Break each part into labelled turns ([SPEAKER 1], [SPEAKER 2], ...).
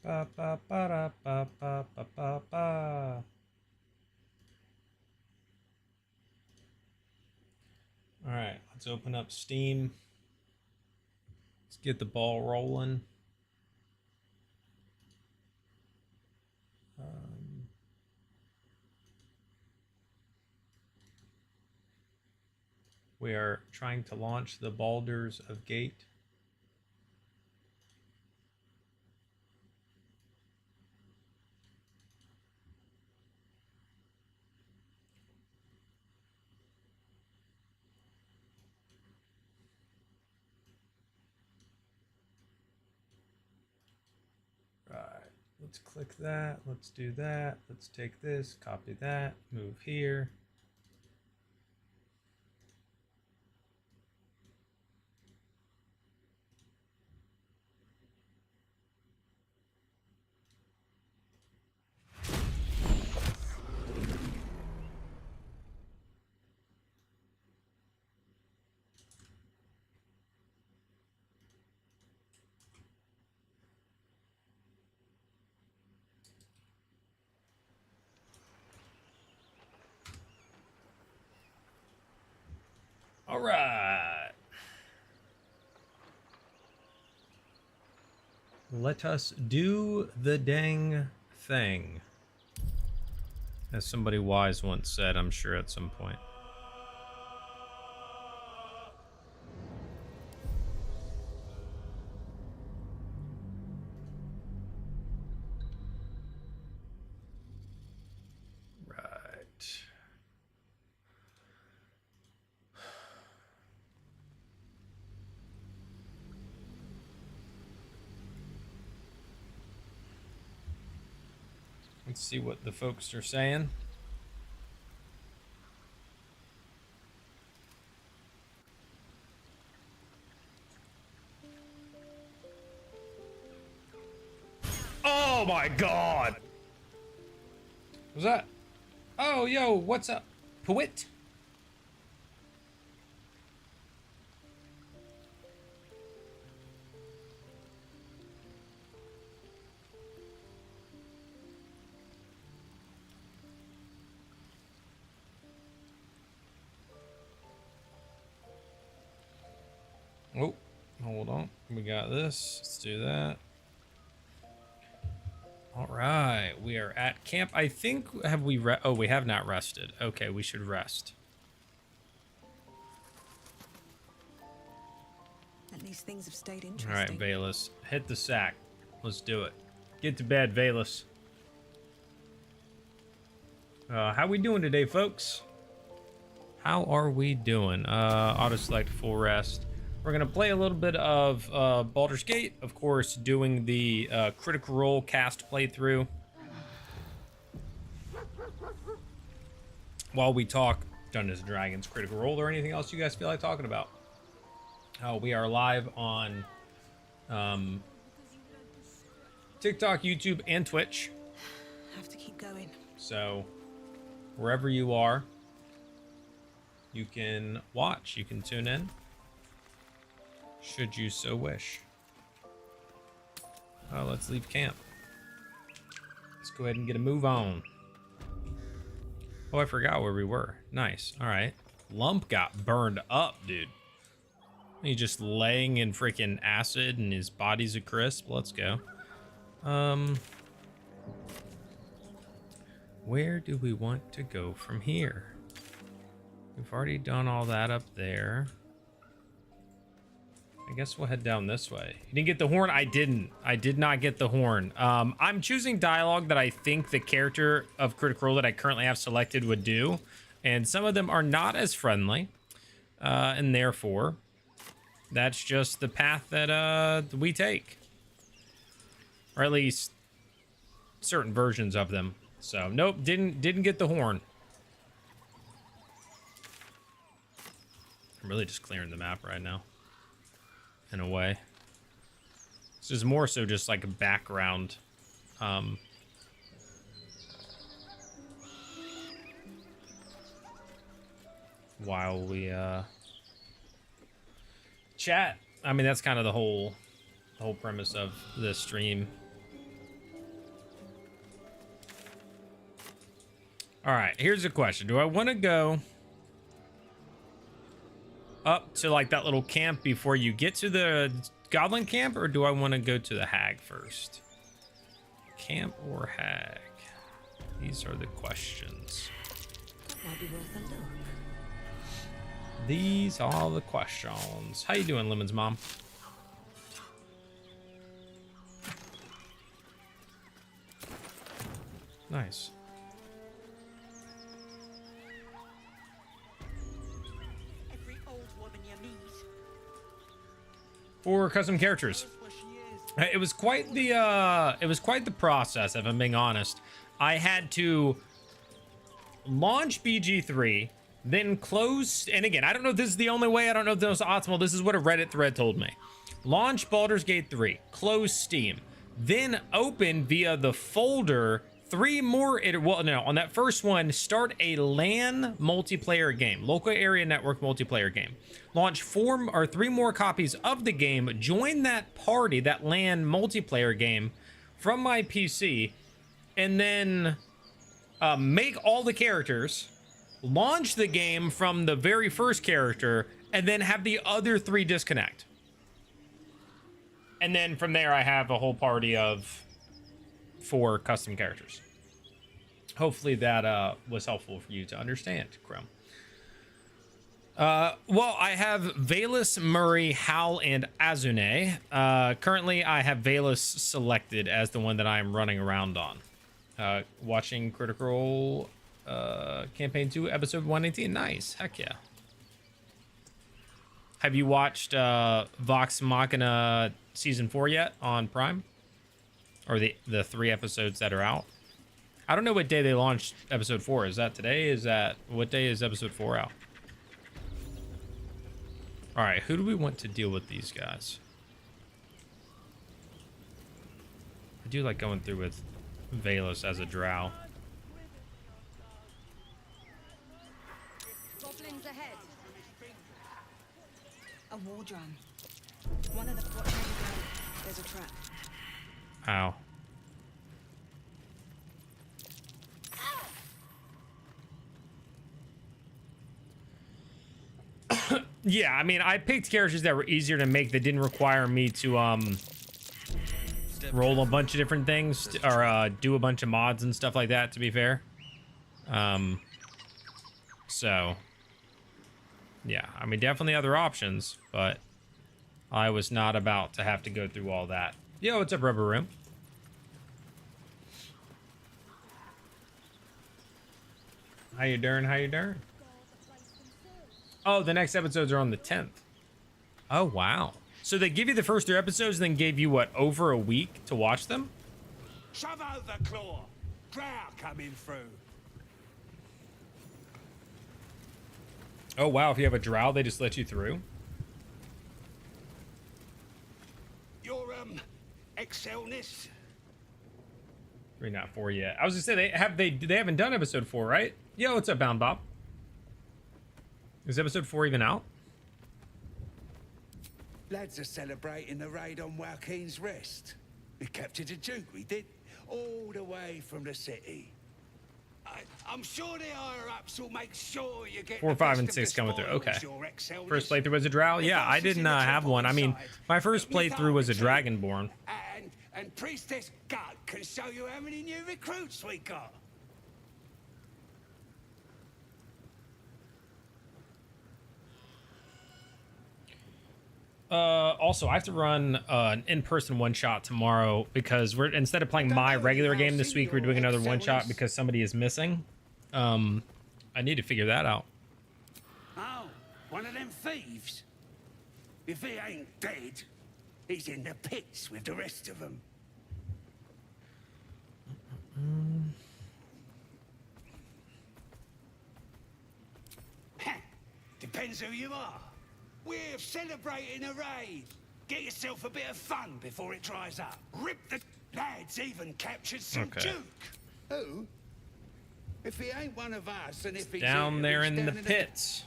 [SPEAKER 1] Ba ba ba da ba ba ba ba ba. All right, let's open up Steam. Let's get the ball rolling. Um, we are trying to launch the Baldurs of Gate. Right. Let's click that. Let's do that. Let's take this, copy that, move here. All right. Let us do the dang thing. As somebody wise once said, I'm sure at some point. Right. Let's see what the folks are saying. Oh my god! Was that? Oh, yo, what's up? Pwit? Oh, hold on. We got this. Let's do that. All right, we are at camp. I think, have we oh, we have not rested. Okay, we should rest.
[SPEAKER 2] At least things have stayed interesting.
[SPEAKER 1] All right, Valus, hit the sack. Let's do it. Get to bed, Valus. How we doing today, folks? How are we doing? Auto select full rest. We're gonna play a little bit of Baldur's Gate, of course, doing the Critical Role cast playthrough. While we talk Dungeons and Dragons Critical Role or anything else you guys feel like talking about. We are live on TikTok, YouTube, and Twitch.
[SPEAKER 2] Have to keep going.
[SPEAKER 1] So wherever you are, you can watch, you can tune in, should you so wish. Let's leave camp. Let's go ahead and get a move on. Oh, I forgot where we were. Nice. All right. Lump got burned up, dude. He's just laying in freaking acid and his body's a crisp. Let's go. Where do we want to go from here? We've already done all that up there. I guess we'll head down this way. You didn't get the horn? I didn't. I did not get the horn. I'm choosing dialogue that I think the character of Critical Role that I currently have selected would do. And some of them are not as friendly. And therefore, that's just the path that we take. Or at least certain versions of them. So, nope, didn't get the horn. I'm really just clearing the map right now. In a way. This is more so just like a background. While we chat. I mean, that's kind of the whole premise of this stream. All right, here's a question. Do I want to go up to like that little camp before you get to the goblin camp, or do I want to go to the hag first? Camp or hag? These are the questions.
[SPEAKER 2] That might be worth a look.
[SPEAKER 1] These are the questions. How you doing, Lemon's mom? Nice.
[SPEAKER 2] Every old woman you meet.
[SPEAKER 1] For custom characters. It was quite the process, if I'm being honest. I had to launch BG3, then close, and again, I don't know if this is the only way, I don't know if this is optimal. This is what a Reddit thread told me. Launch Baldur's Gate 3, close Steam, then open via the folder 3 more, on that first one, start a LAN multiplayer game, local area network multiplayer game. Launch 3 more copies of the game, join that party, that LAN multiplayer game from my PC, and then make all the characters, launch the game from the very first character, and then have the other 3 disconnect. And then from there, I have a whole party of 4 custom characters. Hopefully that was helpful for you to understand, Chrome. Well, I have Valus, Murray, Hal, and Azune. Currently, I have Valus selected as the one that I am running around on. Watching Critical Campaign 2, Episode 118. Nice. Heck yeah. Have you watched Vox Machina Season 4 yet on Prime? Or the 3 episodes that are out? I don't know what day they launched Episode 4. Is that today? What day is Episode 4 out? All right, who do we want to deal with these guys? I do like going through with Valus as a drow.
[SPEAKER 2] Goblins ahead. A war drum. One of the watch over there. There's a trap.
[SPEAKER 1] Ow. Yeah, I mean, I picked characters that were easier to make that didn't require me to roll a bunch of different things or do a bunch of mods and stuff like that, to be fair. So yeah, I mean, definitely other options, but I was not about to have to go through all that. Yo, what's up, Rubber Room? How you doing? How you doing? Oh, the next episodes are on the 10th. Oh, wow. So they give you the first 3 episodes, then gave you, what, over a week to watch them?
[SPEAKER 3] Shove over, Claw. Drow coming through.
[SPEAKER 1] Oh, wow. If you have a drow, they just let you through?
[SPEAKER 3] Your, excelness?
[SPEAKER 1] 3, not 4 yet. I was gonna say, they haven't done episode 4, right? Yo, what's up, Bound Bob? Is episode 4 even out?
[SPEAKER 3] Lads are celebrating the raid on Joaquin's Rest. We captured a Duke, we did. All the way from the city. I'm sure the higher-ups will make sure you get
[SPEAKER 1] 4, 5, and 6 coming through. Okay. First playthrough was a drow? Yeah, I didn't have one. I mean, my first playthrough was a Dragonborn.
[SPEAKER 3] And Priestess Gut can show you how many new recruits we got.
[SPEAKER 1] Also, I have to run an in-person one-shot tomorrow because instead of playing my regular game this week, we're doing another one-shot because somebody is missing. I need to figure that out.
[SPEAKER 3] Oh, one of them thieves? If he ain't dead, he's in the pits with the rest of them. Depends who you are. We're celebrating a raid. Get yourself a bit of fun before it dries up. Rip the lads even captured some Duke. Who? If he ain't one of us, and if he's
[SPEAKER 1] down there in the pits.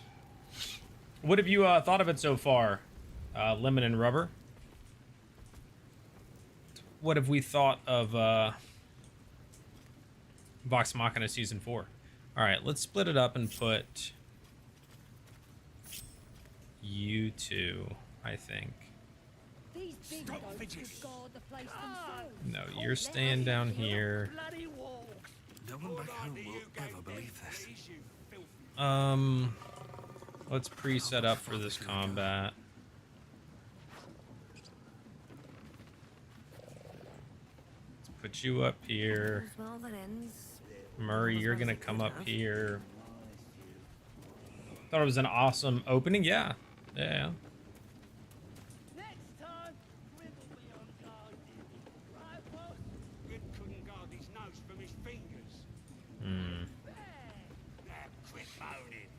[SPEAKER 1] What have you thought of it so far, Lemon and Rubber? What have we thought of Vox Machina Season 4? All right, let's split it up and put you two, I think.
[SPEAKER 2] These big
[SPEAKER 3] Stop
[SPEAKER 2] goats
[SPEAKER 3] fidgeting.
[SPEAKER 2] could guard the place themselves.
[SPEAKER 1] No, you're staying down here.
[SPEAKER 3] Bloody walls.
[SPEAKER 4] No one back home will ever believe this.
[SPEAKER 1] Let's pre-set up for this combat. Let's put you up here.
[SPEAKER 2] Well, that ends.
[SPEAKER 1] Murray, you're gonna come up here. Thought it was an awesome opening. Yeah. Yeah.
[SPEAKER 3] Next time, Gribble be on guard. Right, boss? Grib couldn't guard his nose from his fingers.
[SPEAKER 1] Hmm.
[SPEAKER 3] Now, quit moaning.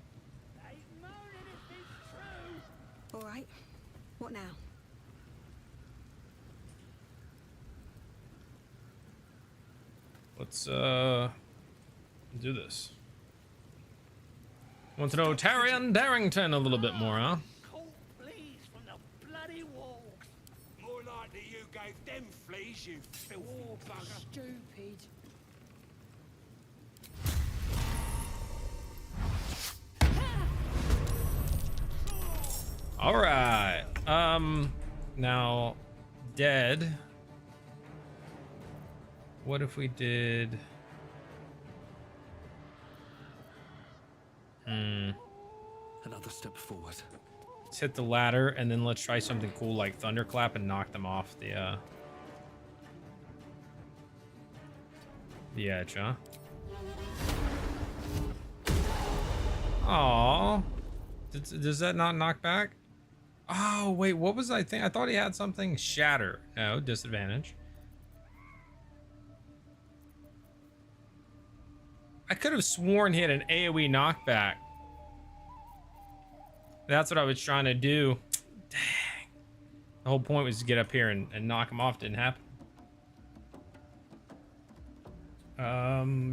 [SPEAKER 3] Ain't moaning if it's true.
[SPEAKER 2] All right. What now?
[SPEAKER 1] Let's do this. Want to know Tyrion Darrington a little bit more, huh?
[SPEAKER 3] Caught fleas from the bloody walls. More likely you gave them fleas, you filthy bugger.
[SPEAKER 2] Stupid.
[SPEAKER 1] All right. Now, dead. What if we did?
[SPEAKER 4] Another step forward.
[SPEAKER 1] Let's hit the ladder, and then let's try something cool like Thunderclap and knock them off the edge, huh? Aww. Does that not knock back? Oh, wait, what was I think? I thought he had something. Shatter. No, disadvantage. I could have sworn he had an AoE knockback. That's what I was trying to do. Dang. The whole point was to get up here and knock him off. Didn't happen.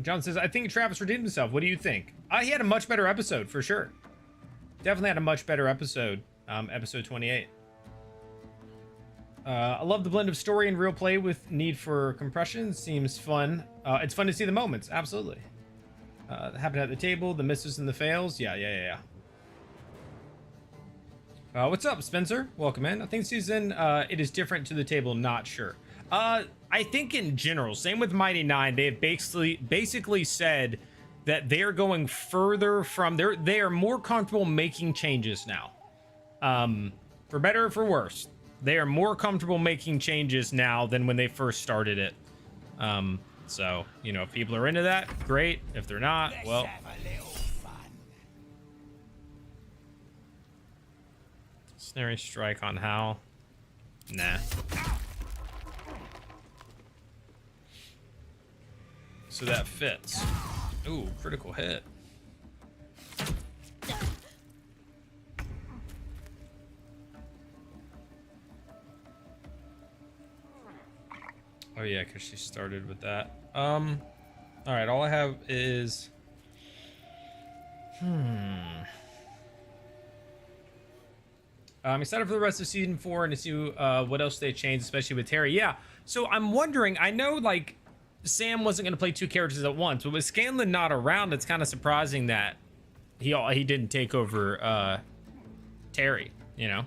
[SPEAKER 1] John says, I think Travis redeemed himself. What do you think? He had a much better episode, for sure. Definitely had a much better episode. Episode 28. I love the blend of story and real play with need for compression. Seems fun. It's fun to see the moments. Absolutely. Happen at the table, the misses and the fails. Yeah. What's up, Spencer? Welcome in. I think season it is different to the table. Not sure. I think in general, same with Mighty Nine. They have basically said that they are going further from they are more comfortable making changes now. For better or for worse, they are more comfortable making changes now than when they first started it. So, you know, if people are into that, great. If they're not, well.
[SPEAKER 3] Let's have a little fun.
[SPEAKER 1] Snare strike on Hal. Nah. So that fits. Ooh, critical hit. Oh yeah, because she started with that. All right, all I have is... I'm excited for the rest of season 4 and to see what else they changed, especially with Terry. Yeah, so I'm wondering, I know, like, Sam wasn't going to play 2 characters at once, but with Scanlan not around, it's kind of surprising that he didn't take over Terry, you know?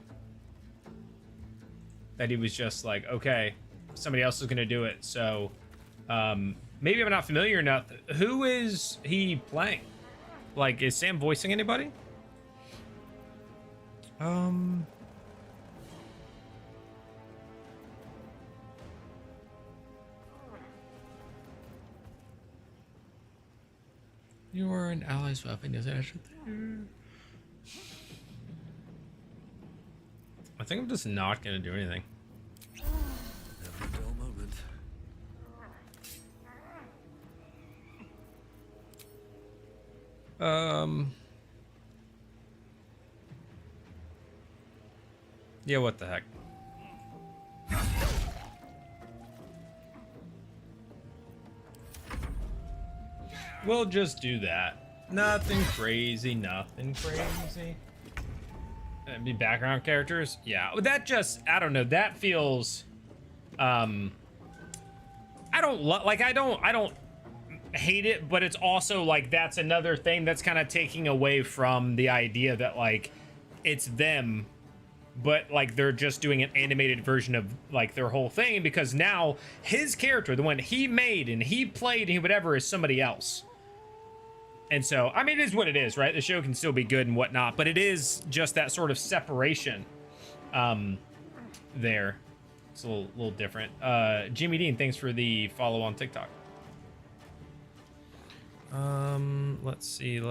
[SPEAKER 1] That he was just like, okay, somebody else is going to do it, so maybe I'm not familiar enough. Who is he playing? Like, is Sam voicing anybody? You are an ally's weapon, is that I think I'm just not gonna do anything.
[SPEAKER 4] Never a dull moment.
[SPEAKER 1] Yeah, what the heck? We'll just do that. Nothing crazy, nothing crazy. Be background characters? Yeah, that just, I don't know, that feels, I don't hate it, but it's also like that's another thing that's kind of taking away from the idea that like it's them, but like they're just doing an animated version of like their whole thing, because now his character, the one he made and he played and whatever, is somebody else. And so, I mean, it is what it is, right? The show can still be good and whatnot, but it is just that sort of separation there. It's a little different. Jimmy Dean, thanks for the follow on TikTok. Let's see.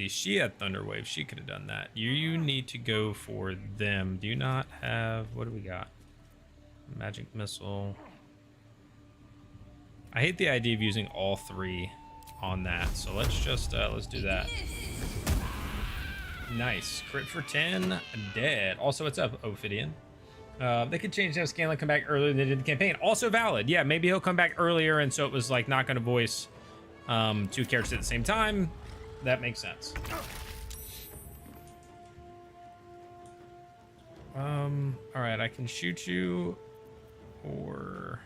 [SPEAKER 1] She had Thunderwave. She could have done that. You need to go for them. Do you not have... What do we got? Magic Missile. I hate the idea of using all three on that, so let's just let's do that. Nice. Crit for 10. Dead. Also, what's up, Ophidian? They could change how Scanlan come back earlier than they did the campaign. Also valid. Yeah, maybe he'll come back earlier, and so it was like not going to voice two characters at the same time. That makes sense. All right, I can shoot you, or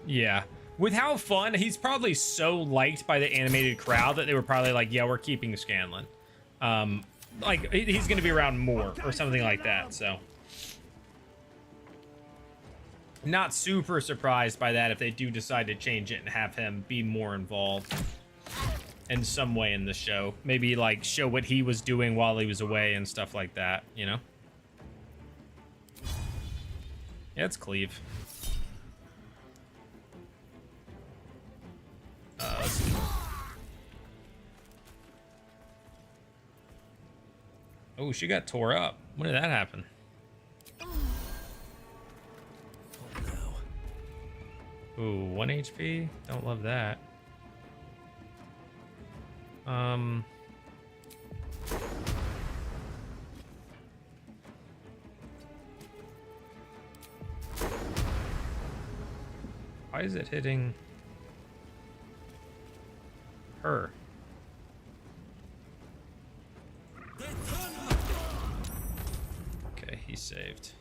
[SPEAKER 1] yeah. With how fun, he's probably so liked by the animated crowd that they were probably like, yeah, we're keeping Scanlan. Like he's going to be around more or something like that. So not super surprised by that if they do decide to change it and have him be more involved in some way in the show. Maybe like show what he was doing while he was away and stuff like that, you know? Yeah, it's Cleave. Let's see. Oh, she got tore up. When did that happen? Ooh, 1 HP? Don't love that. Why is it hitting her? Okay, he's saved.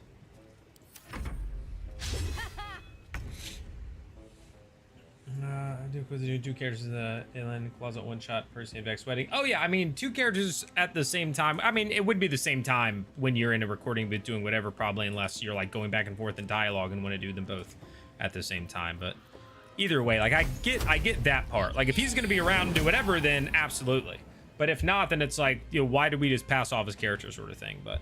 [SPEAKER 1] Do with the two characters in the inland closet one shot person in back sweating. Oh yeah, I mean two characters at the same time. I mean it would be the same time when you're in a recording booth doing whatever, probably, unless you're like going back and forth in dialogue and want to do them both at the same time. But either way, like I get that part. Like if he's gonna be around and do whatever, then absolutely. But if not, then it's like, you know, why did we just pass off his character sort of thing? But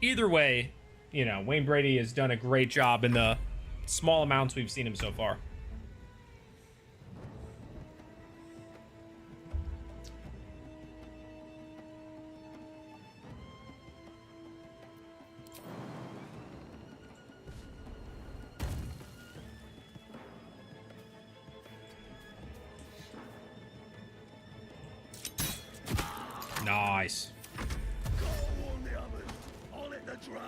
[SPEAKER 1] either way, you know, Wayne Brady has done a great job in the small amounts we've seen him so far. Nice.
[SPEAKER 3] Go on the others. I'll hit the drum.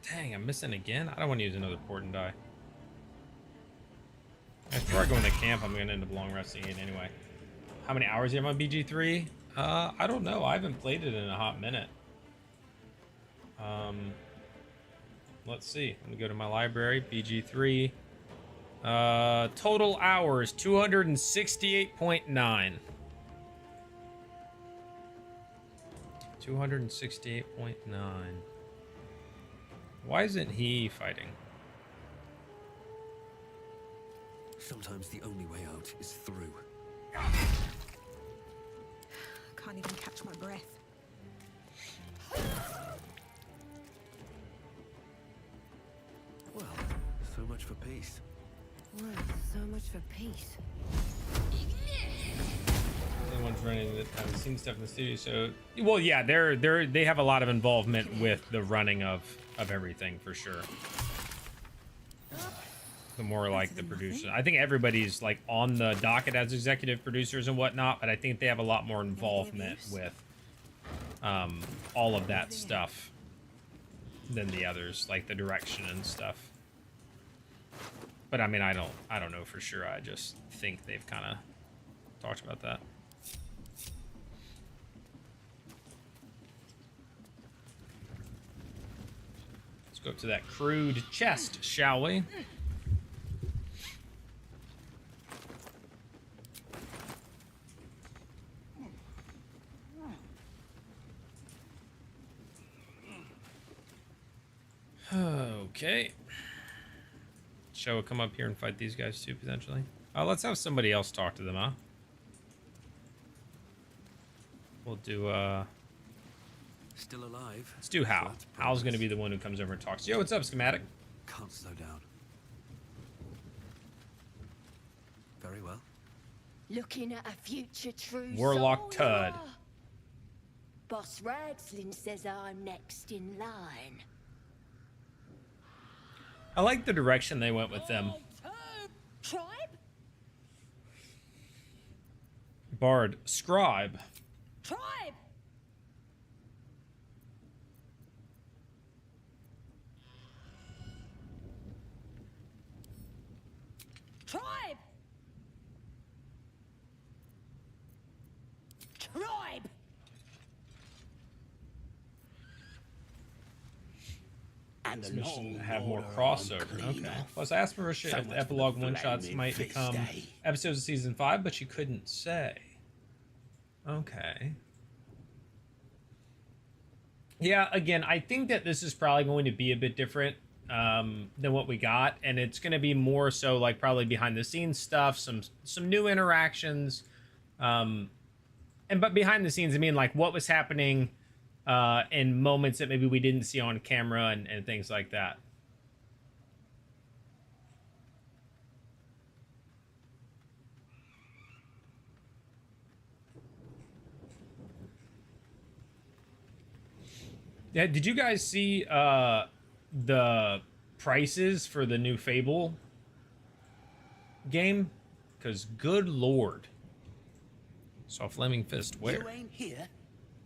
[SPEAKER 1] Dang, I'm missing again. I don't want to use another port and die. Before I go into camp, I'm gonna end up long resting it anyway. How many hours do you have on BG3? I don't know. I haven't played it in a hot minute. Let's see. Let me go to my library. BG3. Total hours 268.9. 268.9. Why isn't he fighting?
[SPEAKER 4] Sometimes the only way out is through.
[SPEAKER 2] Can't even catch my breath.
[SPEAKER 4] Well, so much for peace.
[SPEAKER 2] Well, so much for peace.
[SPEAKER 1] The ones running that haven't seen stuff in the studio, so well, yeah, they have a lot of involvement with the running of everything for sure. The more like the producers, I think everybody's like on the docket as executive producers and whatnot, but I think they have a lot more involvement with all of that stuff than the others, like the direction and stuff. But I mean, I don't know for sure. I just think they've kind of talked about that. go up to that crude chest, shall we? Okay. Shall we come up here and fight these guys too, potentially? Let's have somebody else talk to them, huh? We'll do,
[SPEAKER 4] Still alive.
[SPEAKER 1] let's do Hal.
[SPEAKER 4] That's
[SPEAKER 1] Hal's gonna
[SPEAKER 4] progress.
[SPEAKER 1] be the one who comes over and talks. Yo, what's up, Schematic?
[SPEAKER 4] Can't slow down. Very well.
[SPEAKER 5] Looking at a future true
[SPEAKER 1] Warlock
[SPEAKER 5] soul, you
[SPEAKER 1] Tud.
[SPEAKER 5] are. Boss Ragslin says I'm next in line.
[SPEAKER 1] I like the direction they went with them.
[SPEAKER 5] Tribe?
[SPEAKER 1] Bard, Scribe.
[SPEAKER 5] Tribe! Tribe! Tribe!
[SPEAKER 3] And
[SPEAKER 1] This
[SPEAKER 3] the
[SPEAKER 1] mission
[SPEAKER 3] long
[SPEAKER 1] have more
[SPEAKER 3] order
[SPEAKER 1] crossover.
[SPEAKER 3] aren't clean
[SPEAKER 1] Okay.
[SPEAKER 3] off.
[SPEAKER 1] Plus, I asked Marisha
[SPEAKER 3] So
[SPEAKER 1] if the
[SPEAKER 3] much for
[SPEAKER 1] epilogue
[SPEAKER 3] the
[SPEAKER 1] one-shots
[SPEAKER 3] flaming
[SPEAKER 1] might
[SPEAKER 3] fist,
[SPEAKER 1] become
[SPEAKER 3] eh?
[SPEAKER 1] episodes of season 5, but she couldn't say. Okay. Yeah, again, I think that this is probably going to be a bit different than what we got, and it's going to be more so like probably behind the scenes stuff, some new interactions, but behind the scenes, I mean like what was happening in moments that maybe we didn't see on camera and things like that. Yeah, did you guys see the prices for the new Fable game? Because good lord. Saw Flaming Fist where?
[SPEAKER 3] You ain't here.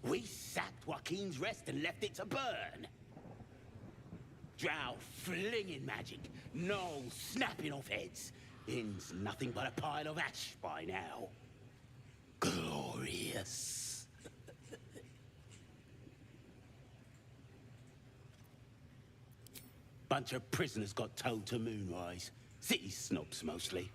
[SPEAKER 3] We sacked Joaquin's Rest and left it to burn. Drow flinging magic, gnolls snapping off heads. Inn's nothing but a pile of ash by now. Glorious. Bunch of prisoners got towed to Moonrise. City snobs mostly.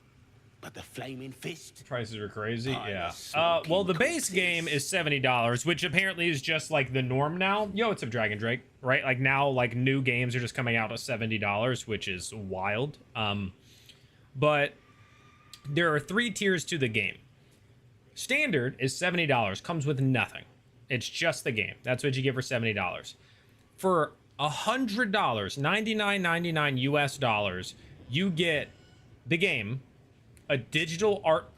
[SPEAKER 3] But the Flaming Fist?
[SPEAKER 1] Prices are crazy.
[SPEAKER 3] I'm a
[SPEAKER 1] Yeah.
[SPEAKER 3] smoking
[SPEAKER 1] Well, the base
[SPEAKER 3] corpse.
[SPEAKER 1] game is $70, which apparently is just like the norm now. Yo, what's up, Dragon Drake? Right? Like now, like new games are just coming out at $70, which is wild. But there are 3 tiers to the game. Standard is $70, comes with nothing. It's just the game. That's what you get for $70. For $100, $99.99 US dollars, you get the game, a digital art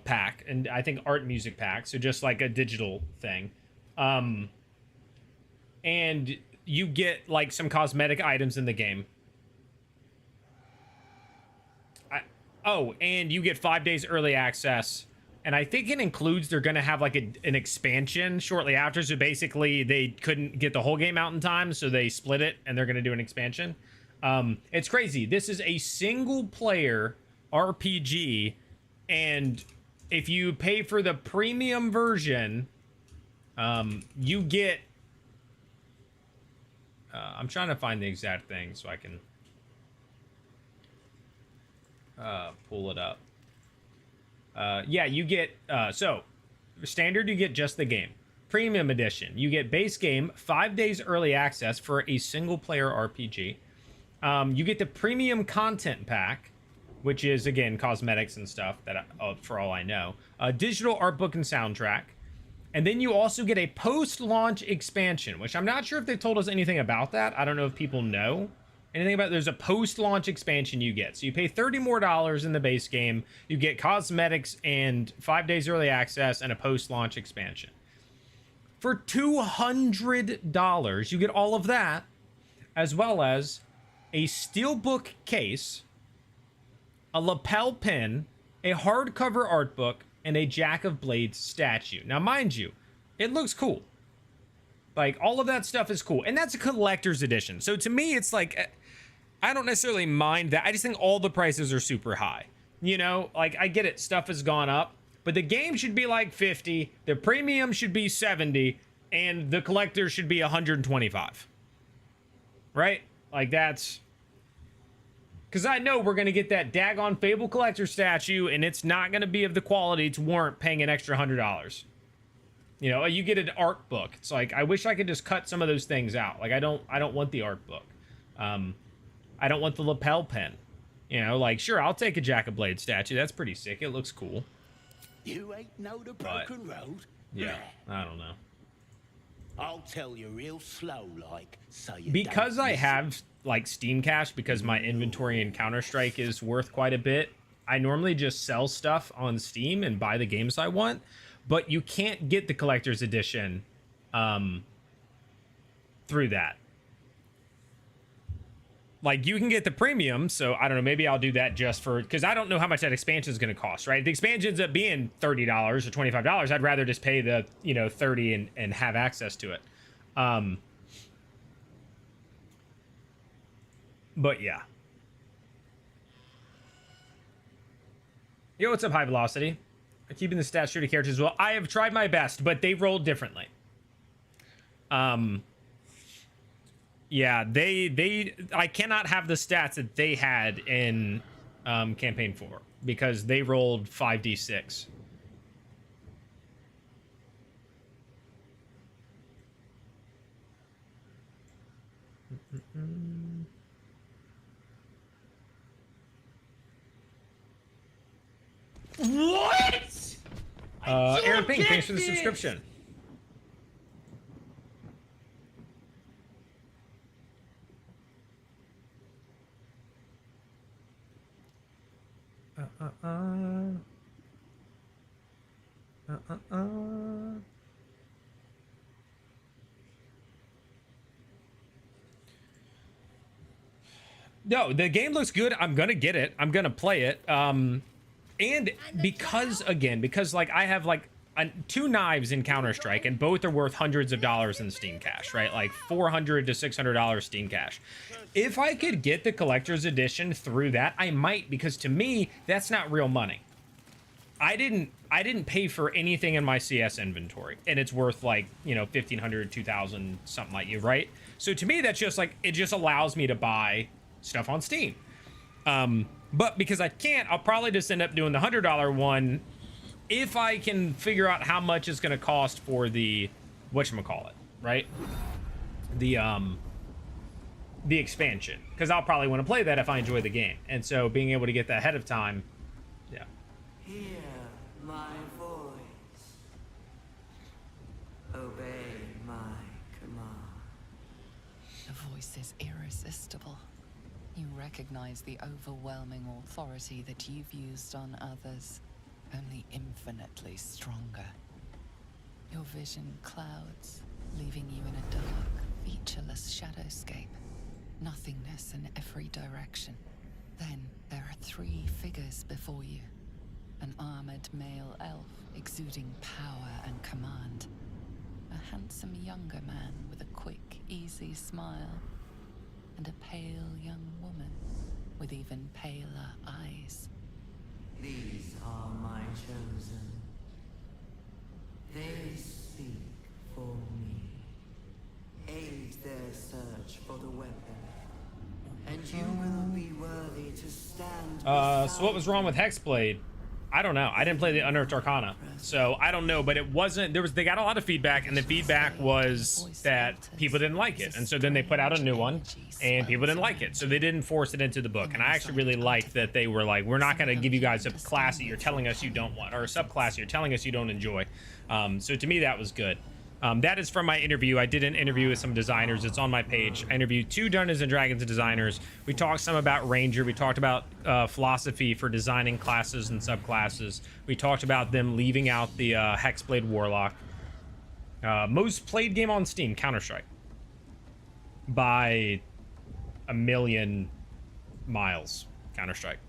[SPEAKER 1] pack, and I think art music pack, so just like a digital thing, and you get like some cosmetic items in the game. And you get 5 days early access, and I think it includes they're gonna have like an expansion shortly after. So basically, they couldn't get the whole game out in time, so they split it, and they're gonna do an expansion. It's crazy. This is a single player RPG, and if you pay for the premium version, you get I'm trying to find the exact thing so I can pull it up. Yeah, you get so standard, you get just the game. Premium edition, you get base game, 5 days early access for a single player RPG. You get the premium content pack, which is, again, cosmetics and stuff, that for all I know. A digital art book and soundtrack. And then you also get a post-launch expansion, which I'm not sure if they've told us anything about that. I don't know if people know anything about it. There's a post-launch expansion you get. So you pay $30 more in the base game. You get cosmetics and 5 days early access and a post-launch expansion. For $200, you get all of that, as well as a steelbook case, a lapel pin, a hardcover art book, and a Jack of Blades statue. Now, mind you, it looks cool. Like, all of that stuff is cool. And that's a collector's edition. So to me, it's like, I don't necessarily mind that. I just think all the prices are super high. You know, like, I get it. Stuff has gone up. But the game should be like 50. The premium should be 70. And the collector should be 125. Right? Like, that's... Because I know we're going to get that daggone Fable Collector statue, and it's not going to be of the quality to warrant paying an extra $100. You know, you get an art book. It's like, I wish I could just cut some of those things out. Like, I don't want the art book. I don't want the lapel pin. You know, like, sure, I'll take a Jack of Blade statue. That's pretty sick. It looks cool.
[SPEAKER 3] You ain't know the broken road?
[SPEAKER 1] Yeah, I don't know.
[SPEAKER 3] I'll tell you real slow, like, so you
[SPEAKER 1] Because
[SPEAKER 3] don't
[SPEAKER 1] I
[SPEAKER 3] miss
[SPEAKER 1] have, like, Steam Cash, because my inventory in Counter-Strike is worth quite a bit, I normally just sell stuff on Steam and buy the games I want, but you can't get the Collector's Edition through that. Like, you can get the premium, so I don't know, maybe I'll do that just for, because I don't know how much that expansion is going to cost, right? If the expansion ends up being $30 or $25, I'd rather just pay the, you know, 30 and have access to it. But yeah. Yo, what's up, High Velocity? I'm keeping the stats true to characters as well. I have tried my best, but they rolled differently. Yeah, I cannot have the stats that they had in campaign 4 because they rolled 5d6.
[SPEAKER 3] What?
[SPEAKER 1] Aaron Pink, thanks for the subscription. No, the game looks good. I'm gonna get it. I'm gonna play it. And because like I have like two knives in Counter-Strike, and both are worth hundreds of dollars in Steam Cash, right? Like $400 to $600 Steam Cash. If I could get the collector's edition through that, I might, because to me, that's not real money. I didn't pay for anything in my CS inventory, and it's worth like, you know, $1,500, $2,000, something like you, right? So to me, that's just like, it just allows me to buy stuff on Steam. But because I can't, I'll probably just end up doing the $100 one if I can figure out how much it's going to cost for the whatchamacallit, right? The expansion, because I'll probably want to play that if I enjoy the game. And so being able to get that ahead of time, yeah.
[SPEAKER 6] Hear my voice. Obey my command.
[SPEAKER 7] The voice is irresistible. You recognize the overwhelming authority that you've used on others, only infinitely stronger. Your vision clouds, leaving you in a dark, featureless shadowscape. Nothingness in every direction. Then there are three figures before you. An armored male elf exuding power and command. A handsome younger man with a quick, easy smile. And a pale young woman with even paler eyes.
[SPEAKER 6] These are my chosen. They speak for me. Aid their search for the weapon. And you will be worthy to stand.
[SPEAKER 1] So what was wrong with Hexblade? I don't know. I didn't play the Unearthed Arcana, so I don't know. But it wasn't. They got a lot of feedback, and the feedback was that people didn't like it, and so then they put out a new one, and people didn't like it, so they didn't force it into the book. And I actually really liked that they were like, we're not going to give you guys a class that you're telling us you don't want, or a subclass you're telling us you don't enjoy. So to me, that was good. That is from my interview. I did an interview with some designers. It's on my page. I interviewed 2 Dungeons and Dragons designers. We talked some about Ranger. We talked about philosophy for designing classes and subclasses. We talked about them leaving out the Hexblade Warlock. Most played game on Steam, Counter-Strike. By a million miles, Counter-Strike.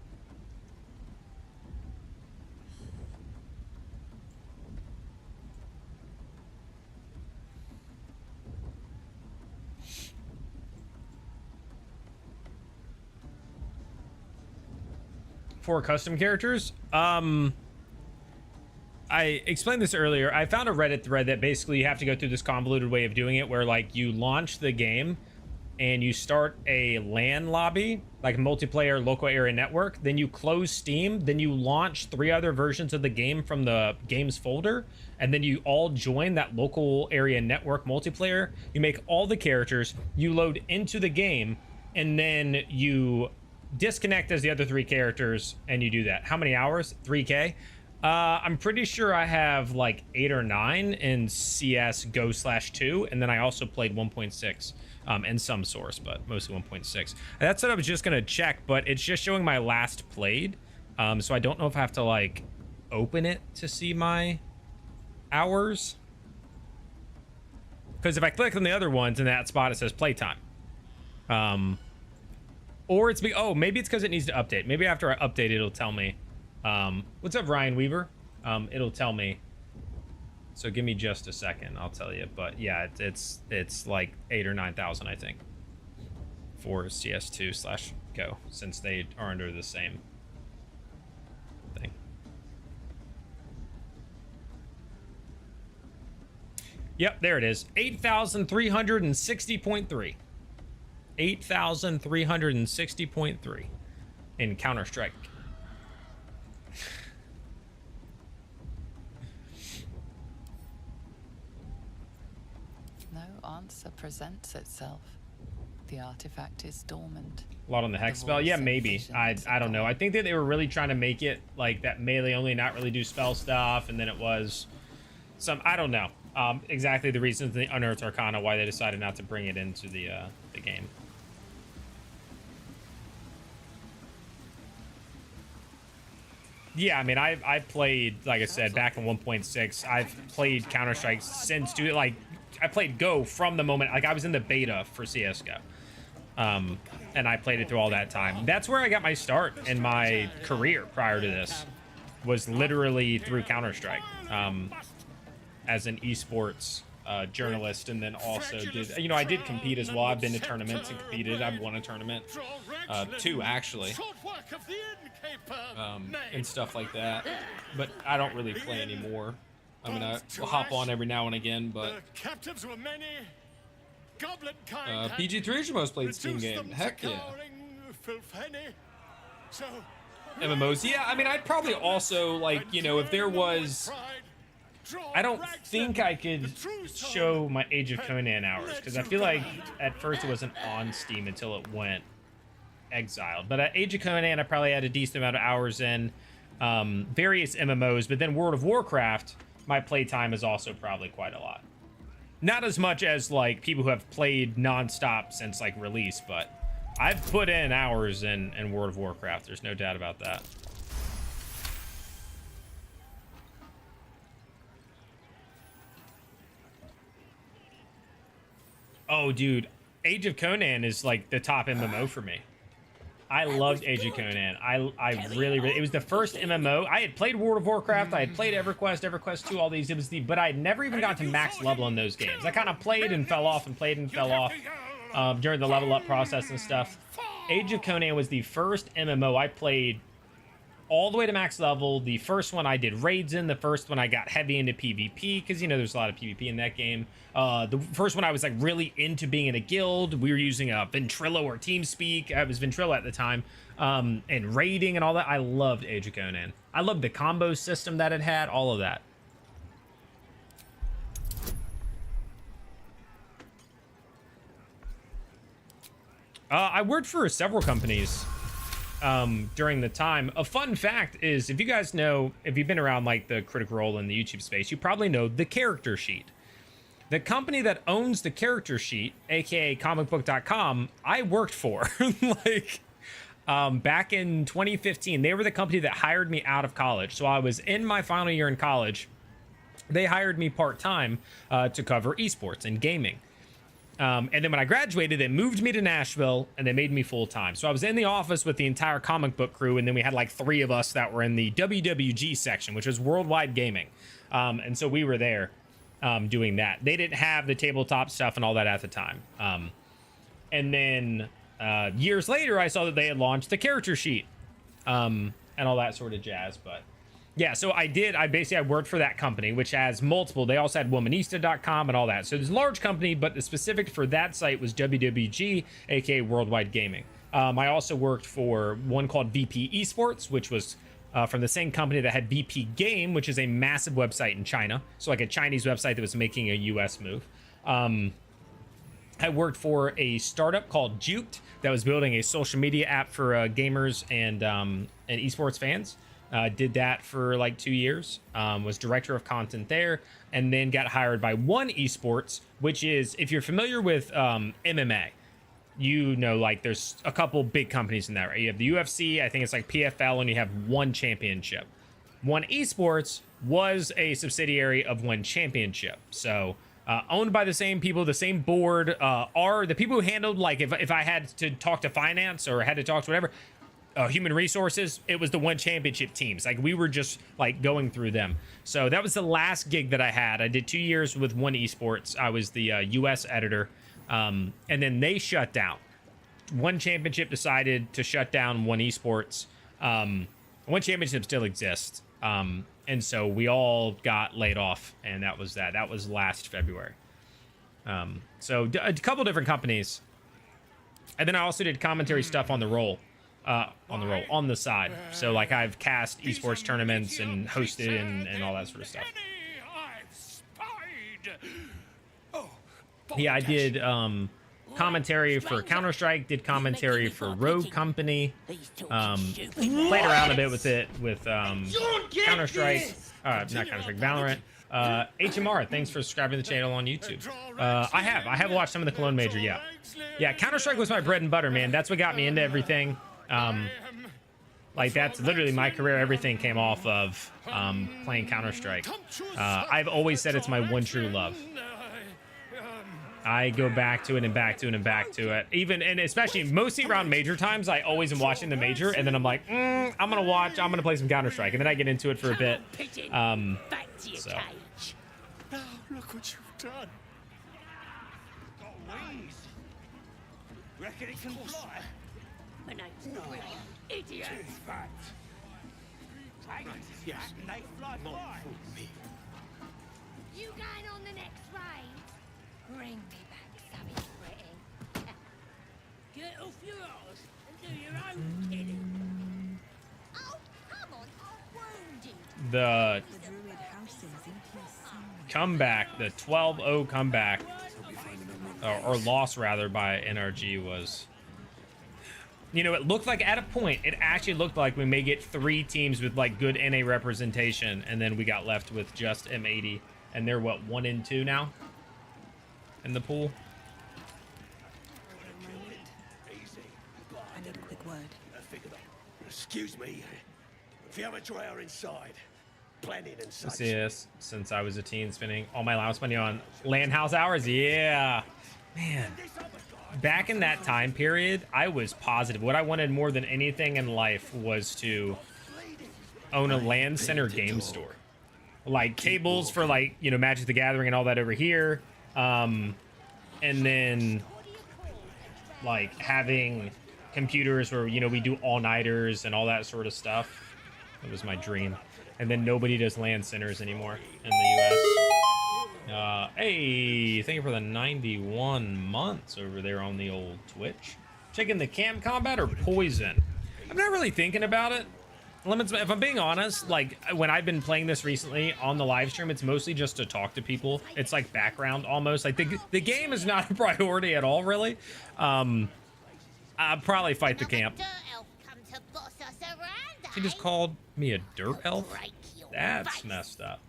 [SPEAKER 1] For custom characters, I explained this earlier. I found a Reddit thread that basically you have to go through this convoluted way of doing it where like you launch the game and you start a LAN lobby, like a multiplayer local area network, then you close Steam, then you launch 3 other versions of the game from the games folder, and then you all join that local area network multiplayer. You make all the characters, you load into the game, and then you disconnect as the other 3 characters, and you do that. How many hours? 3K? I'm pretty sure I have like 8 or 9 in CS Go/2, and then I also played 1.6 and some source, but mostly 1.6. That's what I was just gonna check, but it's just showing my last played, so I don't know if I have to like open it to see my hours, because if I click on the other ones in that spot it says playtime, or it's maybe it's because it needs to update. Maybe after I update it'll tell me. What's up, Ryan Weaver? It'll tell me. So give me just a second, I'll tell you. But yeah, it's like 8 or 9,000, I think, for CS2/Go, since they are under the same thing. Yep, there it is. 8,360.3. 8,360.3 in Counter-Strike.
[SPEAKER 7] No answer presents itself. The artifact is dormant.
[SPEAKER 1] A lot on the hex spell. Yeah, maybe. I don't know. I think that they were really trying to make it like that melee only, not really do spell stuff, and then it was some, I don't know exactly the reasons in the Unearthed Arcana why they decided not to bring it into the game. Yeah, I mean, I played, like I said, back in 1.6. I've played Counter-Strike since, dude, like, I played Go from the moment, like, I was in the beta for CSGO. And I played it through all that time. That's where I got my start in my career prior to this, was literally through Counter-Strike, as an esports journalist, and then also did, you know, I did compete as well. I've been to tournaments and competed. I've won a tournament, 2 actually, and stuff like that. But I don't really play anymore. I mean, I will hop on every now and again, but PG3 is your most played Steam game. Heck yeah. MMOs, yeah. I mean, I'd probably also, like, you know, if there was, I don't think I could show my Age of Conan hours, because I feel like at first it wasn't on Steam until it went exiled. But at Age of Conan, I probably had a decent amount of hours in various MMOs, but then World of Warcraft, my playtime is also probably quite a lot. Not as much as like people who have played nonstop since like release, but I've put in hours in World of Warcraft. There's no doubt about that. Oh, dude, Age of Conan is like the top MMO for me. I loved Age of Conan. I really, it was the first MMO. I had played World of Warcraft. I had played EverQuest 2, all these. It was but I never even got to max level in those games. I kind of played and fell off and played and fell off during the level up process and stuff. Age of Conan was the first MMO I played all the way to max level. The first one I did raids in. The first one I got heavy into PvP, because, you know, there's a lot of PvP in that game. The first one I was like really into being in a guild. We were using a Ventrilo or TeamSpeak. I was Ventrilo at the time, and raiding and all that. I loved Age of Conan. I loved the combo system that it had, all of that. I worked for several companies during the time. A fun fact is, if you guys know, if you've been around like the Critical Role in the YouTube space, you probably know the Character Sheet. The company that owns the Character Sheet, aka comicbook.com, I worked for. Like, back in 2015, they were the company that hired me out of college. So I was in my final year in college. They hired me part-time to cover esports and gaming. And then when I graduated, they moved me to Nashville and they made me full-time. So I was in the office with the entire comic book crew, and then we had like 3 of us that were in the WWG section, which was Worldwide Gaming. And so we were there doing that. They didn't have the tabletop stuff and all that at the time. And then years later, I saw that they had launched the Character Sheet and all that sort of jazz. But yeah, so I worked for that company, which has multiple. They also had womanista.com and all that. So it's a large company, but the specific for that site was WWG, aka Worldwide Gaming. I also worked for one called VP Esports, which was from the same company that had VP Game, which is a massive website in China. So like a Chinese website that was making a US move. I worked for a startup called Juked that was building a social media app for gamers and esports fans. Did that for like 2 years, was director of content there, and then got hired by One Esports, which is, if you're familiar with MMA, you know, like there's a couple big companies in that, right? You have the UFC, I think it's like PFL, and you have One Championship. One Esports was a subsidiary of One Championship. So owned by the same people, the same board, are the people who handled, like if I had to talk to finance or had to talk to whatever, human resources, it was the One Championship teams. Like we were just like going through them. So that was the last gig that I had. I did 2 years with One Esports. I was the US editor, and then they shut down. One Championship decided to shut down One Esports. One Championship still exists, and so we all got laid off, and that was that. That was last February. So a couple different companies, and then I also did commentary stuff on the roll. On the side. So like I've cast esports tournaments and hosted and all that sort of stuff. Yeah, I did commentary for Counter-Strike, did commentary for Rogue Company, played around a bit with it with Counter-Strike, not Counter-Strike, Valorant. HMR, thanks for subscribing to the channel on YouTube. I have watched some of the Cologne Major, yeah, Counter-Strike was my bread and butter, man. That's what got me into everything. Like that's literally my career. Everything came off of playing Counter-Strike. I've always said it's my one true love. I go back to it and back to it and back to it. Even, and especially mostly around major times, I always am watching the major, and then I'm like, I'm gonna play some Counter-Strike, and then I get into it for a bit. So.
[SPEAKER 3] Oh, look what you've done. Got wings. Reckon it can fly?
[SPEAKER 5] Idiot!
[SPEAKER 3] Yes, and they fly by.
[SPEAKER 5] You going on the next raid? Bring me back something pretty. Get off your arse and do your own killing. Oh, come on, I'm wounded.
[SPEAKER 1] The comeback, the 12-0 comeback, or loss rather, by NRG was, you know, it looked like at a point, it actually looked like we may get 3 teams with like good NA representation, and then we got left with just M80, and they're what, 1-2 now in the pool.
[SPEAKER 6] I need a quick word.
[SPEAKER 3] Excuse me. If you have a drawer inside, planning and such.
[SPEAKER 1] Yes, since I was a teen, spending all my allowance money on LAN house hours. Yeah, man. Back in that time period, I was positive. What I wanted more than anything in life was to own a LAN center game store. Like tables for, like, you know, Magic the Gathering and all that over here. And then like having computers where, you know, we do all-nighters and all that sort of stuff. That was my dream. And then nobody does LAN centers anymore in the US. Hey, thank you for the 91 months over there on the old Twitch. Checking the cam combat or poison? I'm not really thinking about it. Limits, if I'm being honest, like when I've been playing this recently on the live stream, it's mostly just to talk to people. It's like background almost. Like the game is not a priority at all, really. I'll probably fight the camp. He just called me a dirt elf? That's messed up.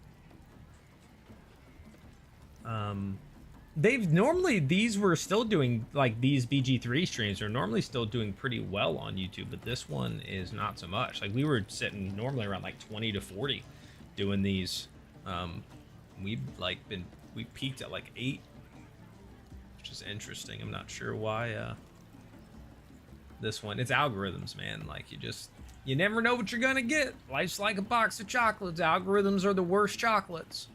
[SPEAKER 1] They've normally, these were still doing, like these BG3 streams are normally still doing pretty well on YouTube, but this one is not so much. Like we were sitting normally around like 20 to 40 doing these. We peaked at like 8, which is interesting. I'm not sure why this one, it's algorithms, man. Like you never know what you're gonna get. Life's like a box of chocolates. Algorithms are the worst chocolates.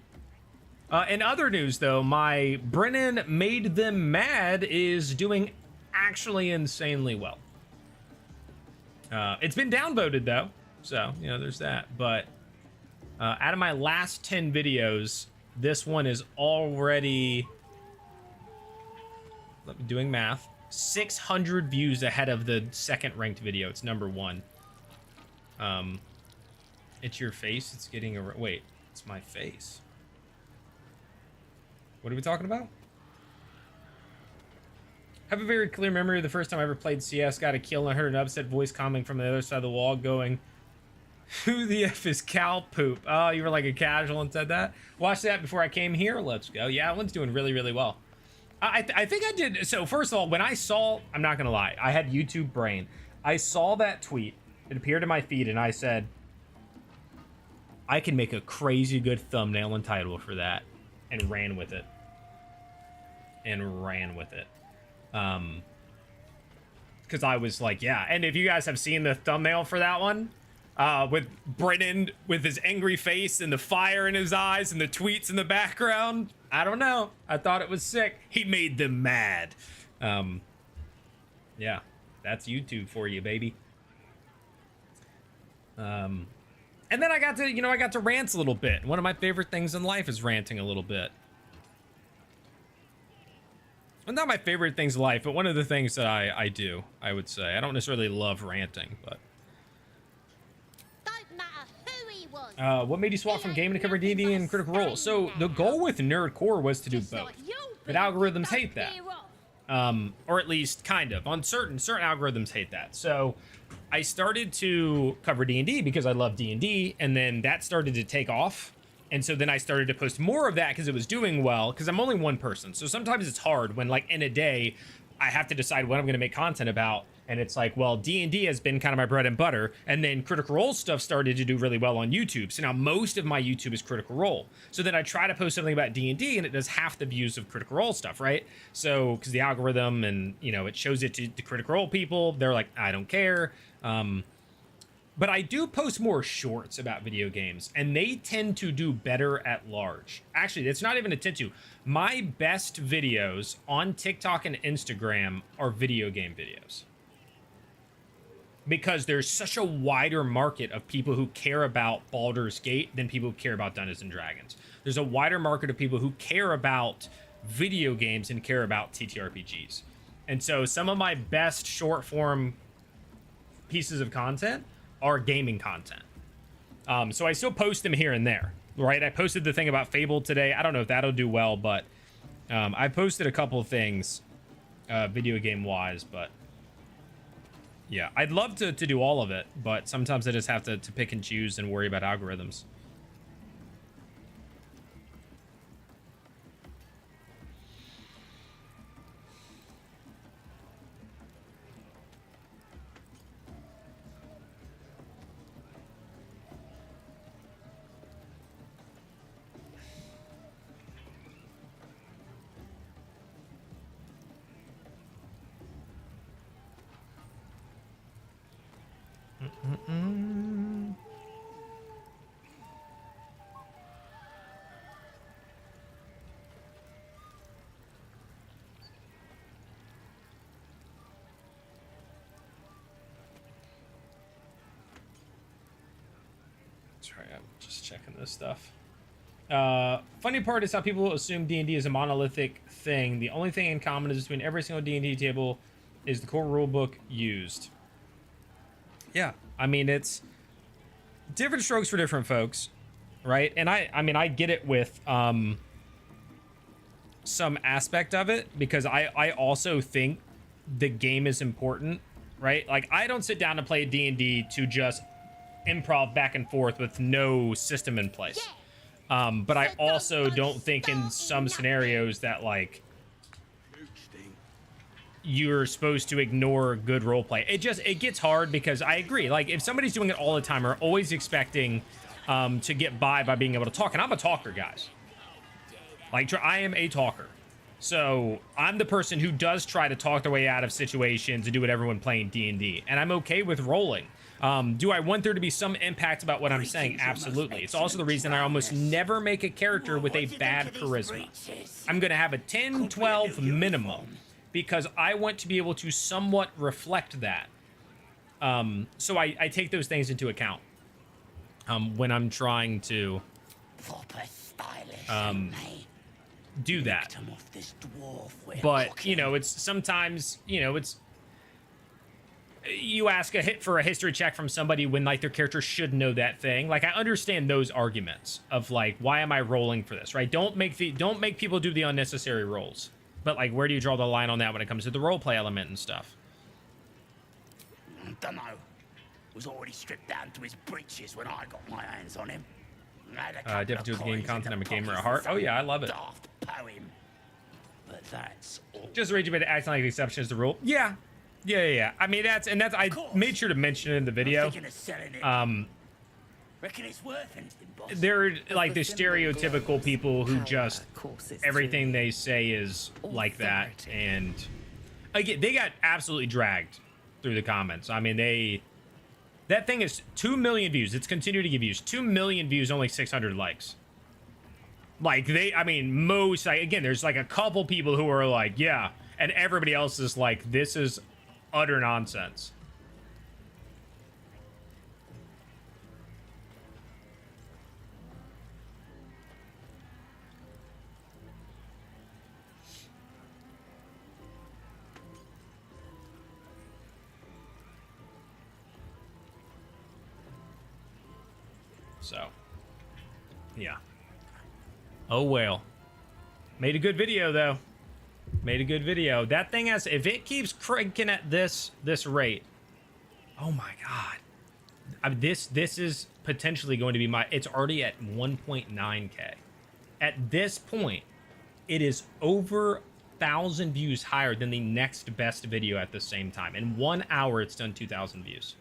[SPEAKER 1] In other news, though, my Brennan Made Them Mad is doing actually insanely well. It's been downvoted, though, so, you know, there's that. But Out of my last 10 videos, this one is already, doing math, 600 views ahead of the second ranked video. It's number 1. It's your face. It's getting a, wait, it's my face. What are we talking about? I have a very clear memory of the first time I ever played CS, got a kill, and I heard an upset voice coming from the other side of the wall going, "Who the F is cow poop?" Oh, you were like a casual and said that? Watch that before I came here. Let's go. Yeah, that one's doing really, really well. I think I did. So first of all, when I saw, I'm not going to lie, I had YouTube brain. I saw that tweet. It appeared in my feed, and I said, I can make a crazy good thumbnail and title for that, and ran with it. Because I was like, yeah. And if you guys have seen the thumbnail for that one, with Brennan with his angry face and the fire in his eyes and the tweets in the background, I don't know. I thought it was sick. He made them mad. Yeah, that's YouTube for you, baby. And then I got to, I got to rant a little bit. One of my favorite things in life is ranting a little bit. Well, not my favorite things in life, but one of the things that I do, I would say. I don't necessarily love ranting, but...
[SPEAKER 5] Don't matter who he was.
[SPEAKER 1] What made you swap from gaming to cover D&D and Critical Role? So the goal with Nerdcore was to do
[SPEAKER 5] Just
[SPEAKER 1] both,
[SPEAKER 5] like you
[SPEAKER 1] but
[SPEAKER 5] be,
[SPEAKER 1] algorithms
[SPEAKER 5] don't
[SPEAKER 1] hate that.
[SPEAKER 5] veer off.
[SPEAKER 1] Or at least kind of. On certain algorithms hate that. So I started to cover D&D because I love D&D, and then that started to take off. And so then I started to post more of that because it was doing well, because I'm only one person. So sometimes it's hard when, like, in a day, I have to decide what I'm going to make content about. And it's like, well, D&D has been kind of my bread and butter. And then Critical Role stuff started to do really well on YouTube. So now most of my YouTube is Critical Role. So then I try to post something about D&D and it does half the views of Critical Role stuff, right? So, because the algorithm and, it shows it to the Critical Role people. They're like, I don't care. But I do post more shorts about video games, and they tend to do better at large. Actually, it's not even a tend to. My best videos on TikTok and Instagram are video game videos. Because there's such a wider market of people who care about Baldur's Gate than people who care about Dungeons and Dragons. There's a wider market of people who care about video games and care about TTRPGs. And so some of my best short form pieces of content are gaming content. So I still post them here and there, right? I posted the thing about Fable today. I don't know if that'll do well, but I posted a couple of things video game wise, but yeah, I'd love to do all of it, but sometimes I just have to pick and choose and worry about algorithms. Sorry, I'm just checking this stuff. Funny part is how people assume D&D is a monolithic thing. The only thing in common is between every single D&D table is the core rulebook used. Yeah, I mean, it's different strokes for different folks, right? And I mean, I get it with some aspect of it, because I also think the game is important, right? Like, I don't sit down and play D&D to just improv back and forth with no system in place. But I also don't think in some scenarios that, like, you're supposed to ignore good role play. It gets hard, because I agree. Like, if somebody's doing it all the time or always expecting to get by being able to talk, and I'm a talker, guys. Like, I am a talker. So I'm the person who does try to talk their way out of situations and do what everyone playing D&D. And I'm okay with rolling. Do I want there to be some impact about what I'm saying? Absolutely. It's also the reason I almost never make a character with a bad charisma. I'm going to have a 10, 12 minimum, because I want to be able to somewhat reflect that. So I take those things into account. when I'm trying to
[SPEAKER 3] Proper stylish,
[SPEAKER 1] do that.
[SPEAKER 3] off this dwarf
[SPEAKER 1] But you know, it's sometimes, you know, it's you ask a hit for a history check from somebody when like their character should know that thing. Like, I understand those arguments of like, why am I rolling for this, right? Don't make people do the unnecessary rolls. But like, where do you draw the line on that when it comes to the roleplay element and stuff?
[SPEAKER 3] Dunno. Was already stripped down to his breeches when I got my hands on him.
[SPEAKER 1] Difference with the game content. I'm a gamer at heart. Oh yeah, I love it.
[SPEAKER 3] Daft poem. But that's all.
[SPEAKER 1] Just rage about acting like the exception is the rule. Yeah. I mean, that's I made sure to mention it in the video.
[SPEAKER 3] Reckon it's worth anything, boss?
[SPEAKER 1] They're like the stereotypical people who just everything they say is like that, and again, they got absolutely dragged through the comments. I mean, that thing is 2 million views. It's continued to give views. 2 million views, only 600 likes. Like, I mean, most, like, again, there's like a couple people who are like, yeah, and everybody else is like, this is utter nonsense. So, yeah. Oh well. Made a good video though. Made a good video. That thing has, if it keeps cranking at this rate, oh my god. I mean, this is potentially going to be it's already at 1.9k. At this point, it is over 1,000 views higher than the next best video at the same time. In 1 hour, it's done 2,000 views.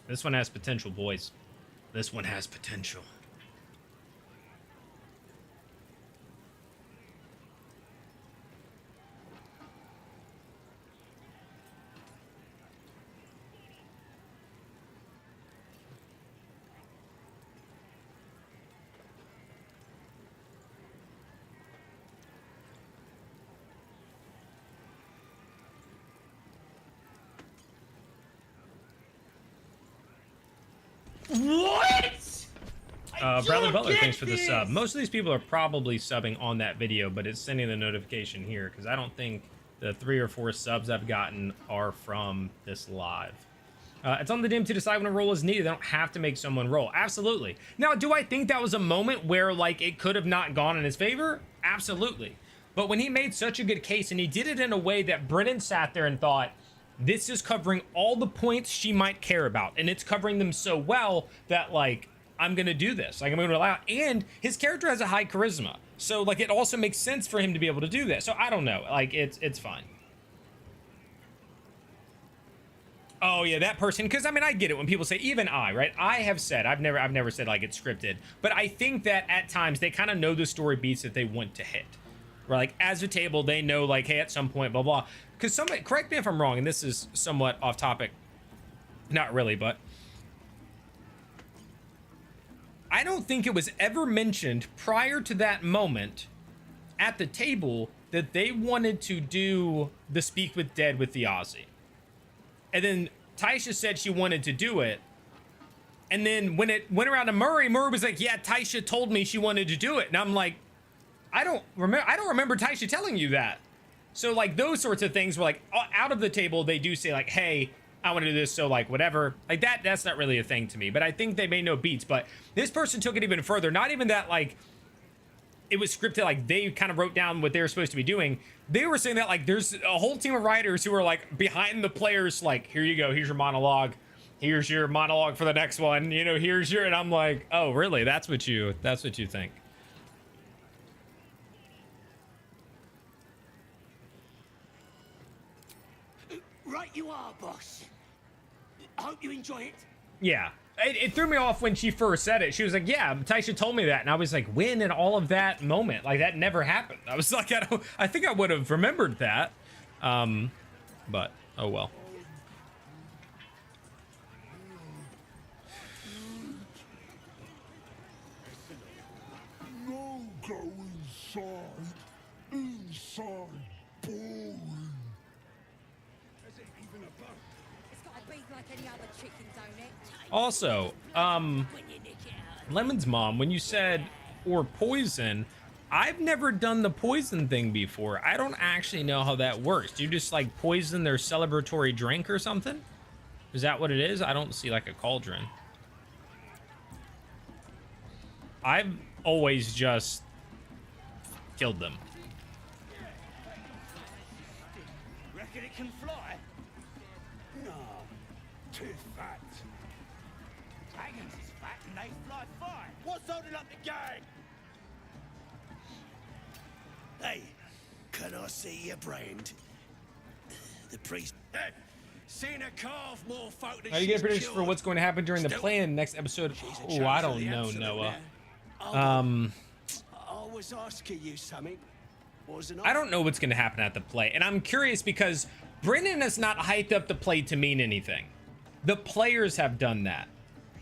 [SPEAKER 1] This one has potential, boys. This one has potential.
[SPEAKER 3] What?
[SPEAKER 1] Bradley Butler, thanks for the sub. Most of these people are probably subbing on that video, but it's sending the notification here because I don't think the 3 or 4 subs I've gotten are from this live. It's on the DM to decide when a roll is needed. They don't have to make someone roll. Absolutely. Now, do I think that was a moment where like it could have not gone in his favor? Absolutely. But when he made such a good case and he did it in a way that Brennan sat there and thought, this is covering all the points she might care about, and it's covering them so well that like I'm gonna do this, like I'm gonna allow, and his character has a high charisma, so like it also makes sense for him to be able to do that. So I don't know, like it's fine. Oh yeah, that person, because I mean I get it when people say, even right, I have said I've never said like it's scripted, but I think that at times they kind of know the story beats that they want to hit. Right, like as a table, they know like, hey, at some point, blah blah. Because somebody, correct me if I'm wrong, and this is somewhat off topic, not really, but I don't think it was ever mentioned prior to that moment at the table that they wanted to do the Speak with Dead with the Aussie, and then Taisha said she wanted to do it, and then when it went around to Murray was like, yeah, Taisha told me she wanted to do it, and I'm like, I don't remember Taisha telling you that. So like those sorts of things were like out of the table. They do say like, hey, I want to do this. So like whatever, like that's not really a thing to me, but I think they made no beats. But this person took it even further. Not even that like it was scripted, like they kind of wrote down what they were supposed to be doing. They were saying that like there's a whole team of writers who are like behind the players. Like, here you go. Here's your monologue. Here's your monologue for the next one. You know, here's your, and I'm like, oh really? That's what you think.
[SPEAKER 3] Right you are, boss. I hope you enjoy it.
[SPEAKER 1] Yeah. It threw me off when she first said it. She was like, yeah, Taisha told me that. And I was like, when in all of that moment? Like, that never happened. I was like, I think I would have remembered that. But, oh well.
[SPEAKER 8] No go inside. Inside boring.
[SPEAKER 3] Is it even a boat?
[SPEAKER 2] It's got a beak
[SPEAKER 5] like any other chicken, don't it?
[SPEAKER 1] Also, Lemon's mom, when you said or poison, I've never done the poison thing before. I don't actually know how that works. Do you just like poison their celebratory drink or something? Is that what it is? I don't see like a cauldron. I've always just killed them.
[SPEAKER 3] Reckon it can fly? No, too fat. Dragons is fat and they fly fine. What's holding up the gang? Hey, can I see your brand? The priest. Seen a calf more folk than
[SPEAKER 1] Are you getting
[SPEAKER 3] she's
[SPEAKER 1] predictions for
[SPEAKER 3] cured.
[SPEAKER 1] what's going to happen during the plan next episode?
[SPEAKER 3] She's a
[SPEAKER 1] Oh,
[SPEAKER 3] chosen
[SPEAKER 1] I
[SPEAKER 3] of
[SPEAKER 1] don't
[SPEAKER 3] the
[SPEAKER 1] know,
[SPEAKER 3] absolute
[SPEAKER 1] Noah.
[SPEAKER 3] now. I was asking you something, wasn't I?
[SPEAKER 1] I don't know what's going to happen at the play, and I'm curious because Brennan has not hyped up the play to mean anything. The players have done that.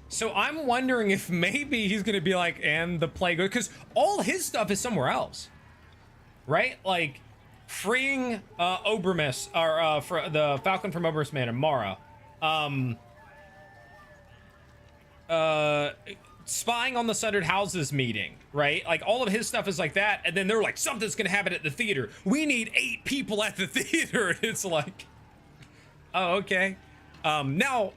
[SPEAKER 1] So I'm wondering if maybe he's going to be like, and the play goes, because all his stuff is somewhere else, right? Like freeing Obermus, or for the Falcon from Obermus Manor, Mara, spying on the Sundered Houses meeting, right? Like all of his stuff is like that, and then they're like, something's gonna happen at the theater. We need 8 people at the theater, and it's like, oh, okay. Now,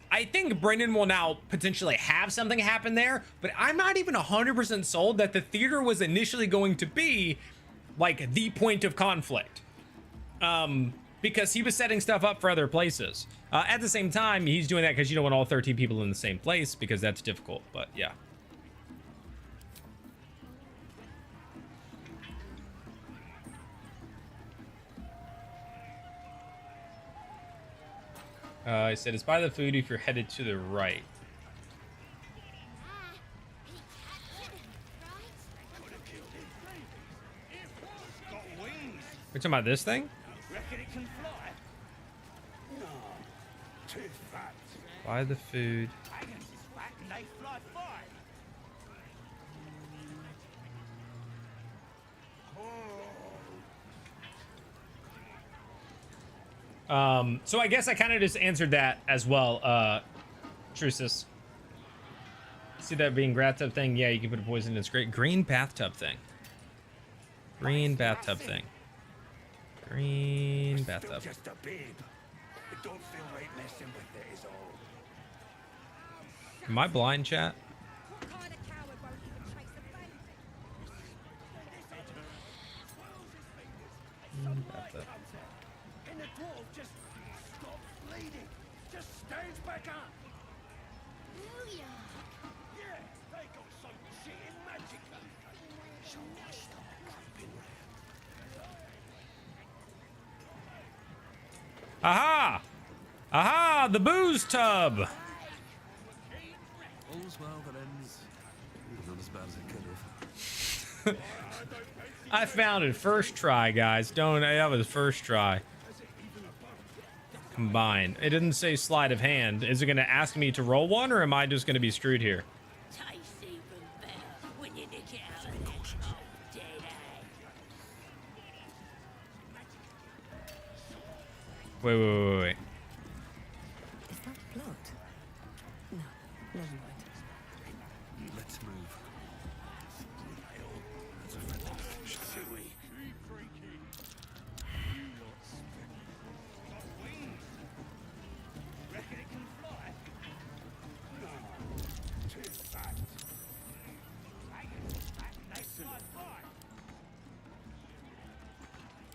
[SPEAKER 1] I think Brendan will now potentially have something happen there, but I'm not even 100% sold that the theater was initially going to be like the point of conflict. Because he was setting stuff up for other places. At the same time, he's doing that because you don't want all 13 people in the same place, because that's difficult, but yeah. I said it's by the food if you're headed to the right. We're talking about this thing?
[SPEAKER 3] Reckon it can fly? No, too fat.
[SPEAKER 1] Buy the food.
[SPEAKER 3] Dragons is fat and they fly fine.
[SPEAKER 1] So I guess I kind of just answered that as well, Trucis. See that being bathtub thing? Yeah, you can put a poison in. It's great. Green bathtub thing. Green bathtub thing. Green bathtub.
[SPEAKER 3] Just a babe. It don't feel right messing with it is all.
[SPEAKER 1] Am I blind, chat?
[SPEAKER 5] What kind of coward won't even trace a baby?
[SPEAKER 1] Bathtub.
[SPEAKER 3] And the dwarf just stops bleeding. Just stands back up. Yeah, they got some shit in magic. So I start creeping round.
[SPEAKER 1] Aha! Aha! The booze tub!
[SPEAKER 4] All's well that ends not as bad as it could have.
[SPEAKER 1] I found it first try, guys. Don't. That was first try. Combine. It didn't say sleight of hand. Is it going to ask me to roll one, or am I just going to be screwed here?
[SPEAKER 5] Tastes even better when you nick it out of that dead egg.
[SPEAKER 1] Wait.
[SPEAKER 6] Is that blood? No, never mind.
[SPEAKER 4] Let's move.
[SPEAKER 3] Reckon it can fly? No, too fat. Dragons is fat and they fly fine.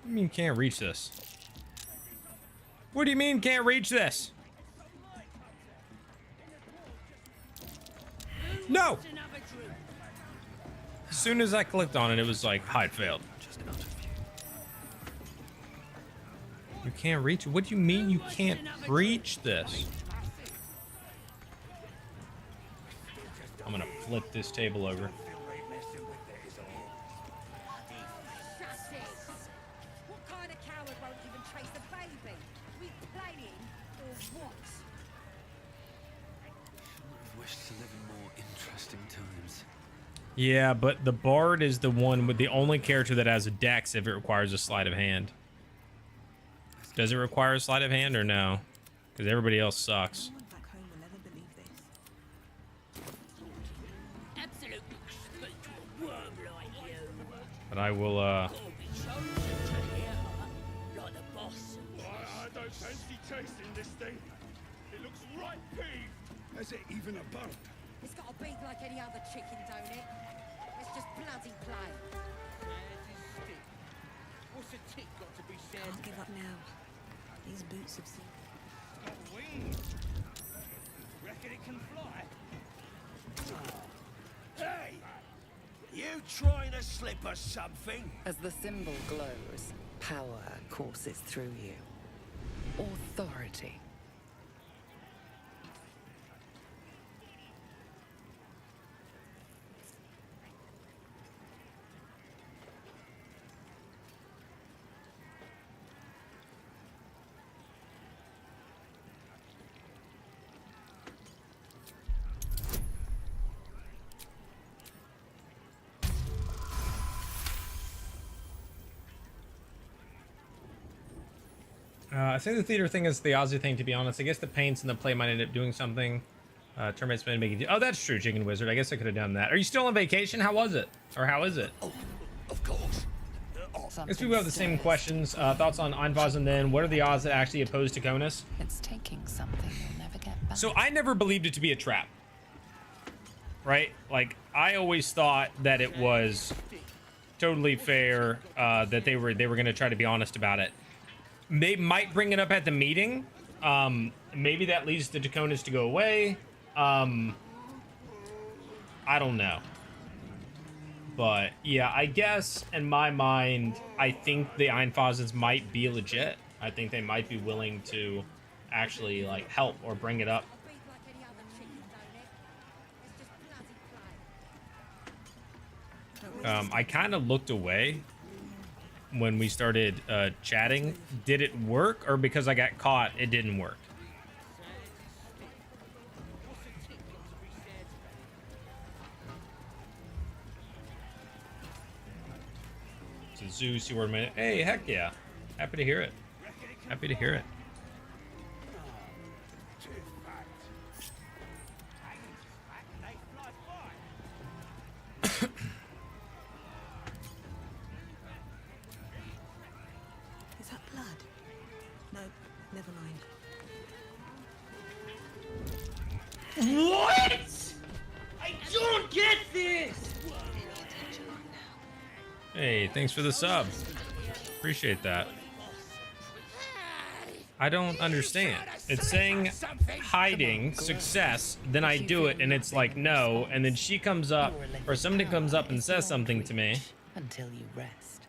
[SPEAKER 1] What do you mean can't reach this? What do you mean can't reach this? No! As soon as I clicked on it, it was like, hide failed.
[SPEAKER 4] Just out of view.
[SPEAKER 1] You can't reach it? What do you mean you can't reach this? I'm gonna flip this table over.
[SPEAKER 3] Feel right messing with it is all.
[SPEAKER 5] Shut it! What kind of coward won't even trace a baby? We playing or what?
[SPEAKER 4] I've wished to live in more interesting times.
[SPEAKER 1] Yeah, but the bard is the one with the only character that has a dex if it requires a sleight of hand. Does it require a sleight of hand or no? because everybody else sucks.
[SPEAKER 2] No one back home will ever believe this.
[SPEAKER 5] Absolute speak to a worm like you.
[SPEAKER 1] But I will.
[SPEAKER 5] Gotta be chosen to hear her, like the boss.
[SPEAKER 3] I don't fancy tasting this thing. It looks right peeved. Has it even a bone?
[SPEAKER 5] It's got a beak like any other chicken, don't it? It's just bloody plain.
[SPEAKER 3] What's a tick got to be said?
[SPEAKER 2] Can't give up now. These boots have seen.
[SPEAKER 3] Got wings. Reckon it can fly? Hey! You trying to slip us something?
[SPEAKER 7] As the symbol glows, power courses through you. Authority.
[SPEAKER 1] I think the theater thing is the Aussie thing, to be honest. I guess the paints and the play might end up doing something. Termites might make it. Oh, that's true, Chicken Wizard. I guess I could have done that. Are you still on vacation? How was it? Or how is it?
[SPEAKER 3] Of course.
[SPEAKER 1] I guess people have the same questions. Thoughts on Einvaz, and then what are the odds that actually oppose to Conus?
[SPEAKER 7] It's taking something you'll never get back.
[SPEAKER 1] So I never believed it to be a trap. Right? Like, I always thought that it was totally fair, that they were going to try to be honest about it. They might bring it up at the meeting. Maybe that leads the Dakonas to go away. I don't know. But yeah, I guess in my mind, I think the Einfazens might be legit. I think they might be willing to actually like help or bring it up.
[SPEAKER 5] Beak like any other chicken, don't it? It's just bloody plain.
[SPEAKER 1] I kind of looked away when we started chatting. Did it work, or because I got caught, it didn't work? So Zeus, you were a minute. Hey, heck yeah. Happy to hear it. Happy to hear it.
[SPEAKER 2] Is that blood? No, never mind.
[SPEAKER 9] What? I don't get this!
[SPEAKER 1] Hey, thanks for the sub. Appreciate that. I don't understand. It's saying hiding success, then I do it and it's like no, and then she comes up or somebody comes up and says something to me.
[SPEAKER 7] Until you rest.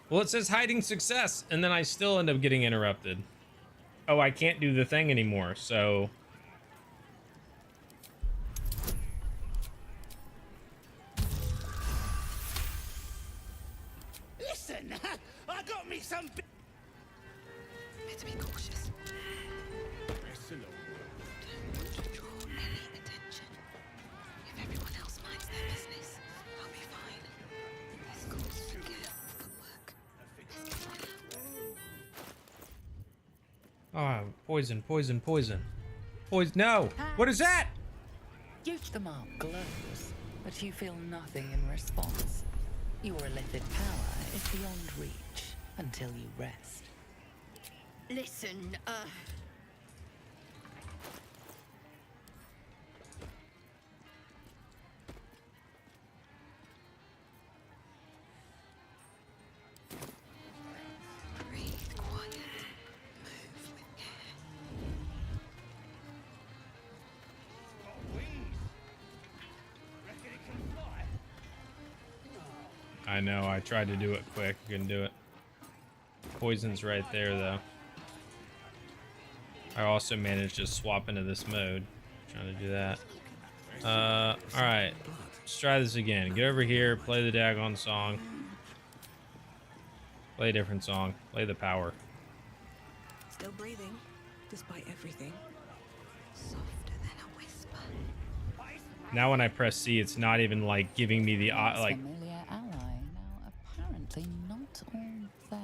[SPEAKER 1] Well, it says hiding success, and then I still end up getting interrupted. Oh, I can't do the thing anymore, so...
[SPEAKER 3] Listen, I got me some.
[SPEAKER 2] Better be cautious. Don't draw any attention. If everyone else minds their business, I'll be fine. This calls for careful footwork. Let's get on out.
[SPEAKER 1] Oh, poison, poison, poison. Poison, no! What is that?
[SPEAKER 7] The mark glows, but you feel nothing in response. Your illithid power is beyond reach until you rest.
[SPEAKER 5] Listen,
[SPEAKER 2] Breathe quiet. Move with care.
[SPEAKER 1] I know, I tried to do it quick, couldn't do it. Poison's right there, though. I also managed to swap into this mode. Trying to do that. Alright. Let's try this again. Get over here, play the daggone song. Play a different song. Play the power.
[SPEAKER 2] Still breathing, despite everything. Softer than a whisper.
[SPEAKER 1] Now when I press C, it's not even like giving me the like.
[SPEAKER 7] Familiar ally, now apparently not all there.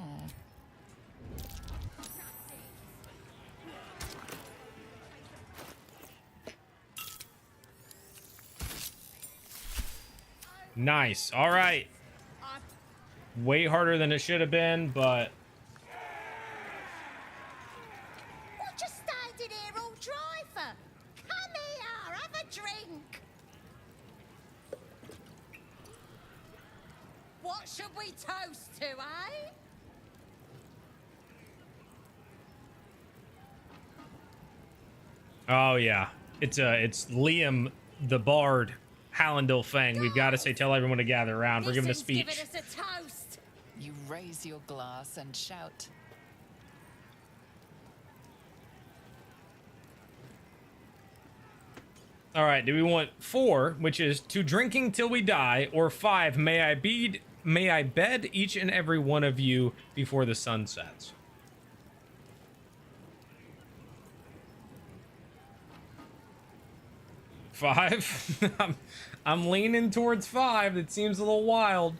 [SPEAKER 1] Nice. All right. Way harder than it should have been, but
[SPEAKER 5] What you standing here all dry for? Come here, have a drink. What should we toast to, eh?
[SPEAKER 1] oh yeah, it's Liam the Bard, Hallandil Fang. We've got to say, tell everyone to gather around. We're giving a
[SPEAKER 5] This one's
[SPEAKER 1] speech.
[SPEAKER 5] giving us a toast.
[SPEAKER 7] You raise your glass and shout.
[SPEAKER 1] All right, do we want 4, which is to drinking till we die, or 5, may I bed each and every one of you before the sun sets? Five? I'm leaning towards 5. It seems a little wild.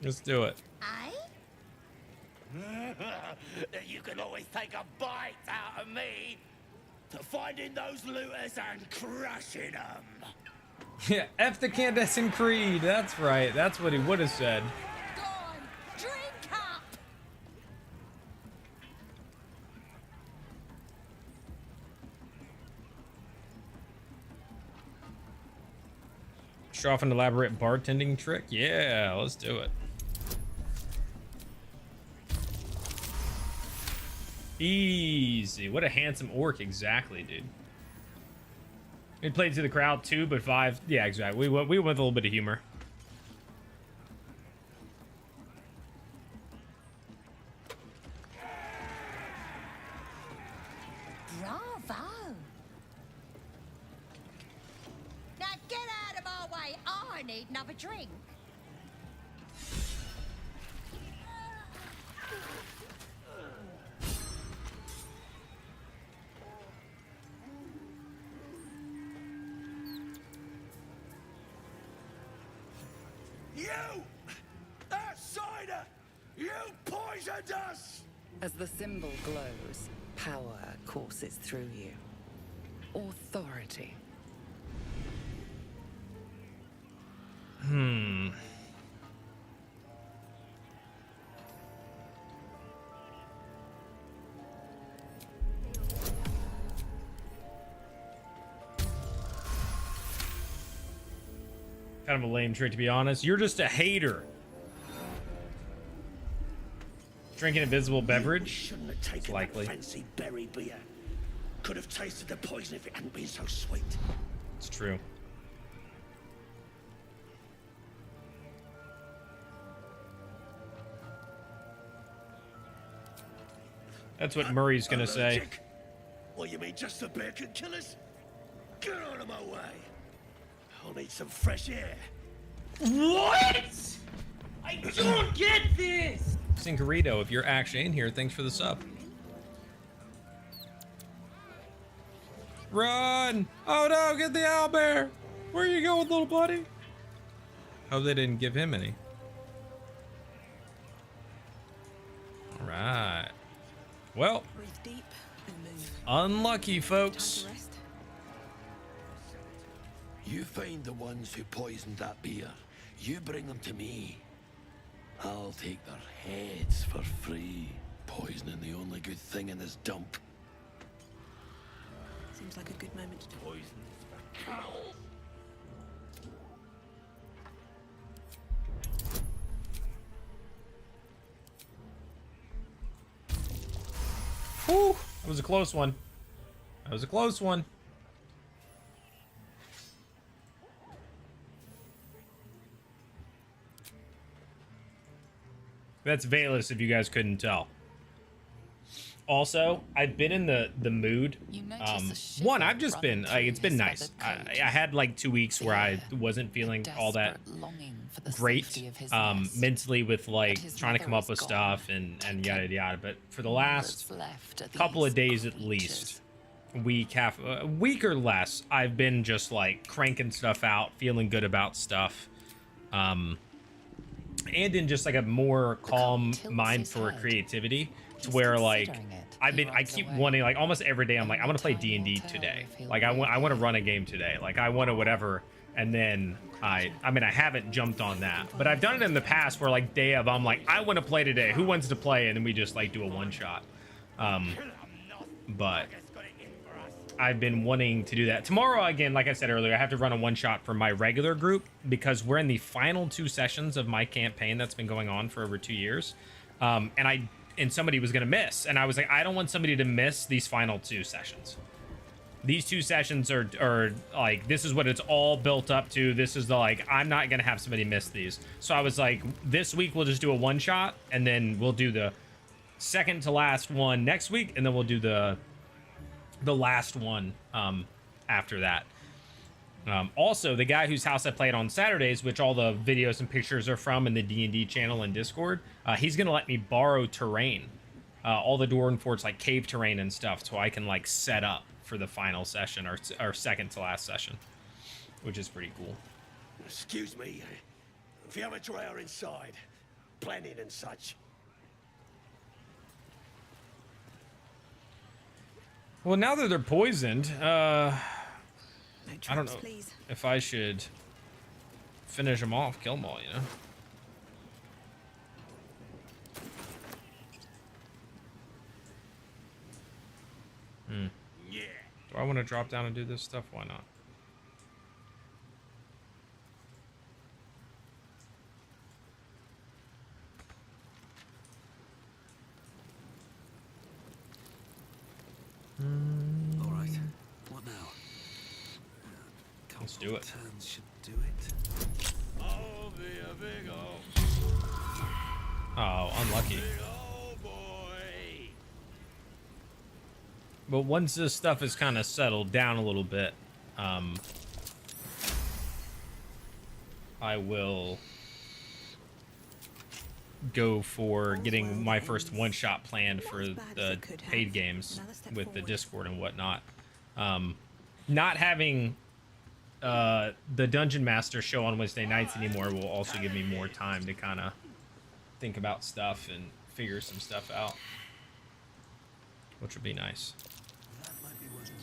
[SPEAKER 1] Let's do it.
[SPEAKER 5] Eh?
[SPEAKER 3] You can always take a bite out of me to finding those looters and crushing them.
[SPEAKER 1] Yeah, F the Candescent Creed. That's right. That's what he would have said.
[SPEAKER 5] Go on, drink up.
[SPEAKER 1] Show off an elaborate bartending trick? Yeah, let's do it. Easy. What a handsome orc, exactly, dude. We played to the crowd too, but 5. Yeah, exactly. We went with a little bit of humor.
[SPEAKER 5] Bravo. Now get out of my way. I need another drink.
[SPEAKER 3] You! Outsider! You poisoned us!
[SPEAKER 7] As the symbol glows, power courses through you. Authority.
[SPEAKER 1] Kind of a lame trick, to be honest. You're just a hater. Drinking invisible beverage?
[SPEAKER 3] Shouldn't have taken
[SPEAKER 1] likely.
[SPEAKER 3] that fancy berry beer. Could have tasted the poison if it hadn't been so sweet.
[SPEAKER 1] It's true. That's what Murray's gonna say.
[SPEAKER 3] Allergic? What, you mean just the beer can kill us? Get out of my way. I'll need some fresh air.
[SPEAKER 9] What? I don't get this!
[SPEAKER 1] Sincarito, if you're actually in here, thanks for the sub. Run! Oh no, get the owlbear! Where you going, little buddy? Hope they didn't give him any. Alright. Well,
[SPEAKER 2] Breathe deep and move.
[SPEAKER 1] unlucky,
[SPEAKER 2] Time
[SPEAKER 1] folks.
[SPEAKER 2] to rest.
[SPEAKER 3] You find the ones who poisoned that beer. You bring them to me. I'll take their heads for free. Poisoning the only good thing in this dump.
[SPEAKER 2] Seems like a good moment to talk.
[SPEAKER 3] Poisons for cows.
[SPEAKER 1] Whew, that was a close one. That was a close one. That's Valus, if you guys couldn't tell. Also, I've been in the mood.
[SPEAKER 7] You notice a shiver
[SPEAKER 1] One, I've just been
[SPEAKER 7] running
[SPEAKER 1] like, it's
[SPEAKER 7] through
[SPEAKER 1] been
[SPEAKER 7] his
[SPEAKER 1] nice.
[SPEAKER 7] feathered coat.
[SPEAKER 1] I had like 2 weeks where I wasn't feeling all that
[SPEAKER 7] Desperate longing for the
[SPEAKER 1] great
[SPEAKER 7] safety of his nest.
[SPEAKER 1] mentally with like
[SPEAKER 7] his
[SPEAKER 1] trying to come
[SPEAKER 7] mother
[SPEAKER 1] up with
[SPEAKER 7] is
[SPEAKER 1] stuff
[SPEAKER 7] gone.
[SPEAKER 1] and yada yada. But for the
[SPEAKER 7] All
[SPEAKER 1] last
[SPEAKER 7] that's left are
[SPEAKER 1] couple of
[SPEAKER 7] these
[SPEAKER 1] days at
[SPEAKER 7] creatures.
[SPEAKER 1] least, a week or less, I've been just like cranking stuff out, feeling good about stuff, and in just like a more calm
[SPEAKER 7] tilts
[SPEAKER 1] mind
[SPEAKER 7] his
[SPEAKER 1] for
[SPEAKER 7] head.
[SPEAKER 1] creativity, to
[SPEAKER 7] He's
[SPEAKER 1] where like
[SPEAKER 7] considering it.
[SPEAKER 1] I
[SPEAKER 7] He
[SPEAKER 1] keep
[SPEAKER 7] runs away.
[SPEAKER 1] wanting, like almost every day I'm like, I
[SPEAKER 7] Only
[SPEAKER 1] want to play
[SPEAKER 7] time will
[SPEAKER 1] D&D
[SPEAKER 7] tell
[SPEAKER 1] today.
[SPEAKER 7] if he'll
[SPEAKER 1] Like I want to
[SPEAKER 7] reappear.
[SPEAKER 1] run a game today. Like I want to whatever. And then I mean, I haven't jumped on that, but I've done it in the past where like day of, I'm like, I want to play today. Who wants to play? And then we just like do a one shot. But I've been wanting to do that. Tomorrow, again, like I said earlier, I have to run a one shot for my regular group because we're in the final 2 sessions of my campaign that's been going on for over 2 years. And somebody was going to miss. And I was like, I don't want somebody to miss these final 2 sessions. These 2 sessions are like, this is what it's all built up to. This is the, like, I'm not going to have somebody miss these. So I was like, this week we'll just do a one shot, and then we'll do the second to last one next week, and then we'll do the last one after that. Also, the guy whose house I played on Saturdays, which all the videos and pictures are from in the D&D channel and Discord, he's going to let me borrow terrain. All the Dwarven Forts, like cave terrain and stuff, so I can like set up for the final session or second to last session, which is pretty cool.
[SPEAKER 3] Excuse me, if you have a drawer inside, planning and such.
[SPEAKER 1] Well, now that they're poisoned,
[SPEAKER 2] No
[SPEAKER 1] I don't
[SPEAKER 2] traps,
[SPEAKER 1] know
[SPEAKER 2] please.
[SPEAKER 1] if I should finish them off, kill them all, you know?
[SPEAKER 3] Yeah.
[SPEAKER 1] Do I want to drop down and do this stuff? Why not?
[SPEAKER 4] All right. What now?
[SPEAKER 1] Let's do it.
[SPEAKER 4] Turns should do it.
[SPEAKER 3] Oh, be a big old,
[SPEAKER 1] Oh, unlucky.
[SPEAKER 3] big old boy.
[SPEAKER 1] But once this stuff is kind of settled down a little bit, I will go for getting my first one-shot planned for the paid games with the Discord and whatnot. Not having the Dungeon Master show on Wednesday nights anymore will also give me more time to kind of think about stuff and figure some stuff out, which would be nice.
[SPEAKER 4] That might be worth a look.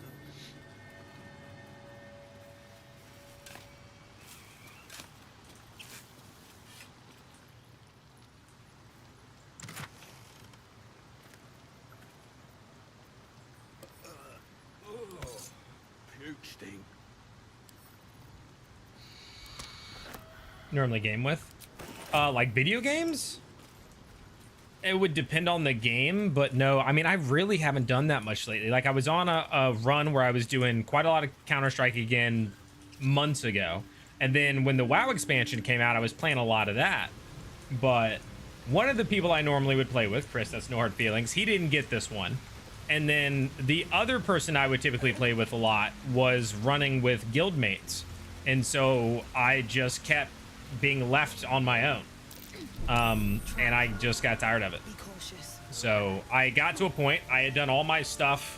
[SPEAKER 3] Puke stink.
[SPEAKER 1] Normally game with like video games, it would depend on the game, but no, I mean, I really haven't done that much lately. Like I was on a run where I was doing quite a lot of Counter-Strike again months ago, and then when the WoW expansion came out, I was playing a lot of that. But one of the people I normally would play with, Chris, that's No Hard Feelings, he didn't get this one. And then the other person I would typically play with a lot was running with guildmates, and so I just kept being left on my own, and I just got tired of it.
[SPEAKER 2] Be cautious.
[SPEAKER 1] So I got to a point, I had done all my stuff,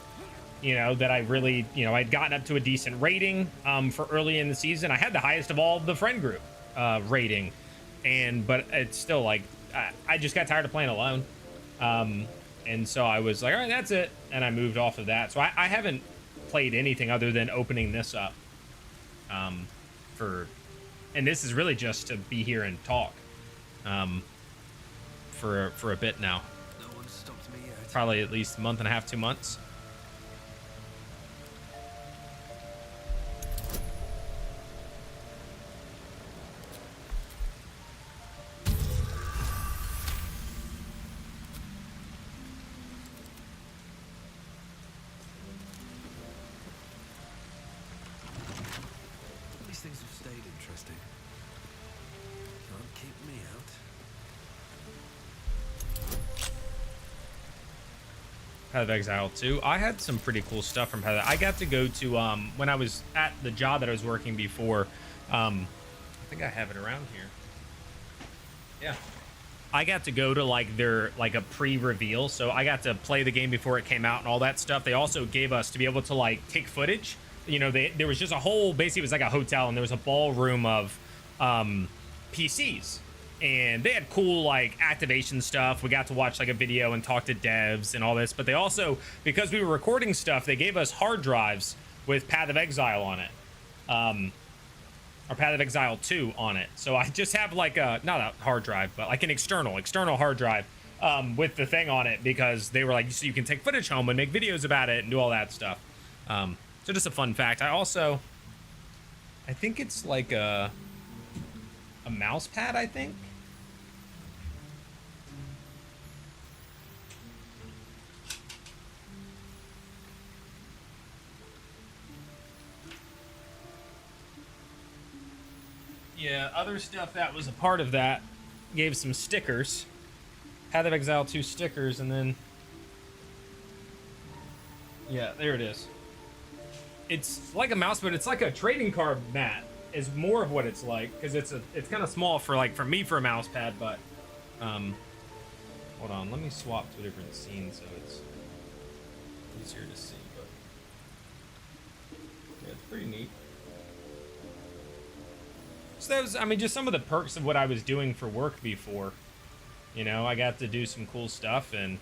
[SPEAKER 1] you know, that I really, you know, I'd gotten up to a decent rating for early in the season. I had the highest of all the friend group rating, but it's still like I just got tired of playing alone, and so I was like, all right, that's it, and I moved off of that. So I haven't played anything other than opening this up and this is really just to be here and talk for a bit now.
[SPEAKER 4] No one stopped me yet.
[SPEAKER 1] Probably at least a month and a half, 2 months.
[SPEAKER 4] These things have stayed interesting. Can't keep me out.
[SPEAKER 1] Path of Exile 2. I had some pretty cool stuff from Path of... I got to go to, when I was at the job that I was working before, I think I have it around here. Yeah. I got to go to, like, their, like, a pre-reveal, so I got to play the game before it came out and all that stuff. They also gave us to be able to, like, take footage. You know, there was just a whole... Basically, it was like a hotel, and there was a ballroom of PCs. And they had cool like activation stuff. We got to watch like a video and talk to devs and all this, but they also, because we were recording stuff, they gave us hard drives with Path of Exile on it. or Path of Exile 2 on it. So I just have like a, not a hard drive, but like an external hard drive with the thing on it, because they were like, so you can take footage home and make videos about it and do all that stuff. So just a fun fact. I think it's like a mouse pad, I think. Yeah, other stuff that was a part of that gave some stickers. Path of Exile 2 stickers, and then... yeah, there it is. It's like a mouse, but it's like a trading card mat is more of what it's like, because it's kind of small for me for a mouse pad, but hold on, let me swap to a different scene so it's easier to see. But yeah, it's pretty neat. So that was, I mean, just some of the perks of what I was doing for work before. You know, I got to do some cool stuff and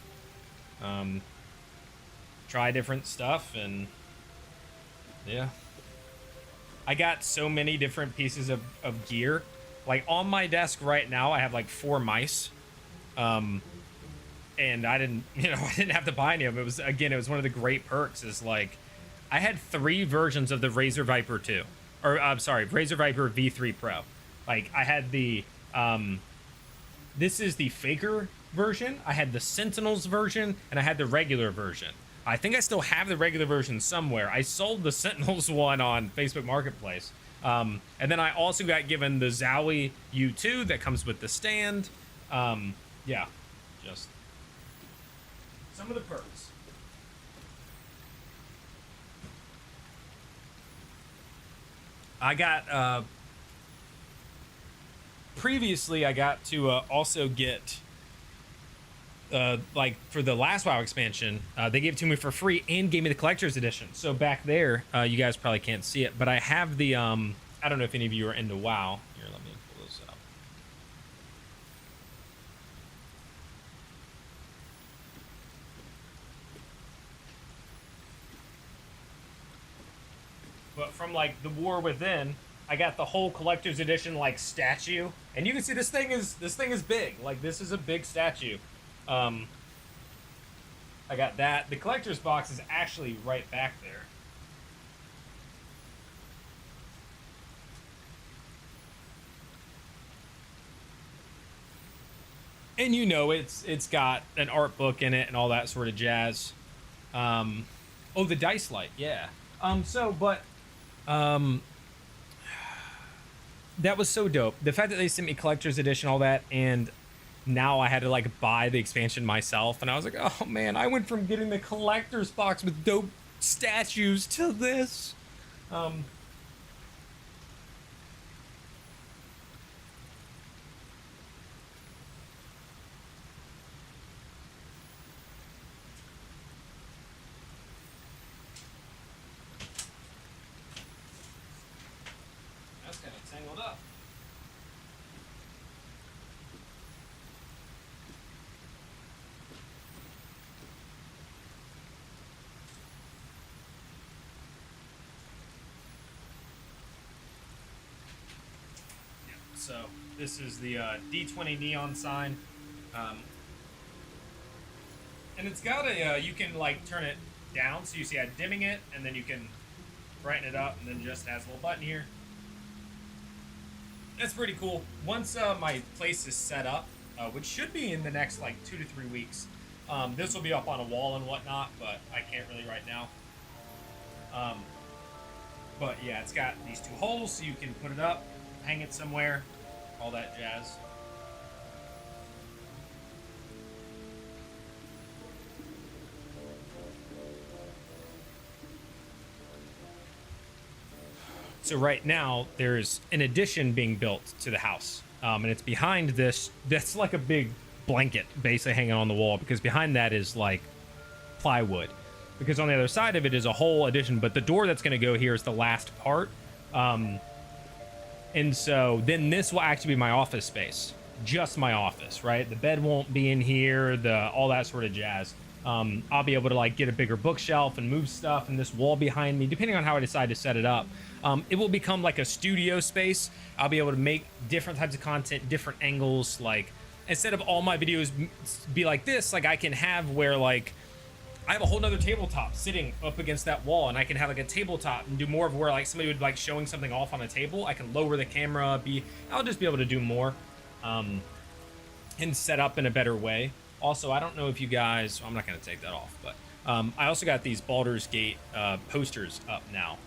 [SPEAKER 1] try different stuff, and yeah. I got so many different pieces of gear. Like on my desk right now, I have like 4 mice. And I didn't have to buy any of them. It was, again, it was one of the great perks is like, I had 3 versions of the Razor Viper 2. Or, I'm sorry, Razor Viper V3 Pro. Like, I had the, this is the Faker version. I had the Sentinels version, and I had the regular version. I think I still have the regular version somewhere. I sold the Sentinels one on Facebook Marketplace. And then I also got given the Zowie U2 that comes with the stand. Yeah, just some of the perks. I got, previously I got to also get, like for the last WoW expansion, they gave it to me for free and gave me the collector's edition. So back there, you guys probably can't see it, but I have the, I don't know if any of you are into WoW. Here, let me pull this up. But from like the War Within, I got the whole collector's edition like statue, and you can see this thing is big. Like, this is a big statue. I got that. The collector's box is actually right back there. And you know, it's got an art book in it and all that sort of jazz. Oh, the dice light, yeah. That was so dope. The fact that they sent me collector's edition, all that, and now I had to like buy the expansion myself, and I was like, oh man, I went from getting the collector's box with dope statues to this. That's kind of tangled up. So this is the D20 neon sign, and it's got a you can like turn it down, so you see I'm dimming it, and then you can brighten it up, and then just has a little button here. That's pretty cool. Once my place is set up, which should be in the next like 2 to 3 weeks, this will be up on a wall and whatnot, but I can't really right now. But yeah, it's got these 2 holes, so you can put it up, hang it somewhere, all that jazz. So right now, there's an addition being built to the house, and it's behind this. That's like a big blanket basically hanging on the wall, because behind that is like plywood, because on the other side of it is a whole addition, but the door that's going to go here is the last part. And so then this will actually be my office space, just my office, right? The bed won't be in here, all that sort of jazz. I'll be able to like get a bigger bookshelf and move stuff and this wall behind me, depending on how I decide to set it up. It will become like a studio space. I'll be able to make different types of content, different angles. Like instead of all my videos be like this, like I can have where like I have a whole nother tabletop sitting up against that wall, and I can have like a tabletop and do more of where like somebody would like showing something off on a table. I can lower the camera, I'll just be able to do more and set up in a better way. Also, I don't know if you guys, I'm not going to take that off, but I also got these Baldur's Gate posters up now.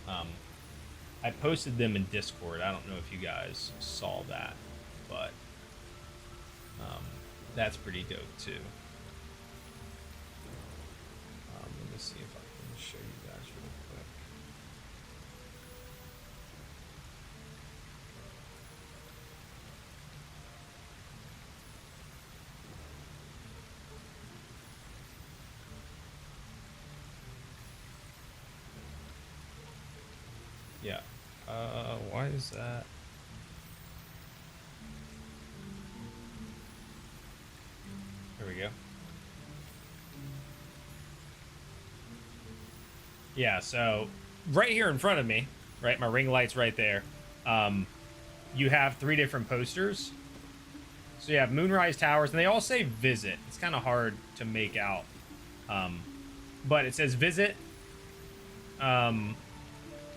[SPEAKER 1] I posted them in Discord. I don't know if you guys saw that, but that's pretty dope too. Let me see if I can show you guys real quick. Yeah. Why is that? There we go. Yeah, so right here in front of me, right, my ring light's right there. You have 3 different posters. So you have Moonrise Towers, and they all say visit. It's kind of hard to make out. But it says visit right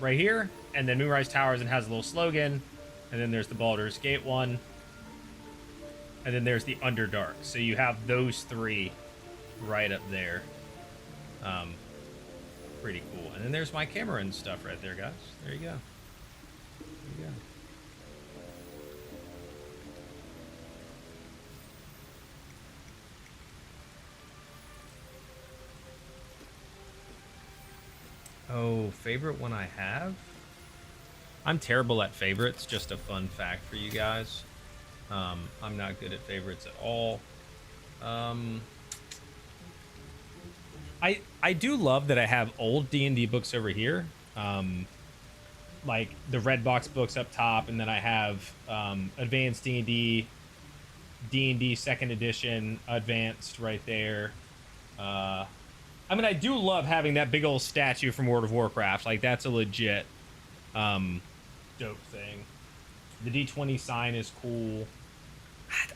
[SPEAKER 1] here, and then Moonrise Towers, and has a little slogan. And then there's the Baldur's Gate one. And then there's the Underdark. So you have those 3 right up there. Pretty cool. And then there's my camera and stuff right there, guys. There you go. There you go. Oh, favorite one I have? I'm terrible at favorites. Just a fun fact for you guys. I'm not good at favorites at all. I do love that I have old D&D books over here. Like the red box books up top, and then I have Advanced D&D, D&D 2nd edition, Advanced right there. I mean, I do love having that big old statue from World of Warcraft. Like, that's a legit dope thing. The D20 sign is cool.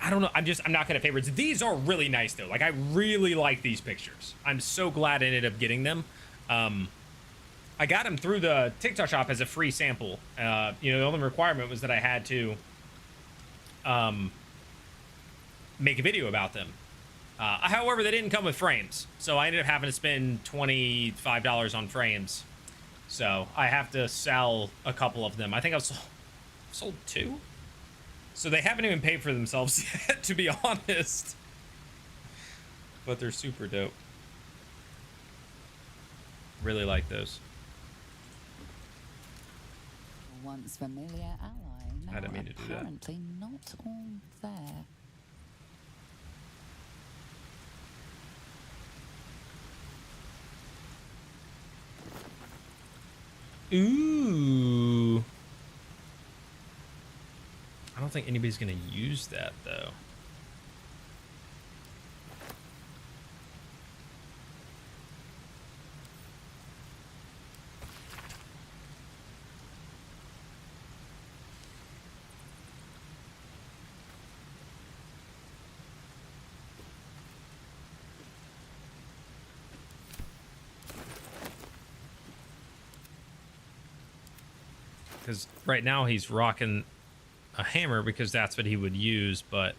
[SPEAKER 1] I don't know. I'm not good at favorites. These are really nice though. Like, I really like these pictures. I'm so glad I ended up getting them. I got them through the TikTok shop as a free sample. You know, the only requirement was that I had to make a video about them. However, they didn't come with frames, so I ended up having to spend $25 on frames. So I have to sell a couple of them. I think I've sold 2. So they haven't even paid for themselves yet, to be honest. But they're super dope. Really like those.
[SPEAKER 7] Once familiar ally, now
[SPEAKER 1] I didn't mean to do that.
[SPEAKER 7] apparently not all there.
[SPEAKER 1] Ooh. I don't think anybody's gonna use that though. Because right now he's rocking a hammer because that's what he would use, but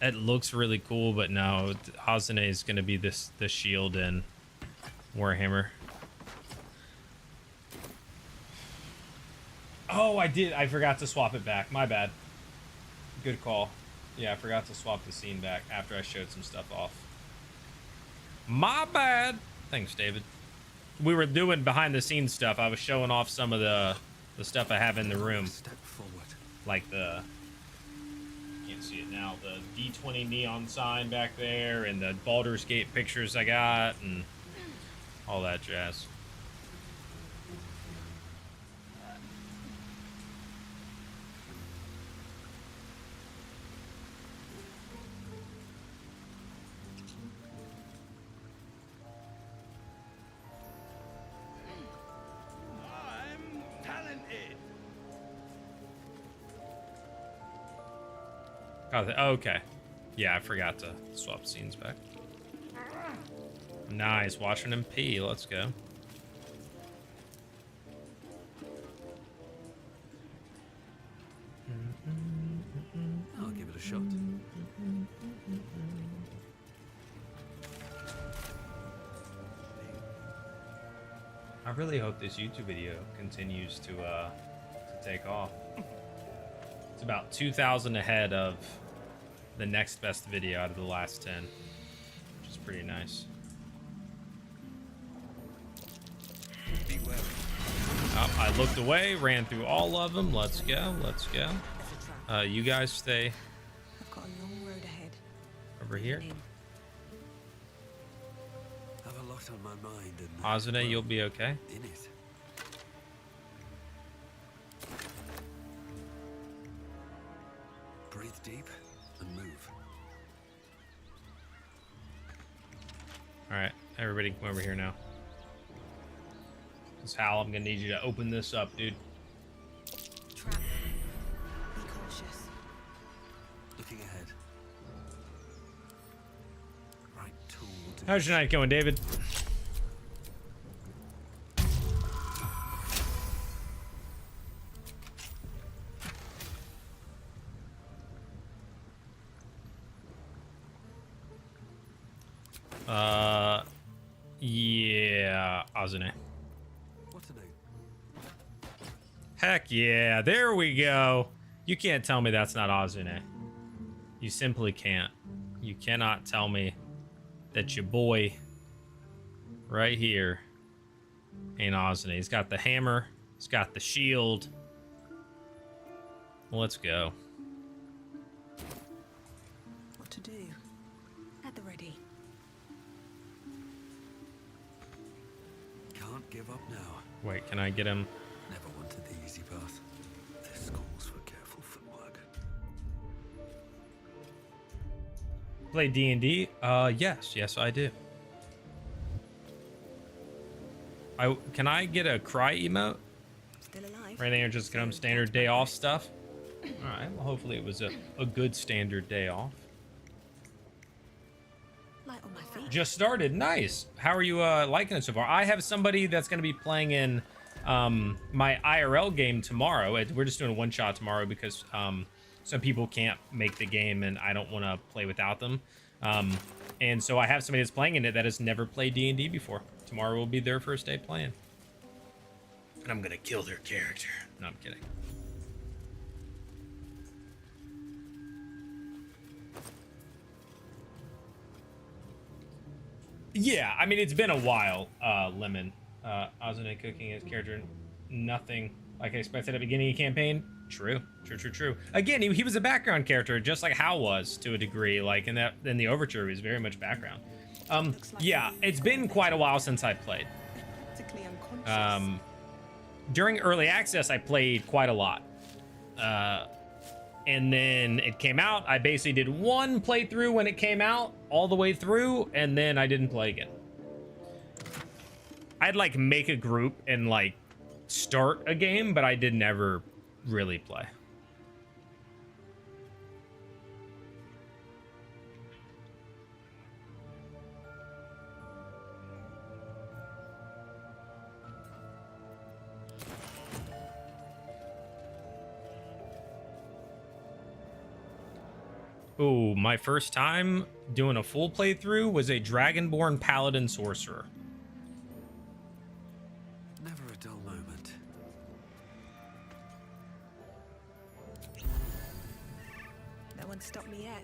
[SPEAKER 1] it looks really cool. But no, Hazane is going to be the shield in Warhammer. Oh, I forgot to swap it back. My bad. Good call. Yeah, I forgot to swap the scene back after I showed some stuff off. My bad. Thanks, David. We were doing behind the scenes stuff. I was showing off some of the stuff I have in the room.
[SPEAKER 4] Step forward.
[SPEAKER 1] Like the, can't see it now, the D20 neon sign back there, and the Baldur's Gate pictures I got, and all that jazz. Okay. Yeah, I forgot to swap scenes back. Nice, watching him pee. Let's go.
[SPEAKER 4] I'll give it a shot.
[SPEAKER 1] I really hope this YouTube video continues to take off. It's about 2,000 ahead of the next best video out of the last 10, which is pretty nice. Oh, I looked away, ran through all of them. Let's go, let's go. You guys stay
[SPEAKER 2] I've got a long road ahead.
[SPEAKER 1] over here.
[SPEAKER 4] Have a lot on my mind and
[SPEAKER 1] Azune, you'll be okay.
[SPEAKER 4] in it. Breathe deep and move.
[SPEAKER 1] All right, everybody come over here now. This is Hal, I'm gonna need you to open this up, dude.
[SPEAKER 2] Trap. Be cautious.
[SPEAKER 4] Looking ahead. Right tool to
[SPEAKER 1] How's your night going, David? Yeah, Azune.
[SPEAKER 4] what to do?
[SPEAKER 1] Heck yeah, there we go. You can't tell me that's not Azune. You simply can't. You cannot tell me that your boy right here ain't Azune. He's got the hammer, he's got the shield. Let's go.
[SPEAKER 2] What to do? At the ready.
[SPEAKER 4] Can't give up now.
[SPEAKER 1] Wait, can I get him?
[SPEAKER 4] Never wanted the easy path. This calls for careful footwork.
[SPEAKER 1] Play D&D? Yes, I do. Can I get a cry emote?
[SPEAKER 2] Still alive?
[SPEAKER 1] Or anything, or just get him standard day off stuff? Alright, well hopefully it was a good standard day off.
[SPEAKER 2] Light on my feet.
[SPEAKER 1] Just started. Nice. How are you liking it so far? I have somebody that's going to be playing in my IRL game tomorrow. We're just doing a one shot tomorrow because some people can't make the game and I don't want to play without them. And so I have somebody that's playing in it that has never played D&D before. Tomorrow will be their first day playing. And I'm going to kill their character. No, I'm kidding. Yeah, I mean, it's been a while, Lemon. Azune cooking his character, nothing like I expected at the beginning of the campaign. True. Again, he was a background character, just like Hal was to a degree. Like in the Overture, he was very much background. Yeah, it's been quite a while since I played.
[SPEAKER 2] Practically unconscious.
[SPEAKER 1] During early access, I played quite a lot. And then it came out. I basically did one playthrough when it came out, all the way through, and then I didn't play again. I'd like make a group and like start a game, but I did never really play. Ooh, my first time doing a full playthrough was a Dragonborn Paladin Sorcerer.
[SPEAKER 4] Never a dull moment.
[SPEAKER 2] No one stopped me yet.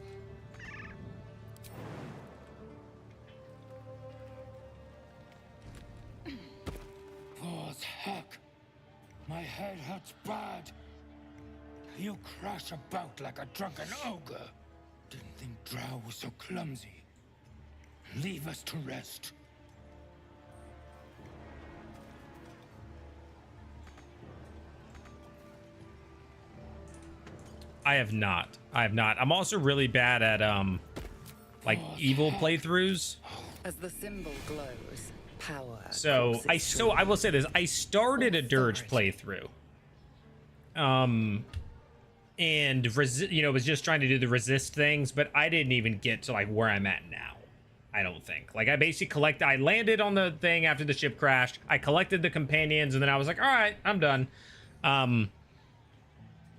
[SPEAKER 3] Paws heck. My head hurts bad. You crash about like a drunken ogre. Didn't think Drow was so clumsy. Leave us to rest.
[SPEAKER 1] I have not. I'm also really bad at like evil playthroughs.
[SPEAKER 7] As the symbol glows, power.
[SPEAKER 1] So I will say this. I started a Dirge playthrough. you know, was just trying to do the resist things, but I didn't even get to like where I'm at now. I don't think. Like I basically I landed on the thing after the ship crashed. I collected the companions, and then I was like, all right, I'm done.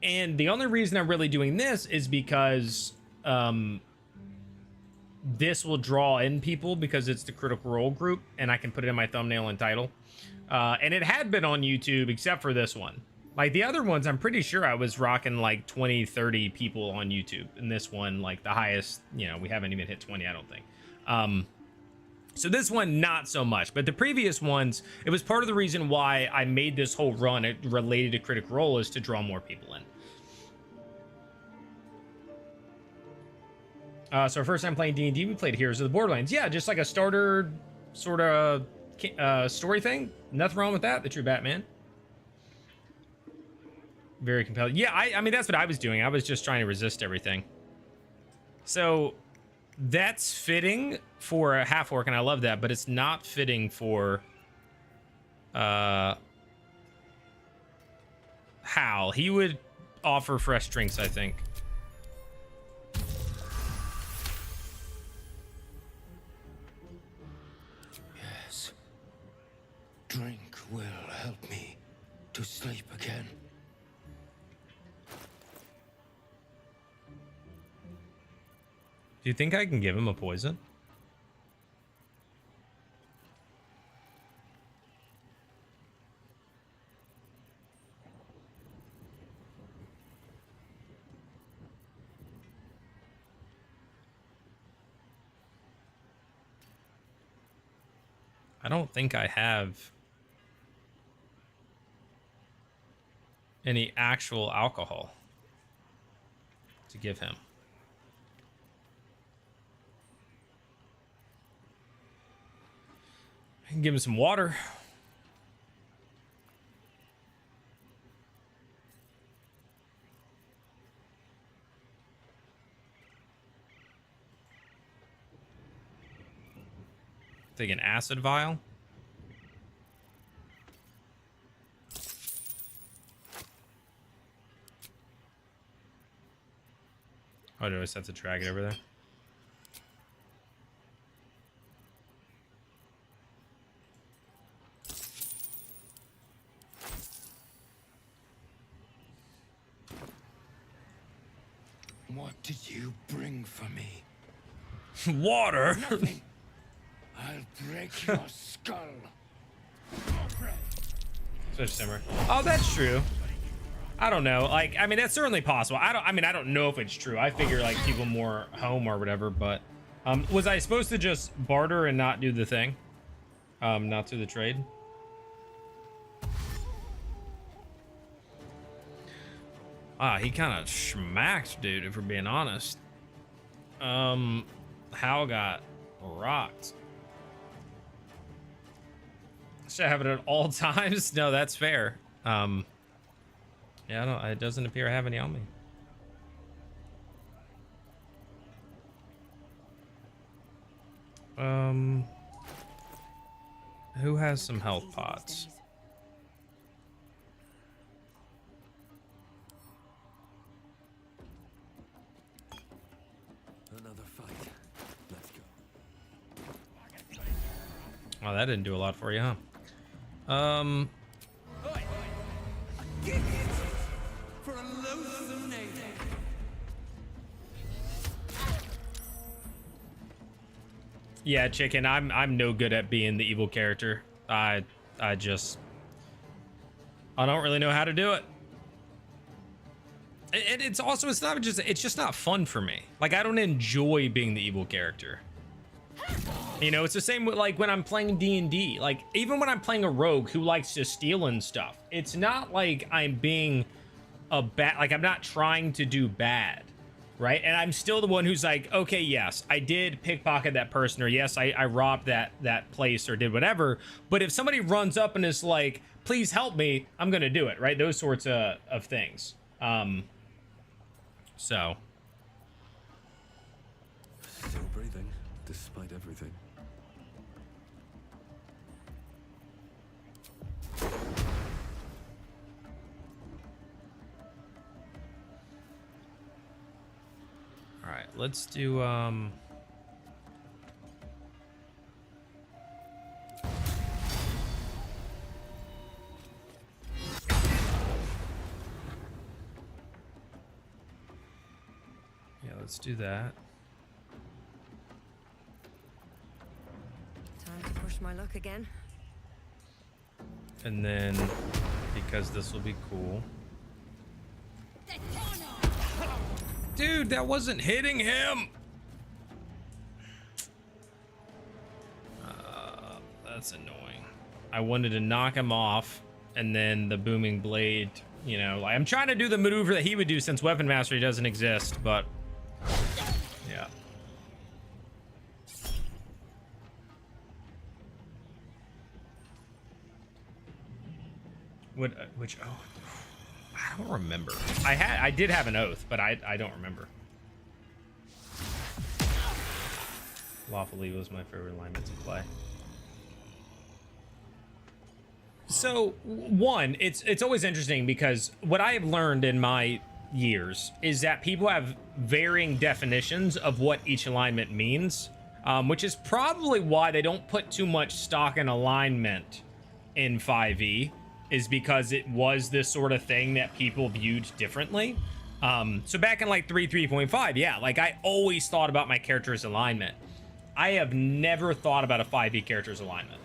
[SPEAKER 1] And the only reason I'm really doing this is because this will draw in people because it's the Critical Role group, and I can put it in my thumbnail and title. And it had been on YouTube except for this one. Like the other ones, I'm pretty sure I was rocking like 20, 30 people on YouTube. And this one, like the highest, you know, we haven't even hit 20, I don't think. So this one, not so much. But the previous ones, it was part of the reason why I made this whole run related to Critical Role is to draw more people in. So our first time playing D&D, we played Heroes of the Borderlands. Yeah, just like a starter sort of story thing. Nothing wrong with that. The True Batman. Very compelling. Yeah, I mean, that's what I was doing. I was just trying to resist everything. So that's fitting for a half orc, and I love that, but it's not fitting for Hal. He would offer fresh drinks, I think.
[SPEAKER 3] Yes. Drink will help me to sleep again.
[SPEAKER 1] Do you think I can give him a poison? I don't think I have any actual alcohol to give him. I can give him some water. Take an acid vial. Oh, do I just have to drag it over there?
[SPEAKER 3] What did you bring for me?
[SPEAKER 1] Water.
[SPEAKER 3] Nothing. I'll break your skull.
[SPEAKER 1] Switch simmer. Oh, that's true. I don't know. Like, I mean, that's certainly possible. I mean, I don't know if it's true. I figure like people more home or whatever, but was I supposed to just barter and not do the thing? Not do the trade? Ah, he kind of schmacked, dude, if we're being honest. Hal got rocked. Should I have it at all times? No, that's fair. Yeah, I don't, it doesn't appear I have any on me. Who has some health pots?
[SPEAKER 4] Another fight. Let's go.
[SPEAKER 1] Oh, that didn't do a lot for you, huh?
[SPEAKER 3] For a loathsome name.
[SPEAKER 1] Yeah, chicken. I'm no good at being the evil character. I don't really know how to do it. And it's also it's just not fun for me. Like I don't enjoy being the evil character. You know, it's the same with like when I'm playing D&D. Like even when I'm playing a rogue who likes to steal and stuff, it's not like I'm being a bad, like I'm not trying to do bad, right? And I'm still the one who's like, okay, yes, I did pickpocket that person, or yes, I robbed that place or did whatever. But if somebody runs up and is like, please help me, I'm gonna do it, right? Those sorts of things. So
[SPEAKER 4] Still breathing, despite everything.
[SPEAKER 1] let's do yeah, let's do that.
[SPEAKER 10] Time to push my luck again.
[SPEAKER 1] And then, because this will be cool. Dude, that wasn't hitting him. That's annoying. I wanted to knock him off, and then the booming blade, you know, like, I'm trying to do the maneuver that he would do since weapon mastery doesn't exist, but yeah. Which, oh, I don't remember. I did have an oath, but I don't remember. Lawful Evil is my favorite alignment to play. So, one, it's always interesting because what I have learned in my years is that people have varying definitions of what each alignment means, which is probably why they don't put too much stock in alignment in 5e, is because it was this sort of thing that people viewed differently. So back in like 3.5, yeah, like I always thought about my character's alignment. I have never thought about a 5e character's alignment.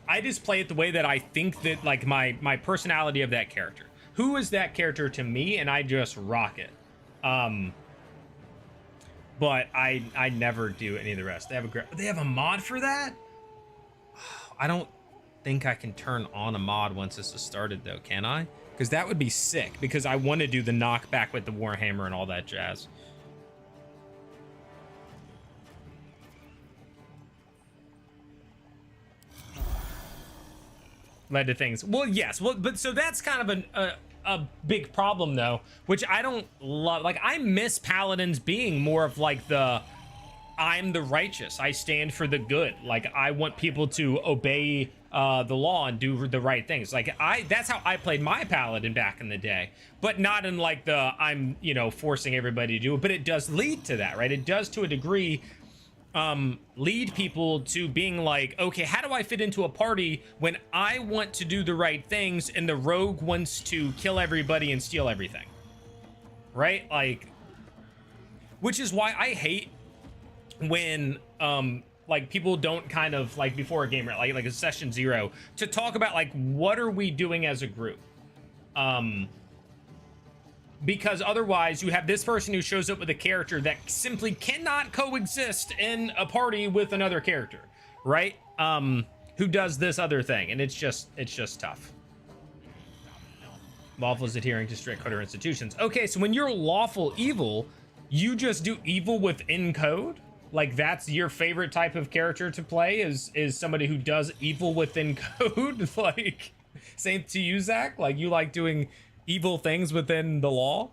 [SPEAKER 1] I just play it the way that I think that, like, my personality of that character. Who is that character to me? And I just rock it. But I never do any of the rest. They have a mod for that? I don't think I can turn on a mod once this is started, though, can I? Because that would be sick, because I want to do the knockback with the Warhammer and all that jazz. Led to things. Well, yes. Well, but so that's kind of a big problem, though, which I don't love. Like, I miss paladins being more of like the, I'm the righteous, I stand for the good. Like, I want people to obey the law and do the right things. Like, that's how I played my paladin back in the day, but not in like the, I'm, you know, forcing everybody to do it. But it does lead to that, right? It does to a degree lead people to being like, okay, how do I fit into a party when I want to do the right things and the rogue wants to kill everybody and steal everything, right? Like, which is why I hate when like people don't kind of like before a game, right? Like a session 0 to talk about like, what are we doing as a group? Because otherwise you have this person who shows up with a character that simply cannot coexist in a party with another character, right? Who does this other thing, and it's just tough. Lawful is adhering to strict code or institutions. Okay, so when you're lawful evil, you just do evil within code? Like, that's your favorite type of character to play, is somebody who does evil within code? Like, same to you, Zach? Like, you like doing evil things within the law?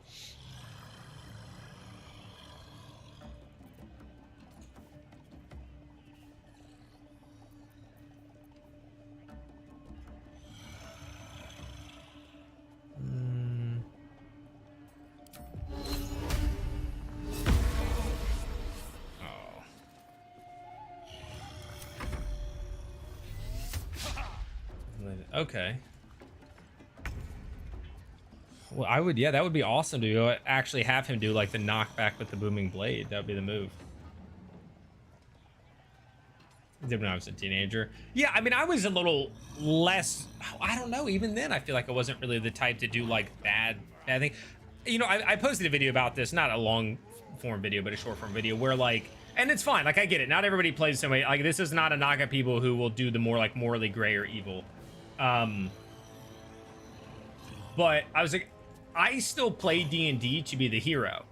[SPEAKER 1] Okay. Well, I would, yeah, that would be awesome to actually have him do like the knockback with the booming blade. That would be the move. Did when I was a teenager. Yeah, I mean, I was a little less, I don't know, even then I feel like I wasn't really the type to do like bad thing. You know, I posted a video about this, not a long form video, but a short form video where like, and it's fine, like I get it, not everybody plays the same way. Like, this is not a knock at people who will do the more like morally gray or evil. But I was like, I still play D&D to be the hero,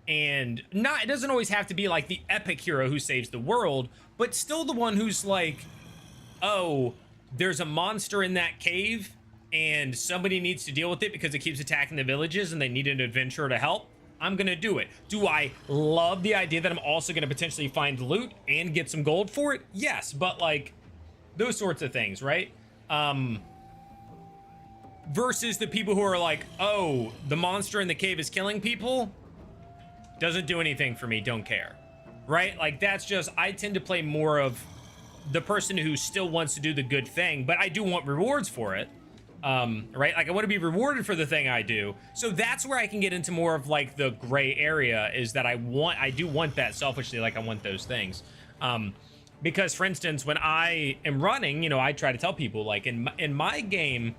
[SPEAKER 1] and it doesn't always have to be like the epic hero who saves the world, but still the one who's like, oh, there's a monster in that cave and somebody needs to deal with it because it keeps attacking the villages and they need an adventurer to help. I'm gonna do it. Do I love the idea that I'm also gonna potentially find loot and get some gold for it? Yes, but like those sorts of things, right? Versus the people who are like, oh, the monster in the cave is killing people. Doesn't do anything for me, don't care. Right? Like, that's just, I tend to play more of the person who still wants to do the good thing, but I do want rewards for it. Right? Like, I want to be rewarded for the thing I do. So that's where I can get into more of like the gray area, is that I do want that selfishly, like I want those things. Because for instance, when I am running, you know, I try to tell people, like, in my game,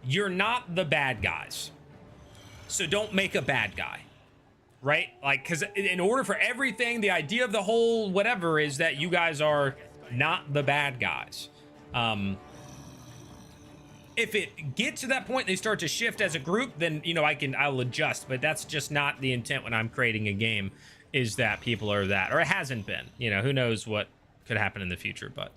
[SPEAKER 1] you're not the bad guys. So don't make a bad guy. Right? Like, because in order for everything, the idea of the whole whatever is that you guys are not the bad guys. If it gets to that point, they start to shift as a group, then, you know, I'll adjust, but that's just not the intent when I'm creating a game, is that people are that, or it hasn't been, you know, who knows what could happen in the future, but.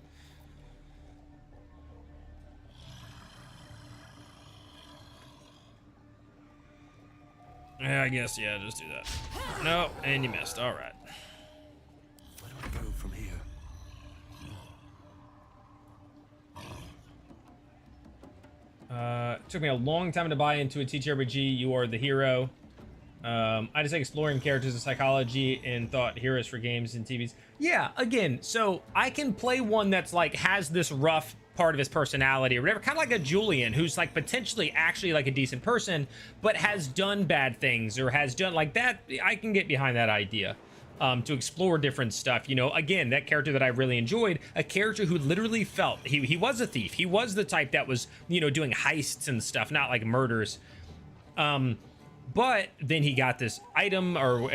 [SPEAKER 1] Yeah, I guess, yeah, just do that. No, and you missed, all right.
[SPEAKER 4] Where do I go from here?
[SPEAKER 1] It took me a long time to buy into a TTRPG. You are the hero. I just like exploring characters and psychology and thought heroes for games and TVs. Yeah, again, so I can play one that's like has this rough part of his personality or whatever, kind of like a Julian, who's like potentially actually like a decent person, but has done bad things or has done like that. I can get behind that idea. To explore different stuff, you know. Again, that character that I really enjoyed, a character who literally felt he was a thief. He was the type that was, you know, doing heists and stuff, not like murders. But then he got this item, or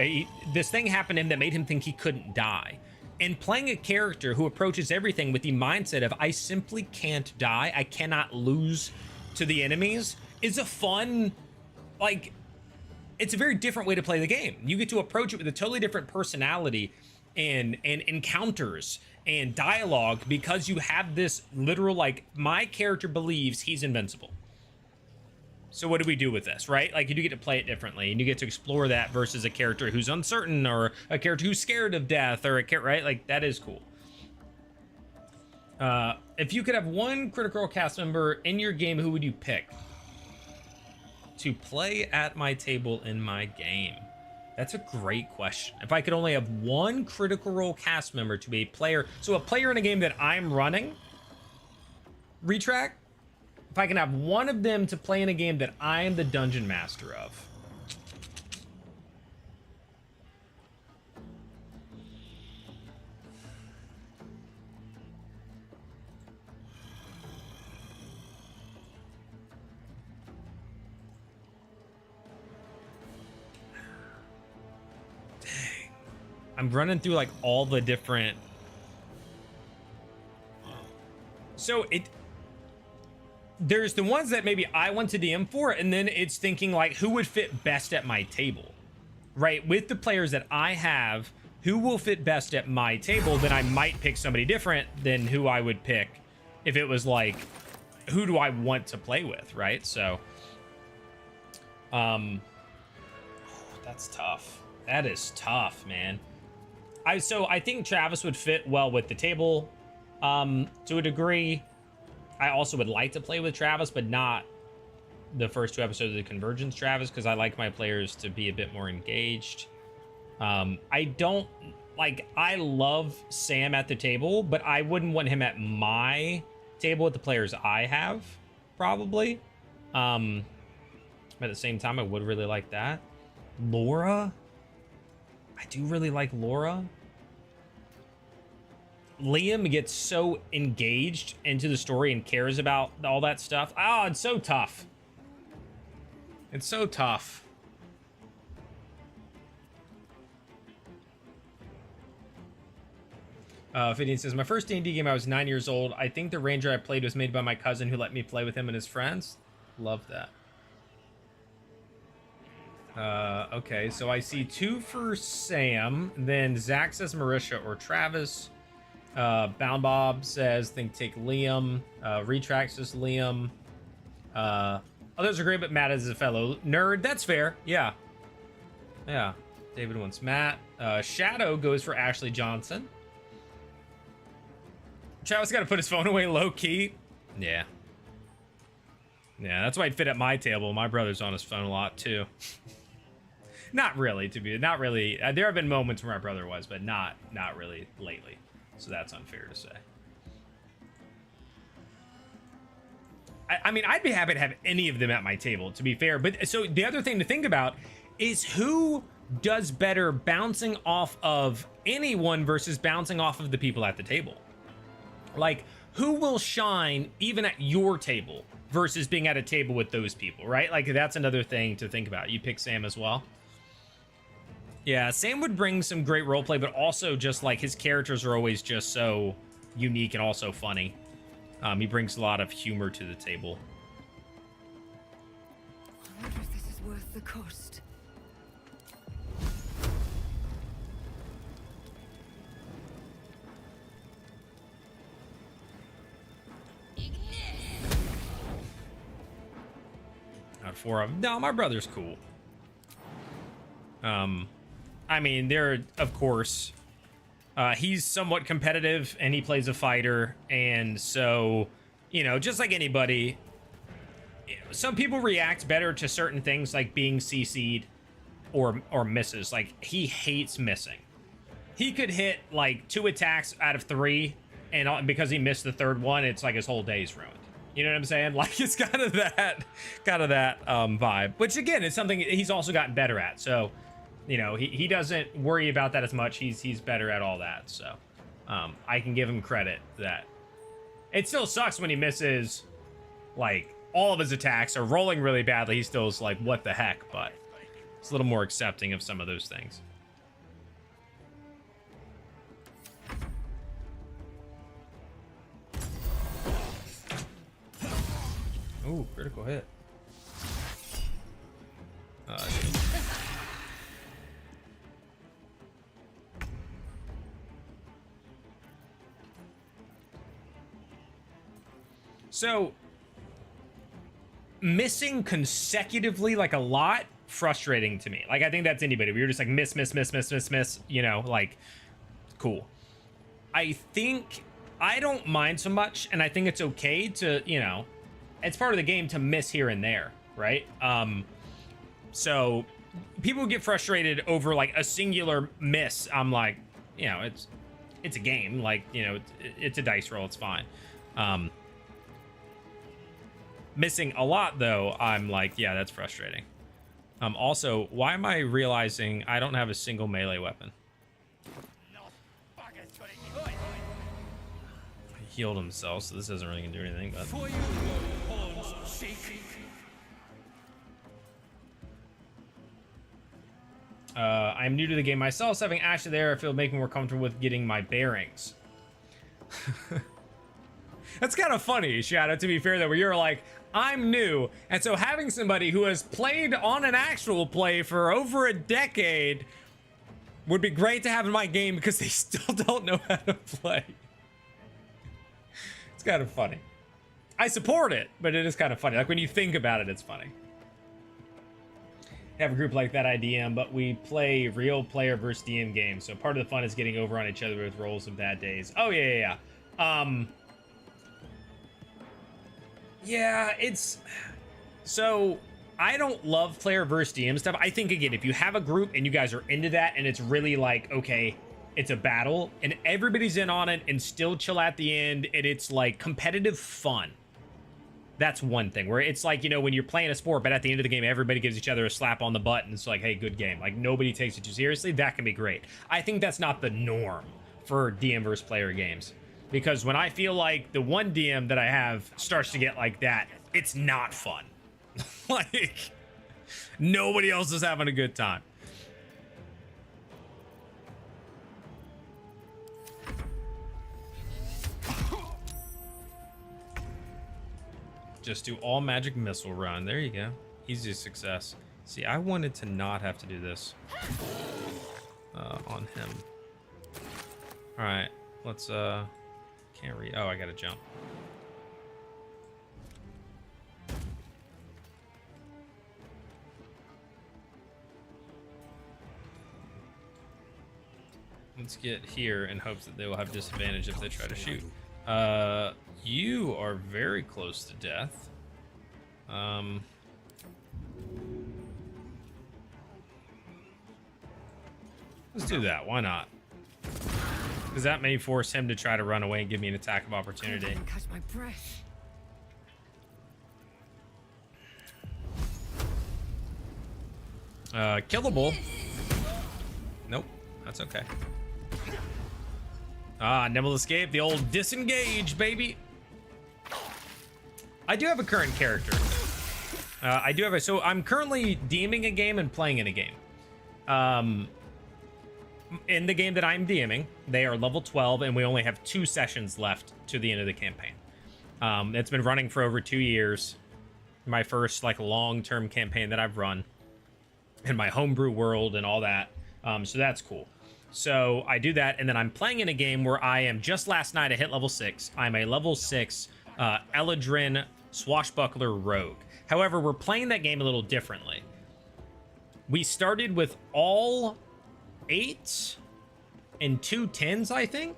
[SPEAKER 1] this thing happened to him that made him think he couldn't die. And playing a character who approaches everything with the mindset of, I simply can't die, I cannot lose to the enemies, is a fun, like, it's a very different way to play the game. You get to approach it with a totally different personality and encounters and dialogue, because you have this literal, like, my character believes he's invincible. So what do we do with this, right? Like, you do get to play it differently, and you get to explore that versus a character who's uncertain, or a character who's scared of death, or a character, right? Like, that is cool. If you could have one Critical Role cast member in your game, who would you pick to play at my table in my game? That's a great question. If I could only have one Critical Role cast member to be a player, so a player in a game that I'm running, Retrack, if I can have one of them to play in a game that I am the dungeon master of. I'm running through like all the different. So there's the ones that maybe I want to DM for, and then it's thinking like who would fit best at my table, right? With the players that I have, who will fit best at my table, then I might pick somebody different than who I would pick if it was like, who do I want to play with, right? So, that's tough. That is tough, man. So I think Travis would fit well with the table, to a degree. I also would like to play with Travis, but not the first 2 episodes of the Convergence Travis, because I like my players to be a bit more engaged. I love Sam at the table, but I wouldn't want him at my table with the players I have, probably. But at the same time, I would really like that. Laura? I do really like Laura. Liam gets so engaged into the story and cares about all that stuff. Oh, it's so tough. It's so tough. Fidian says, my first D&D game, I was 9 years old. I think the ranger I played was made by my cousin, who let me play with him and his friends. Love that. Okay, so I see 2 for Sam. Then Zach says Marisha or Travis. Bound Bob says, think take Liam. Retract says Liam. Others are great, but Matt is a fellow nerd. That's fair. Yeah. Yeah. David wants Matt. Shadow goes for Ashley Johnson. Travis got to put his phone away low key. Yeah. Yeah, that's why he'd fit at my table. My brother's on his phone a lot too. Not really, not really. There have been moments where my brother was, but not really lately. So that's unfair to say. I mean, I'd be happy to have any of them at my table, to be fair. But so the other thing to think about is who does better bouncing off of anyone versus bouncing off of the people at the table. Like, who will shine even at your table versus being at a table with those people, right? Like, that's another thing to think about. You pick Sam as well? Yeah, Sam would bring some great roleplay, but also just, like, his characters are always just so unique and also funny. He brings a lot of humor to the table.
[SPEAKER 2] I wonder if this is worth the cost.
[SPEAKER 1] Out of 4 of them. No, my brother's cool. I mean, there, of course, he's somewhat competitive and he plays a fighter. And so, you know, just like anybody, some people react better to certain things like being CC'd or misses. Like, he hates missing. He could hit like 2 attacks out of 3, and because he missed the 3rd one, it's like his whole day's ruined. You know what I'm saying? Like, it's kind of that vibe, which again is something he's also gotten better at. So, you know, he doesn't worry about that as much. He's better at all that. So, I can give him credit that. It still sucks when he misses like all of his attacks or rolling really badly. He still is like, what the heck? But it's a little more accepting of some of those things. Ooh, critical hit. So, missing consecutively, like, a lot, frustrating to me. Like, I think that's anybody. We were just like, miss, you know, like, cool. I think I don't mind so much, and I think it's okay to, you know, it's part of the game to miss here and there, right? So people get frustrated over like a singular miss. I'm like, you know, it's a game. Like, you know, it's a dice roll. It's fine. Missing a lot though, I'm like, yeah, that's frustrating. Also, why am I realizing I don't have a single melee weapon? He healed himself, so this isn't really gonna do anything, but I'm new to the game myself, so having Ashley there, I feel make me more comfortable with getting my bearings. That's kind of funny, Shadow, to be fair, though, where you're like, I'm new, and so having somebody who has played on an actual play for over a decade would be great to have in my game because they still don't know how to play. It's kind of funny. I support it, but it is kind of funny. Like, when you think about it, it's funny. Have a group like that, I DM, but we play real player versus DM games, so part of the fun is getting over on each other with rolls of bad days. Oh, yeah. Yeah, it's... So, I don't love player versus DM stuff. I think, again, if you have a group and you guys are into that, and it's really like, okay, it's a battle, and everybody's in on it, and still chill at the end, and it's like competitive fun. That's one thing, where it's like, you know, when you're playing a sport, but at the end of the game, everybody gives each other a slap on the butt, and it's like, hey, good game. Like, nobody takes it too seriously. That can be great. I think that's not the norm for DM versus player games. Because when I feel like the one DM that I have starts to get like that, it's not fun. Like, nobody else is having a good time. Just do all magic missile run. There you go. Easy success. See, I wanted to not have to do this on him. All right, let's can't read. Oh, I gotta jump. Let's get here in hopes that they will have disadvantage if they try to shoot. You are very close to death. Let's do that. Why not? Because that may force him to try to run away and give me an attack of opportunity.
[SPEAKER 2] Can't catch my breath.
[SPEAKER 1] Killable. Nope. That's okay. Ah, Nimble escape. The old disengage, baby. I do have a current character. So I'm currently DMing a game and playing in a game. In the game that I'm DMing, they are level 12 and we only have 2 sessions left to the end of the campaign. It's been running for over 2 years. My first like long-term campaign that I've run in my homebrew world and all that. So that's cool. So I do that, and then I'm playing in a game where I am, just last night I hit level 6. I'm a level 6 Eladrin swashbuckler rogue. However, we're playing that game a little differently. We started with all 8s and 2 10s, I think.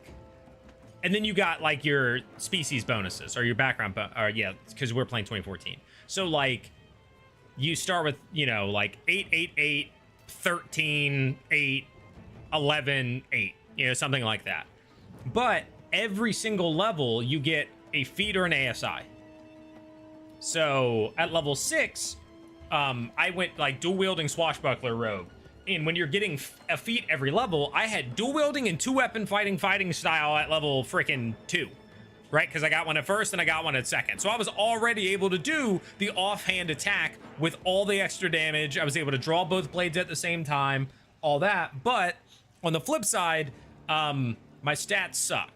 [SPEAKER 1] And then you got like your species bonuses or your background, yeah, because we're playing 2014. So like you start with, you know, like 8, 8, 8, 13, 8, 11, 8, you know, something like that. But every single level you get a feat or an ASI. So at level 6, I went like dual wielding swashbuckler rogue. And when you're getting a feat every level, I had dual wielding and 2 weapon fighting style at level freaking 2, right? Because I got one at first and I got one at second. So I was already able to do the offhand attack with all the extra damage. I was able to draw both blades at the same time, all that. But on the flip side, my stats suck.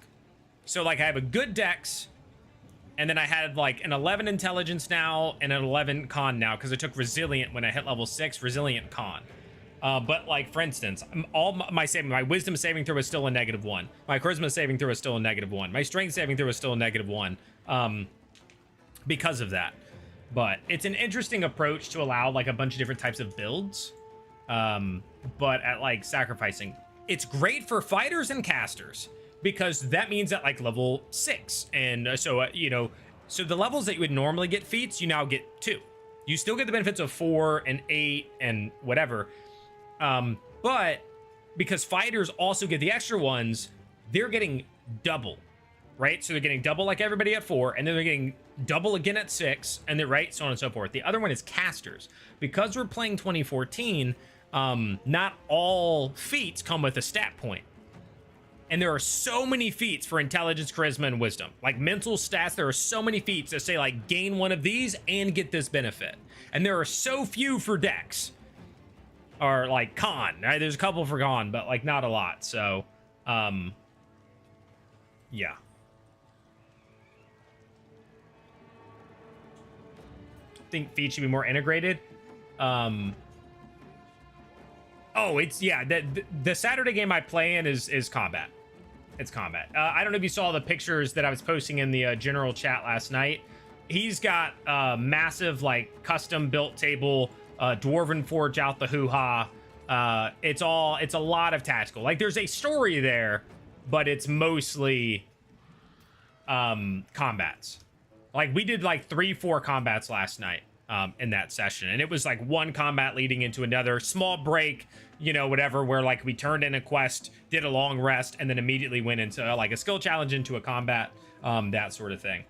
[SPEAKER 1] So like I have a good dex, and then I had like an 11 intelligence now and an 11 con now because I took resilient when I hit level 6, resilient con. But like, for instance, my wisdom saving throw is still a -1. My charisma saving throw is still a -1. My strength saving throw is still a -1. Because of that. But it's an interesting approach to allow like a bunch of different types of builds. But at like sacrificing. It's great for fighters and casters because that means at like level 6. And you know, so the levels that you would normally get feats, you now get 2. You still get the benefits of 4 and 8 and whatever. But because fighters also get the extra ones, they're getting double, right? So they're getting double like everybody at 4, and then they're getting double again at 6, and they're right, so on and so forth. The other one is casters. Because we're playing 2014, not all feats come with a stat point. And there are so many feats for intelligence, charisma, and wisdom. Like mental stats, there are so many feats that say like gain one of these and get this benefit. And there are so few for dex. Or like con, right? There's a couple for con, but like not a lot. So, yeah. I think feats should be more integrated. Oh, it's, yeah, the Saturday game I play in is combat. It's combat. I don't know if you saw the pictures that I was posting in the general chat last night. He's got a massive like custom built table, Dwarven Forge out the hoo-ha. It's a lot of tactical. Like there's a story there, but it's mostly combats. Like we did like 3-4 combats last night in that session, and it was like one combat leading into another, small break, you know, whatever, where like we turned in a quest, did a long rest, and then immediately went into like a skill challenge into a combat, that sort of thing.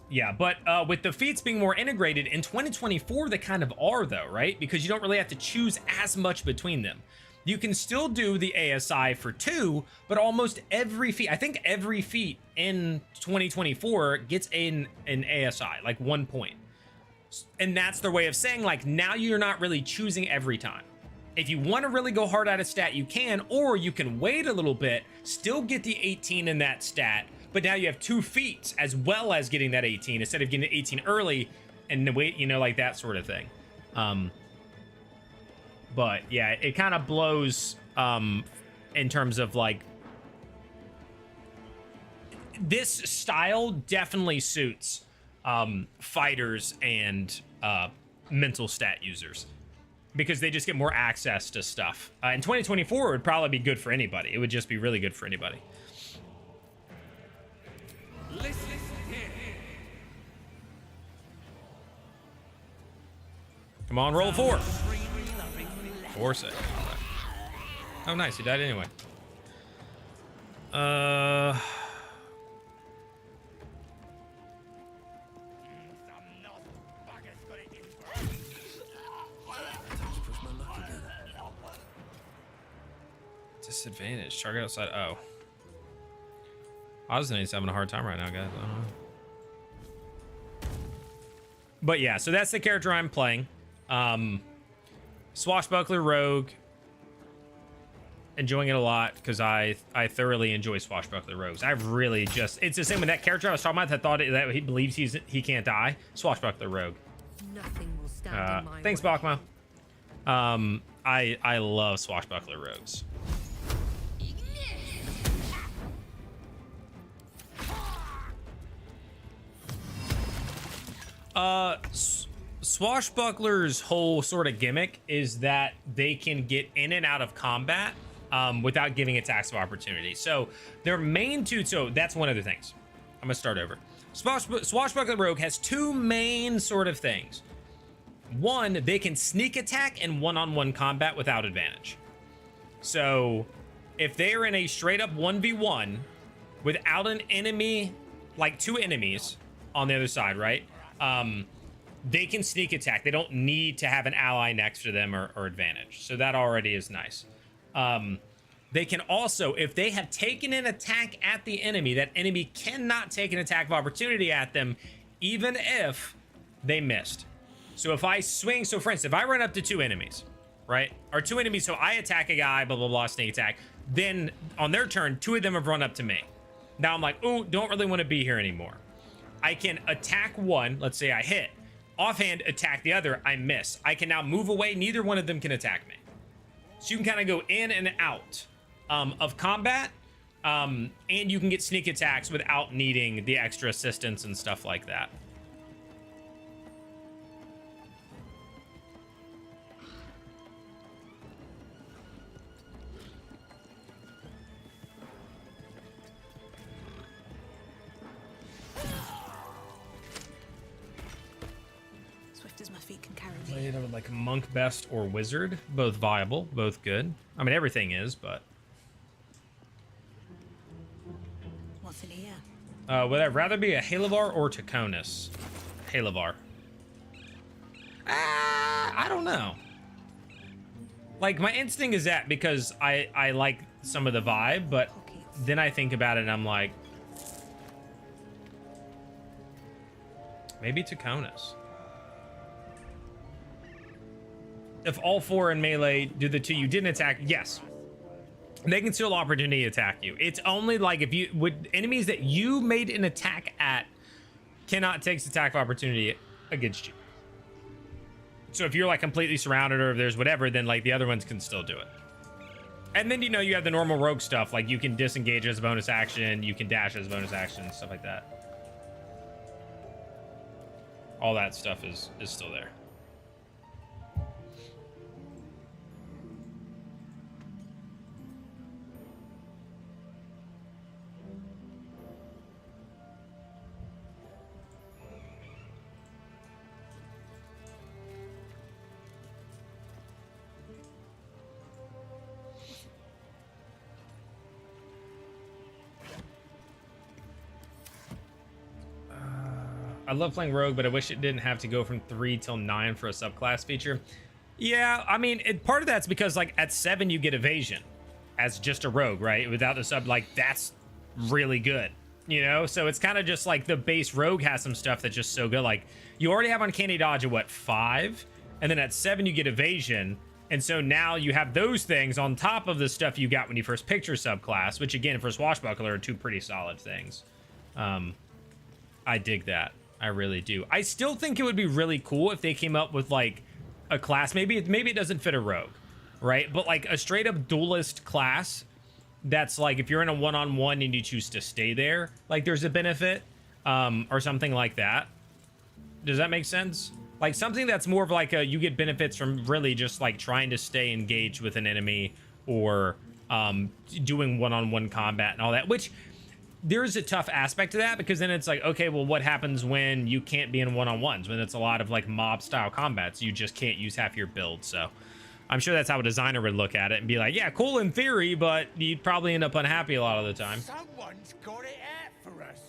[SPEAKER 1] Yeah, but with the feats being more integrated in 2024, they kind of are though, right? Because you don't really have to choose as much between them. You can still do the ASI for 2, but almost every feat, I think every feat in 2024 gets an ASI, like 1 point. And that's their way of saying like, now you're not really choosing every time. If you want to really go hard at a stat, you can, or you can wait a little bit, still get the 18 in that stat, but now you have 2 feats as well as getting that 18 instead of getting 18 early and wait, you know, like that sort of thing. But yeah, it kind of blows in terms of like, this style definitely suits fighters and mental stat users because they just get more access to stuff. In 2024, it would probably be good for anybody. It would just be really good for anybody.
[SPEAKER 3] Listen here.
[SPEAKER 1] Come on, roll 4. Force it. Oh, nice. He died anyway. Disadvantage. Target outside. Oh. Osney's having a hard time right now, guys. I don't know. But yeah, so that's the character I'm playing. Swashbuckler Rogue. Enjoying it a lot because I thoroughly enjoy Swashbuckler Rogues. I've really just, it's the same with that character I was talking about that thought that he believes he can't die. Swashbuckler Rogue.
[SPEAKER 2] Nothing will stand in my
[SPEAKER 1] Thanks,
[SPEAKER 2] way.
[SPEAKER 1] Bakma. I love Swashbuckler Rogues. Swashbuckler's whole sort of gimmick is that they can get in and out of combat without giving attacks of opportunity. So their main two, so that's one of the things. I'm gonna start over. Swashbuckler Rogue has two main sort of things. One, they can sneak attack in one-on-one combat without advantage. So if they are in a straight up 1v1 without an enemy, like two enemies on the other side, right? They can sneak attack. They don't need to have an ally next to them or advantage. So that already is nice. They can also, if they have taken an attack at the enemy, that enemy cannot take an attack of opportunity at them, even if they missed. So if I swing, so for instance, if I run up to two enemies, right? Or two enemies, so I attack a guy, blah, blah, blah, sneak attack. Then on their turn, two of them have run up to me. Now I'm like, ooh, don't really want to be here anymore. I can attack one, let's say I hit. Offhand, attack the other, I miss. I can now move away, neither one of them can attack me. So you can kind of go in and out of combat, and you can get sneak attacks without needing the extra assistance and stuff like that.
[SPEAKER 2] Swift as my feet can carry me.
[SPEAKER 1] Played with like monk, best, or wizard. Both viable, both good. I mean, everything is, but
[SPEAKER 2] What's in here?
[SPEAKER 1] would I rather be a Halavar or Taconis? Halavar. I don't know. Like, my instinct is that because I like some of the vibe, but then I think about it and I'm like, maybe Taconis. If all four in melee do the two you didn't attack, yes. They can still opportunity attack you. It's only like if you would enemies that you made an attack at cannot take attack of opportunity against you. So if you're like completely surrounded or if there's whatever, then like the other ones can still do it. And then, you know, you have the normal rogue stuff, like you can disengage as a bonus action, you can dash as a bonus action, stuff like that. All that stuff is still there. I love playing Rogue, but I wish it didn't have to go from 3 till 9 for a subclass feature. Yeah, I mean, part of that's because, like, at 7 you get evasion as just a Rogue, right? Without the sub, like, that's really good, you know? So it's kind of just like the base Rogue has some stuff that's just so good. Like, you already have Uncanny Dodge at, what, 5? And then at 7 you get evasion. And so now you have those things on top of the stuff you got when you first picked your subclass, which, again, for Swashbuckler are two pretty solid things. I dig that. I really do. I still think it would be really cool if they came up with like a class. Maybe it doesn't fit a rogue, right? But like a straight up duelist class that's like if you're in a one-on-one and you choose to stay there, like there's a benefit or something like that. Does that make sense? Like something that's more of like a you get benefits from really just like trying to stay engaged with an enemy or doing one-on-one combat and all that, which there's a tough aspect to that because then it's like, okay, well, what happens when you can't be in one-on-ones, when it's a lot of like mob style combats? You just can't use half your build. So I'm sure that's how a designer would look at it and be like, yeah, cool in theory, but you'd probably end up unhappy a lot of the time.
[SPEAKER 3] Someone's got it out for us.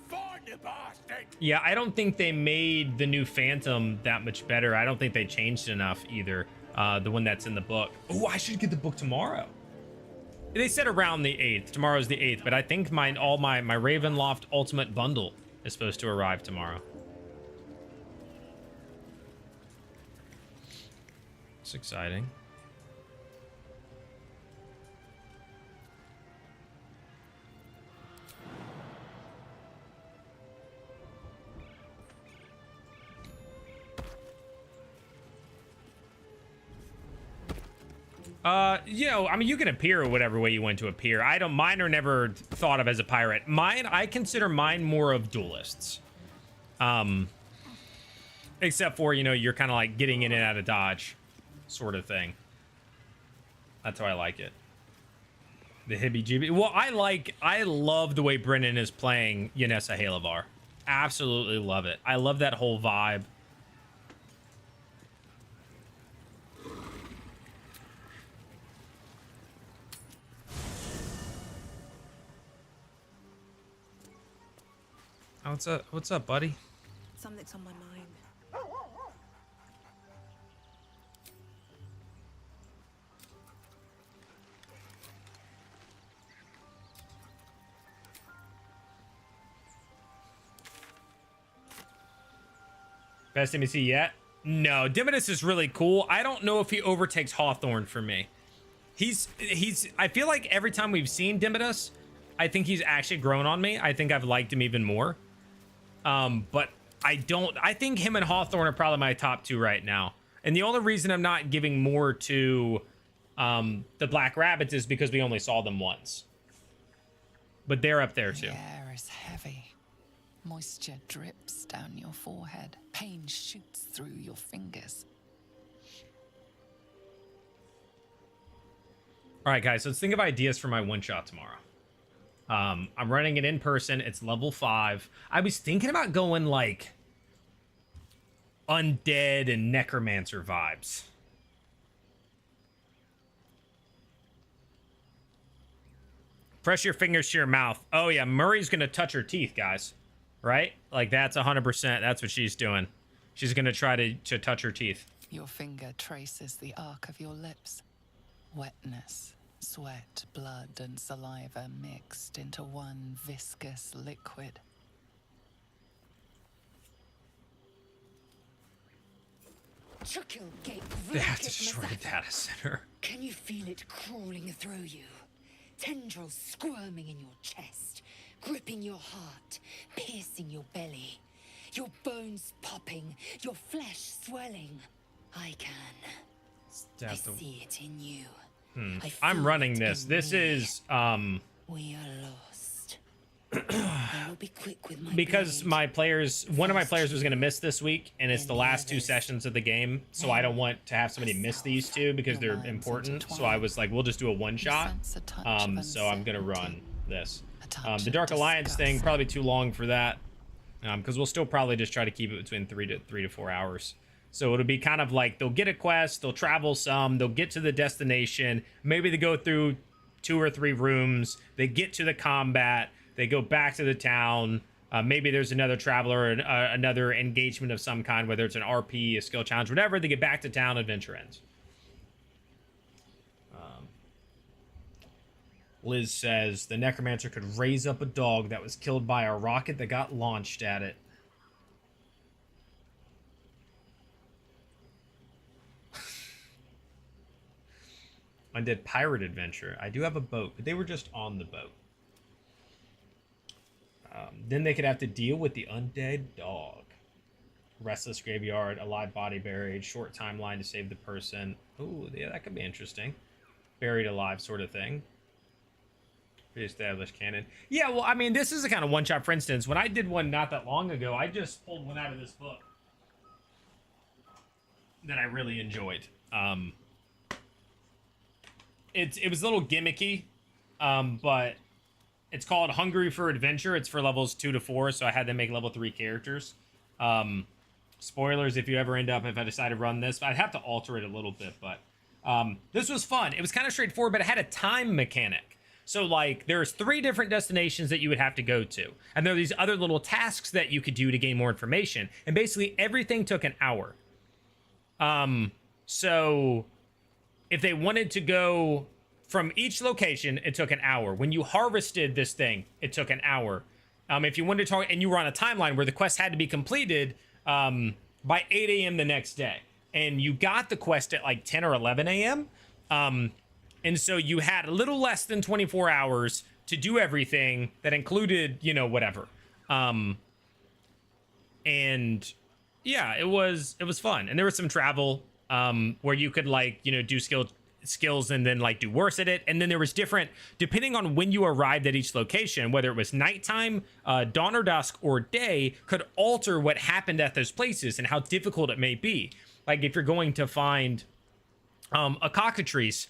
[SPEAKER 3] Find the bastard.
[SPEAKER 1] Yeah, I don't think they made the new Phantom that much better. I don't think they changed enough either. The one that's in the book. Oh, I should get the book tomorrow. They said around the 8th. Tomorrow's the 8th, but I think my Ravenloft Ultimate Bundle is supposed to arrive tomorrow. It's exciting. You know, I mean, you can appear whatever way you want to appear. Mine are never thought of as a pirate. I consider mine more of duelists. Except for, you know, you're kind of like getting in and out of dodge sort of thing. That's how I like it. The hibby-jibby. Well, I love the way Brennan is playing Yanessa Halavar. Absolutely love it. I love that whole vibe. Oh, what's up, buddy?
[SPEAKER 2] Something's on my mind.
[SPEAKER 1] Best NPC yet? No, Dimitris is really cool. I don't know if he overtakes Hawthorne for me. I feel like every time we've seen Dimitris, I think he's actually grown on me. I think I've liked him even more. But I think him and Hawthorne are probably my top two right now. And the only reason I'm not giving more to the Black Rabbits is because we only saw them once. But they're up there too.
[SPEAKER 7] The air is heavy. Moisture drips down your forehead. Pain shoots through your fingers.
[SPEAKER 1] All right, guys, so let's think of ideas for my one-shot tomorrow. I'm running it in person. It's level 5. I was thinking about going like undead and necromancer vibes. Press your fingers to your mouth. Oh yeah, Murray's gonna touch her teeth, guys. Right? Like that's 100%. That's what she's doing. She's gonna try to touch her teeth.
[SPEAKER 7] Your finger traces the arc of your lips. Wetness, sweat, blood, and saliva mixed into one viscous liquid.
[SPEAKER 1] They have to destroy the data center.
[SPEAKER 2] Can you feel it crawling through you? Tendrils squirming in your chest, gripping your heart, piercing your belly. Your bones popping, your flesh swelling. I can. I see it in you.
[SPEAKER 1] I'm running this. This is
[SPEAKER 2] We are lost. I will be quick with my
[SPEAKER 1] because
[SPEAKER 2] blade.
[SPEAKER 1] one of my players was going to miss this week, and it's the last 2 sessions of the game, so I don't want to have somebody miss these 2 because they're important. So I was like, we'll just do a one shot. So I'm going to run this. The Dark Alliance thing probably too long for that, because we'll still probably just try to keep it between 3 to 4 hours. So it'll be kind of like they'll get a quest, they'll travel some, they'll get to the destination, maybe they go through 2 or 3 rooms, they get to the combat, they go back to the town, maybe there's another traveler, another engagement of some kind, whether it's an RP, a skill challenge, whatever, they get back to town, adventure ends. Liz says, the Necromancer could raise up a dog that was killed by a rocket that got launched at it. Undead Pirate Adventure. I do have a boat, but they were just on the boat. Then they could have to deal with the undead dog. Restless graveyard, a live body buried, short timeline to save the person. Ooh, yeah, that could be interesting. Buried alive sort of thing. Reestablished canon. Yeah, well, I mean, this is a kind of one-shot. For instance, when I did one not that long ago, I just pulled one out of this book that I really enjoyed. It was a little gimmicky, but it's called Hungry for Adventure. It's for levels 2 to 4, so I had them make level 3 characters. Spoilers if you ever end up, if I decide to run this, I'd have to alter it a little bit, but This was fun. It was kind of straightforward, but it had a time mechanic. So like there's 3 different destinations that you would have to go to. And there are these other little tasks that you could do to gain more information. And basically everything took an hour. So if they wanted to go from each location, it took an hour. When you harvested this thing, it took an hour. If you wanted to talk, and you were on a timeline where the quest had to be completed by 8 a.m. the next day. And you got the quest at like 10 or 11 a.m. And so you had a little less than 24 hours to do everything that included, you know, whatever. And yeah, it was fun. And there was some travel where you could like, you know, do skills and then like do worse at it. And then there was different, depending on when you arrived at each location, whether it was nighttime, dawn or dusk, or day, could alter what happened at those places and how difficult it may be. Like if you're going to find a cockatrice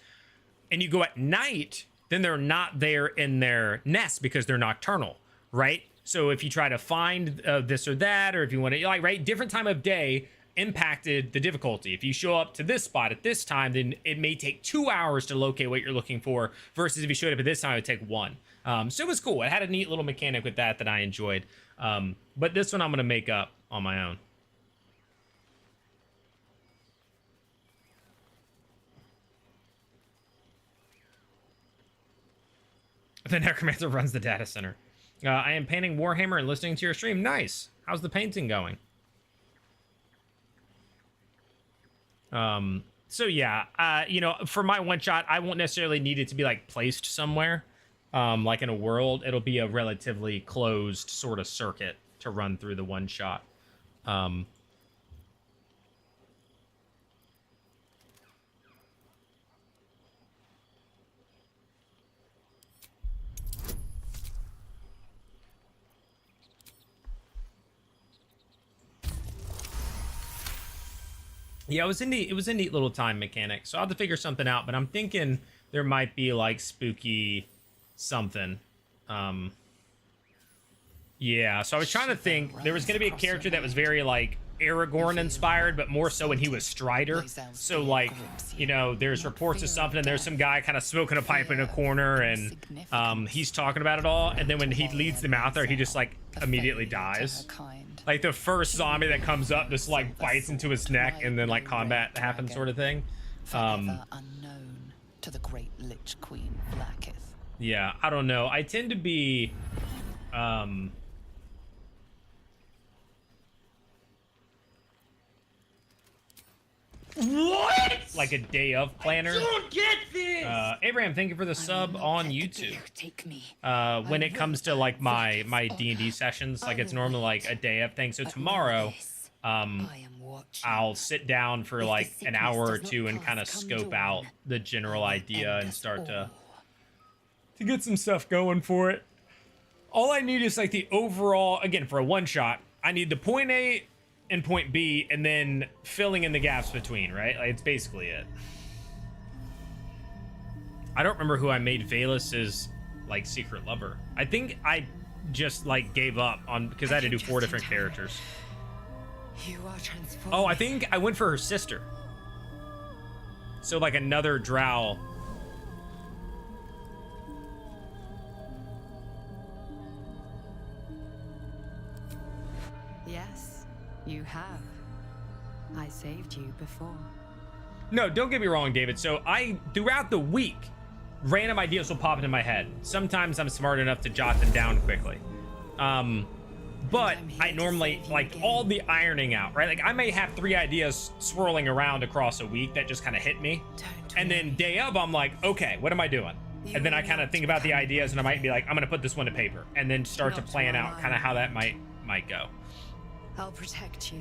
[SPEAKER 1] and you go at night, then they're not there in their nest because they're nocturnal, right? So if you try to find this or that, or if you want to, like, right, different time of day impacted the difficulty. If you show up to this spot at this time, then it may take 2 hours to locate what you're looking for, versus if you showed up at this time, it would take 1. So it was cool. It had a neat little mechanic with that I enjoyed. But this one I'm going to make up on my own. The Necromancer runs the data center. I am painting Warhammer and listening to your stream. Nice. How's the painting going? So yeah, you know, for my one shot, I won't necessarily need it to be like placed somewhere, like in a world. It'll be a relatively closed sort of circuit to run through the one shot. Yeah, it was a neat little time mechanic. So I'll have to figure something out, but I'm thinking there might be like spooky something. Yeah, so I was trying to think there was going to be a character that was very like Aragorn inspired, but more so when he was Strider. So like, you know, there's reports of something and there's some guy kind of smoking a pipe in a corner and he's talking about it all, and then when he leads them out there, he just like immediately dies. Like the first zombie that comes up just like bites into his neck and then like combat happens, sort of thing.
[SPEAKER 7] Unknown to the great Lich Queen Blacketh.
[SPEAKER 1] Yeah, I don't know. I tend to be
[SPEAKER 9] What?
[SPEAKER 1] like a day of planner.
[SPEAKER 9] I don't get this.
[SPEAKER 1] Abraham, thank you for the sub on YouTube. When it comes to like my D&D sessions, like it's normally like a day of thing. So tomorrow, I'll sit down for like an hour or two and kind of scope out the general idea and start to get some stuff going for it. All I need is like the overall, again, for a one shot, I need the point A and point B, and then filling in the gaps between, right? Like, it's basically it. I don't remember who I made Vaelus's like secret lover. I think I just like gave up on, because I had to do 4 different characters.
[SPEAKER 6] You are transformed.
[SPEAKER 1] Oh, I think I went for her sister. So like another drow.
[SPEAKER 6] Yes, you have. I saved you before.
[SPEAKER 1] No, don't get me wrong, David. So throughout the week, random ideas will pop into my head. Sometimes I'm smart enough to jot them down quickly. But I normally, like, all the ironing out, right? Like, I may have 3 ideas swirling around across a week that just kind of hit me. And then day of, I'm like, okay, what am I doing? And then I kind of think about the ideas, and I might be like, I'm going to put this one to paper. And then start to plan out kind of how that might go.
[SPEAKER 6] I'll protect you.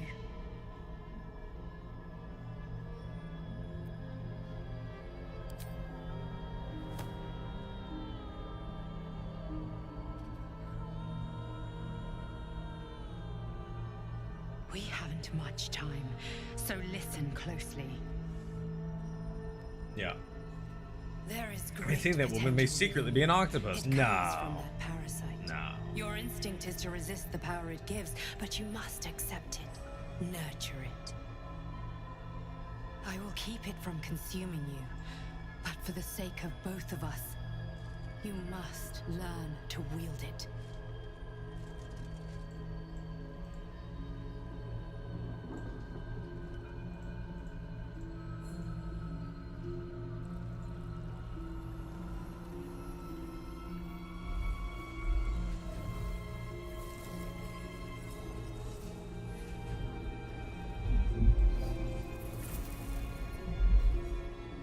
[SPEAKER 6] We haven't much time, so listen closely.
[SPEAKER 1] Yeah.
[SPEAKER 6] There is
[SPEAKER 1] I
[SPEAKER 6] great
[SPEAKER 1] think that woman may secretly be an octopus.
[SPEAKER 6] It comes
[SPEAKER 1] No.
[SPEAKER 6] from that parasite.
[SPEAKER 1] No.
[SPEAKER 6] Your instinct is to resist the power it gives, but you must accept it. Nurture it.
[SPEAKER 2] I will keep it from consuming you, but for the sake of both of us, you must learn to wield it.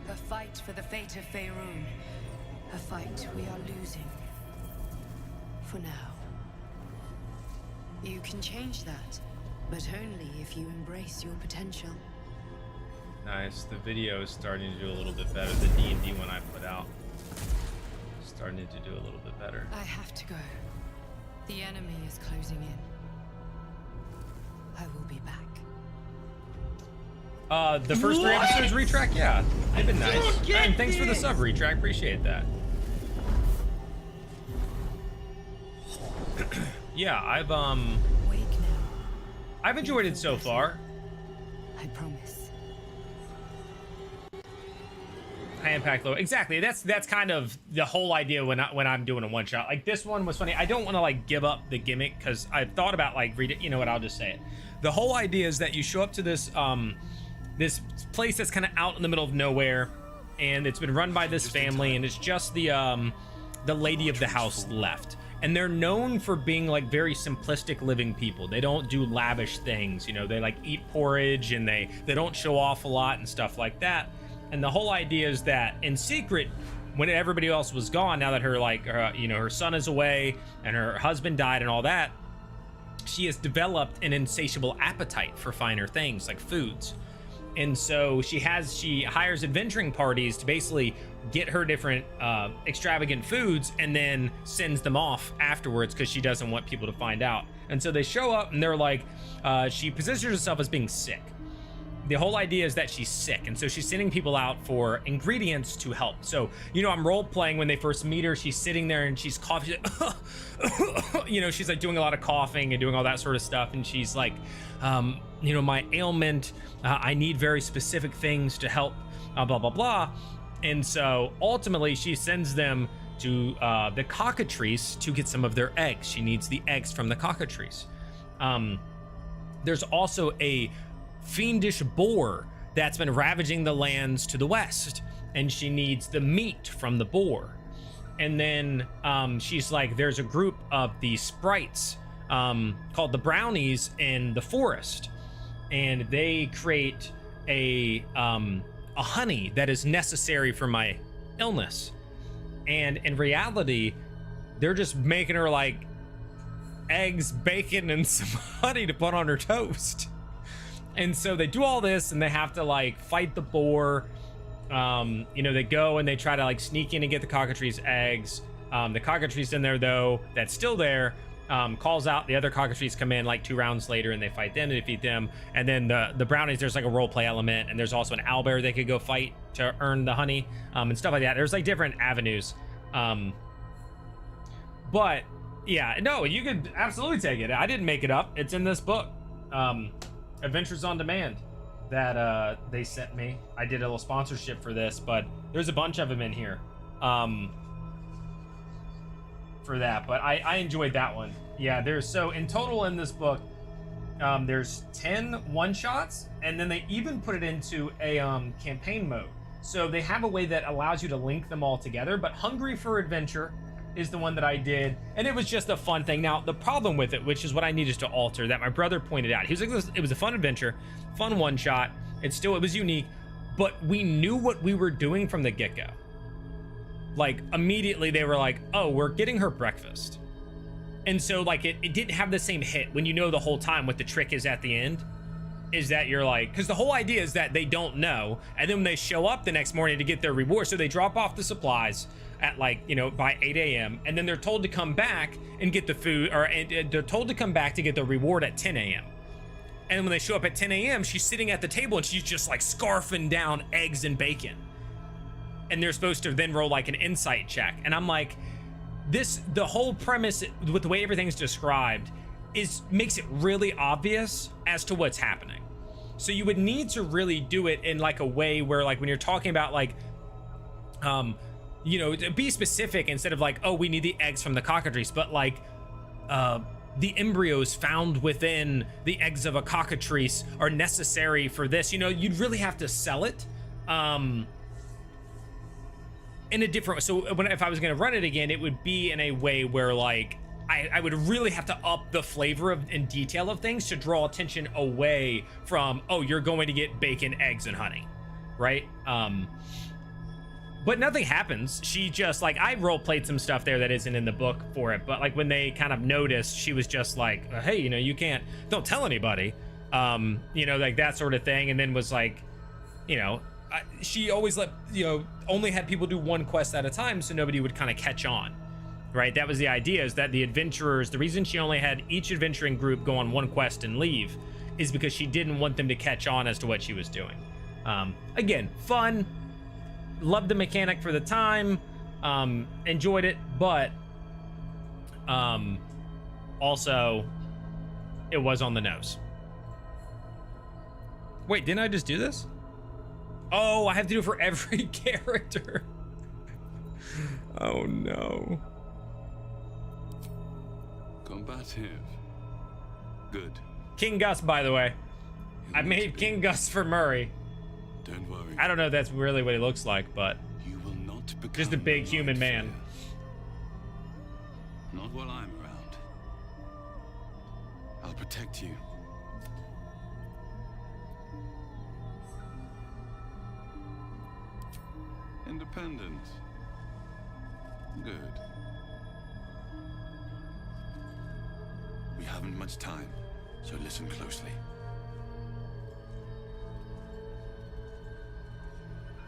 [SPEAKER 2] A fight for the fate of Faerun. A fight we are losing. For now. You can change that, but only if you embrace your potential.
[SPEAKER 1] Nice. The video is starting to do a little bit better. The D&D one I put out starting to do a little bit better.
[SPEAKER 2] I have to go. The enemy is closing in. I will be back.
[SPEAKER 1] The first 3 episodes retrack, yeah, they've been nice. And thanks for the sub retrack, appreciate that. Yeah,
[SPEAKER 2] Wake now.
[SPEAKER 1] I've enjoyed it so far.
[SPEAKER 2] I promise.
[SPEAKER 1] High impact, low. Exactly. That's kind of the whole idea when I'm doing a one shot. Like this one was funny. I don't want to like give up the gimmick because I've thought about like read it. You know what? I'll just say it. The whole idea is that you show up to this this place that's kind of out in the middle of nowhere, and it's been run by this family, and it's just the lady of the house left. And they're known for being like very simplistic living people. They don't do lavish things, you know. They like eat porridge and they don't show off a lot and stuff like that. And the whole idea is that in secret, when everybody else was gone, now that her like you know, her son is away and her husband died and all that, she has developed an insatiable appetite for finer things like foods. And so she hires adventuring parties to basically get her different extravagant foods and then sends them off afterwards because she doesn't want people to find out. And so they show up and they're like, she positions herself as being sick. The whole idea is that she's sick, and so she's sending people out for ingredients to help. So, you know, I'm role playing when they first meet her. She's sitting there and she's coughing. You know, she's like doing a lot of coughing and doing all that sort of stuff. And she's like, you know, my ailment, I need very specific things to help, blah, blah, blah. And so ultimately she sends them to the cockatrice to get some of their eggs. She needs the eggs from the cockatrice. There's also a fiendish boar that's been ravaging the lands to the west, and she needs the meat from the boar. And then she's like, there's a group of these sprites called the brownies in the forest, and they create a honey that is necessary for my illness. And in reality, they're just making her like eggs, bacon, and some honey to put on her toast. And so they do all this, and they have to like fight the boar. You know, they go and they try to like sneak in and get the cockatrice eggs. The cockatrice in there though, that's still there, calls out. The other cockatrice come in like 2 rounds later, and they fight them to defeat them. And then the brownies, there's like a role play element, and there's also an owlbear they could go fight to earn the honey, and stuff like that. There's like different avenues. But yeah, no, you could absolutely take it. I didn't make it up. It's in this book. Adventures on Demand that they sent me. I did a little sponsorship for this, but there's a bunch of them in here for that. But I enjoyed that one. Yeah, there's so in total in this book, there's 10 one-shots, and then they even put it into a campaign mode. So they have a way that allows you to link them all together. But Hungry for Adventure is the one that I did, and it was just a fun thing. Now the problem with it, which is what I needed to alter, that my brother pointed out, he was like, it was a fun adventure, fun one shot, it was unique, but we knew what we were doing from the get-go. Like immediately they were like, oh, we're getting her breakfast. And so like it didn't have the same hit when you know the whole time what the trick is at the end, is that you're like, because the whole idea is that they don't know, and then when they show up the next morning to get their reward, so they drop off the supplies at like, you know, by 8 a.m. and then they're told to come back and get the food, or they're told to come back to get the reward at 10 a.m. And when they show up at 10 a.m., she's sitting at the table and she's just like scarfing down eggs and bacon. And they're supposed to then roll like an insight check. And I'm like, the whole premise with the way everything's described makes it really obvious as to what's happening. So you would need to really do it in like a way where, like, when you're talking about like, you know, be specific instead of like, oh, we need the eggs from the cockatrice, but like, the embryos found within the eggs of a cockatrice are necessary for this. You know, you'd really have to sell it in a different. So if I was going to run it again, it would be in a way where like I would really have to up the flavor of and detail of things to draw attention away from, oh, you're going to get bacon, eggs, and honey, right? But nothing happens. She just, like, I role played some stuff there that isn't in the book for it, but like when they kind of noticed, she was just like, hey, you know, you can't, don't tell anybody, you know, like that sort of thing. And then was like, you know, she always let, you know, only had people do one quest at a time so nobody would kind of catch on, right? That was the idea, is that the adventurers, the reason she only had each adventuring group go on one quest and leave is because she didn't want them to catch on as to what she was doing. Again, fun, loved the mechanic for the time, enjoyed it, but also it was on the nose. Wait, didn't I just do this? Oh, I have to do it for every character. Oh no.
[SPEAKER 4] Combative. Good.
[SPEAKER 1] King Gus, by the way. I made King Gus for Murray.
[SPEAKER 4] Don't worry.
[SPEAKER 1] I don't know if that's really what he looks like, but
[SPEAKER 4] You will not become
[SPEAKER 1] just a big
[SPEAKER 4] the
[SPEAKER 1] human man.
[SPEAKER 4] fear. Not while I'm around. I'll protect you. Independent. Good. We haven't much time, so listen closely.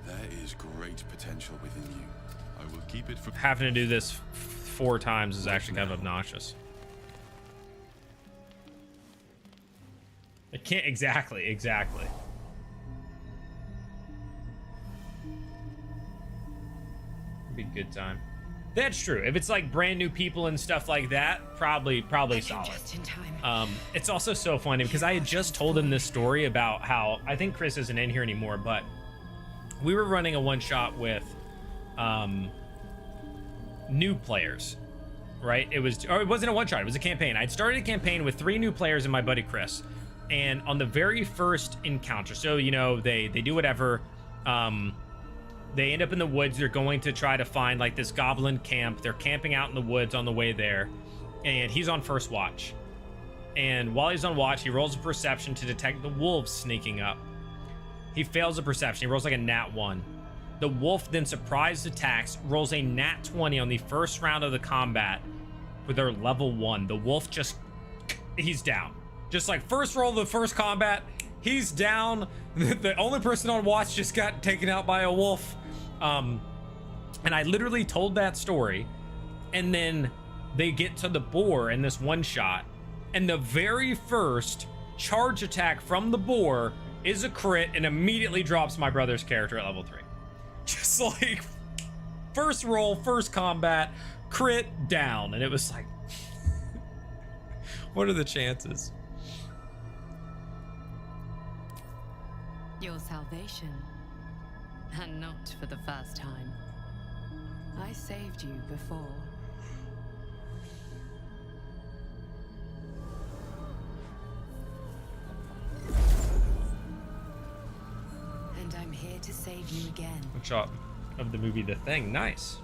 [SPEAKER 4] There is great potential within you. I will keep it for
[SPEAKER 1] Having to do this 4 times is actually kind of obnoxious. I can't exactly. It'd be a good time. That's true. If it's like brand new people and stuff like that, probably solid.
[SPEAKER 2] Just in time.
[SPEAKER 1] It's also so funny because I had just told him this story about how, I think Chris isn't in here anymore, but we were running a one-shot with new players, right? It wasn't a one-shot, it was a campaign. I'd started a campaign with 3 new players and my buddy Chris. And on the very first encounter, so, you know, they do whatever, they end up in the woods. They're going to try to find like this goblin camp. They're camping out in the woods on the way there, and he's on first watch. And while he's on watch, he rolls a perception to detect the wolves sneaking up. He fails a perception. He rolls like a nat 1. The wolf then surprise attacks, rolls a nat 20 on the first round of the combat with their level 1. The wolf just, he's down. Just like first roll of the first combat, he's down. The only person on watch just got taken out by a wolf. And I literally told that story, and then they get to the boar in this one shot, and the very first charge attack from the boar is a crit and immediately drops my brother's character at level 3. Just like first roll, first combat, crit, down. And it was like, what are the chances?
[SPEAKER 10] Your salvation, and not for the first time. I saved you before. And I'm here to save you again.
[SPEAKER 1] One shot of the movie The Thing. Nice.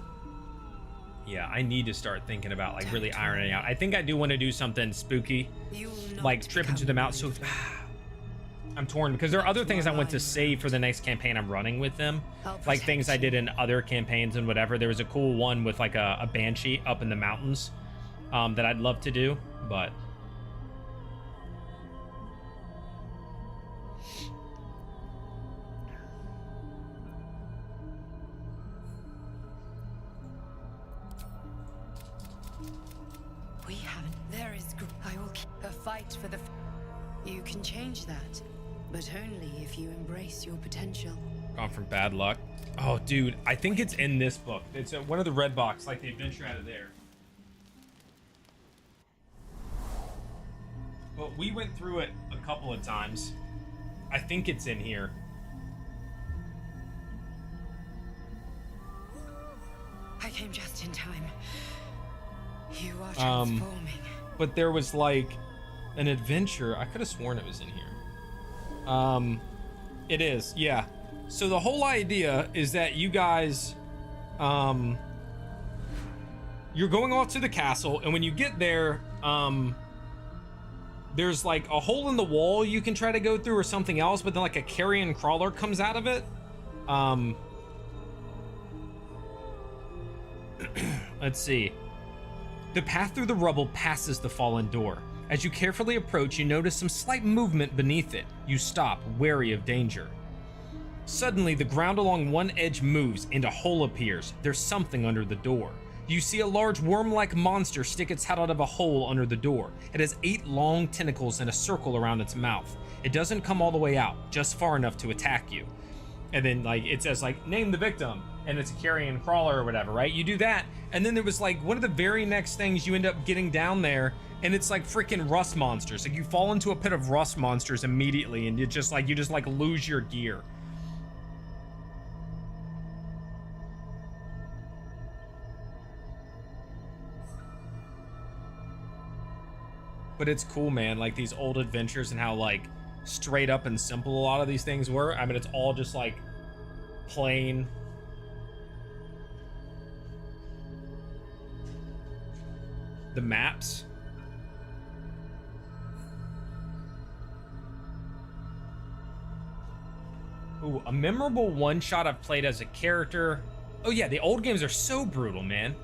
[SPEAKER 1] Yeah, I need to start thinking about like really ironing out. I think I do want to do something spooky, like trip into the mountains. So I'm torn because there are other things I want to save for the next campaign I'm running with them, like things I did in other campaigns and whatever. There was a cool one with like a banshee up in the mountains that I'd love to do, but
[SPEAKER 10] We haven't. There is. I will keep a fight for the. You can change that, but only if you embrace your potential.
[SPEAKER 1] gone from bad luck. Oh, dude, I think it's in this book. It's one of the red box, like the adventure out of there. But we went through it a couple of times. I think it's in here.
[SPEAKER 10] I came just in time. You are transforming.
[SPEAKER 1] But there was like an adventure. I could have sworn it was in here. It is, yeah. So the whole idea is that you guys, you're going off to the castle, and when you get there, there's like a hole in the wall you can try to go through or something else, but then like a carrion crawler comes out of it. Let's see. The path through the rubble passes the fallen door. As you carefully approach, you notice some slight movement beneath it. You stop, wary of danger. Suddenly, the ground along one edge moves and a hole appears. There's something under the door. You see a large worm-like monster stick its head out of a hole under the door. It has 8 long tentacles and a circle around its mouth. It doesn't come all the way out, just far enough to attack you. And then like it says like, name the victim, and it's a carrion crawler or whatever, right? You do that, and then there was like one of the very next things you end up getting down there, and it's like freaking rust monsters. Like you fall into a pit of rust monsters immediately, and you just lose your gear. But it's cool, man, like these old adventures and how like straight up and simple a lot of these things were. I mean, it's all just like plain. The maps. Ooh, a memorable one-shot I've played as a character. Oh yeah, the old games are so brutal, man.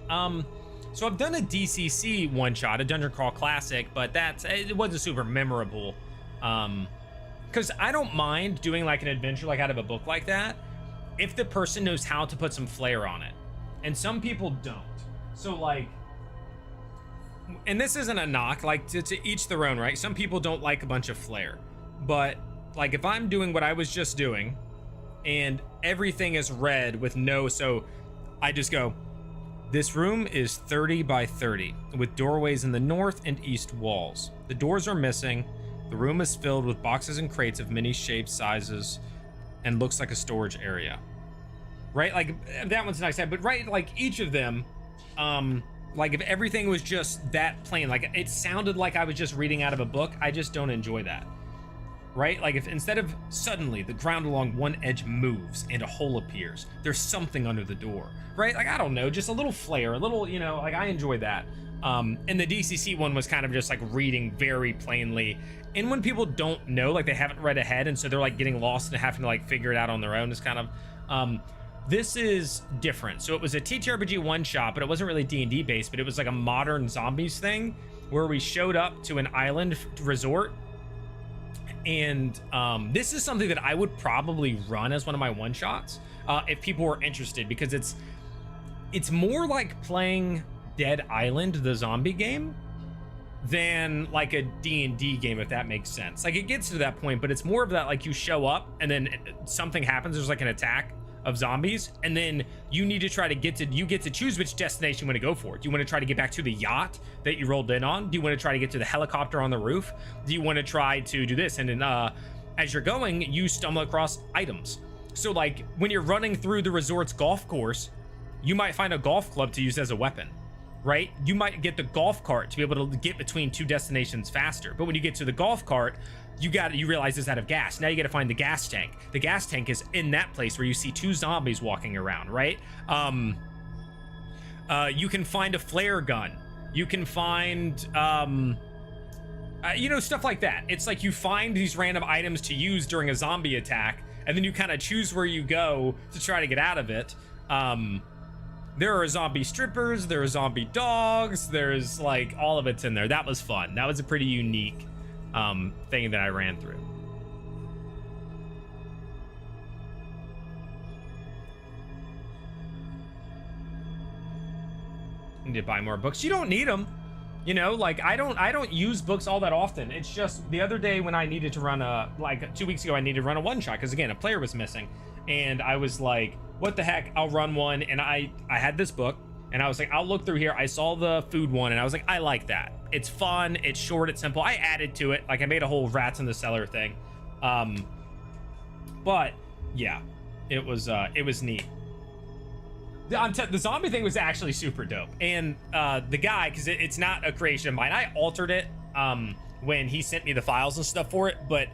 [SPEAKER 1] So I've done a DCC one-shot, a Dungeon Crawl Classic, but it wasn't super memorable. Because I don't mind doing like an adventure like out of a book like that, if the person knows how to put some flair on it. And some people don't. So like, and this isn't a knock, like to each their own, right? Some people don't like a bunch of flair. But like if I'm doing what I was just doing, and everything is red with no, so I just go, this room is 30 by 30 with doorways in the north and east walls. The doors are missing. The room is filled with boxes and crates of many shapes, sizes, and looks like a storage area. Right? Like that one's nice, but right, like each of them, like if everything was just that plain, like it sounded like I was just reading out of a book, I just don't enjoy that. Right? Like if instead of suddenly the ground along one edge moves and a hole appears, there's something under the door, right? Like, I don't know, just a little flair, a little, you know, like I enjoy that. And the DCC one was kind of just like reading very plainly. And when people don't know, like they haven't read ahead, and so they're like getting lost and having to like figure it out on their own, is kind of, this is different. So it was a TTRPG one shot, but it wasn't really D&D based, but it was like a modern zombies thing where we showed up to an island resort. And this is something that I would probably run as one of my one shots if people were interested, because it's more like playing Dead Island, the zombie game, than like a D&D game, if that makes sense. Like it gets to that point, but it's more of that, like you show up and then something happens, there's like an attack of zombies, and then you need to try to get to choose which destination you want to go for. Do you want to try to get back to the yacht that you rolled in on? Do you want to try to get to the helicopter on the roof? Do you want to try to do this? And then as you're going, you stumble across items. So like when you're running through the resort's golf course, you might find a golf club to use as a weapon, right? You might get the golf cart to be able to get between 2 destinations faster. But when you get to the golf cart, you realize it's out of gas. Now you got to find the gas tank. The gas tank is in that place where you see 2 zombies walking around, right? You can find a flare gun. You can find, you know, stuff like that. It's like you find these random items to use during a zombie attack, and then you kind of choose where you go to try to get out of it. There are zombie strippers, there are zombie dogs, there's like all of it's in there. That was fun. That was a pretty unique thing that I ran through. I need to buy more books. You don't need them, you know. Like I don't use books all that often. It's just the other day when I needed to run like 2 weeks ago, I needed to run a one shot because again a player was missing, and I was like, what the heck, I'll run one. And I had this book, and I was like, I'll look through here. I saw the food one, and I was like, I like that. It's fun, it's short, it's simple. I added to it, like I made a whole rats in the cellar thing. But yeah, it was neat. The zombie thing was actually super dope. And the guy, because it's not a creation of mine, I altered it when he sent me the files and stuff for it, but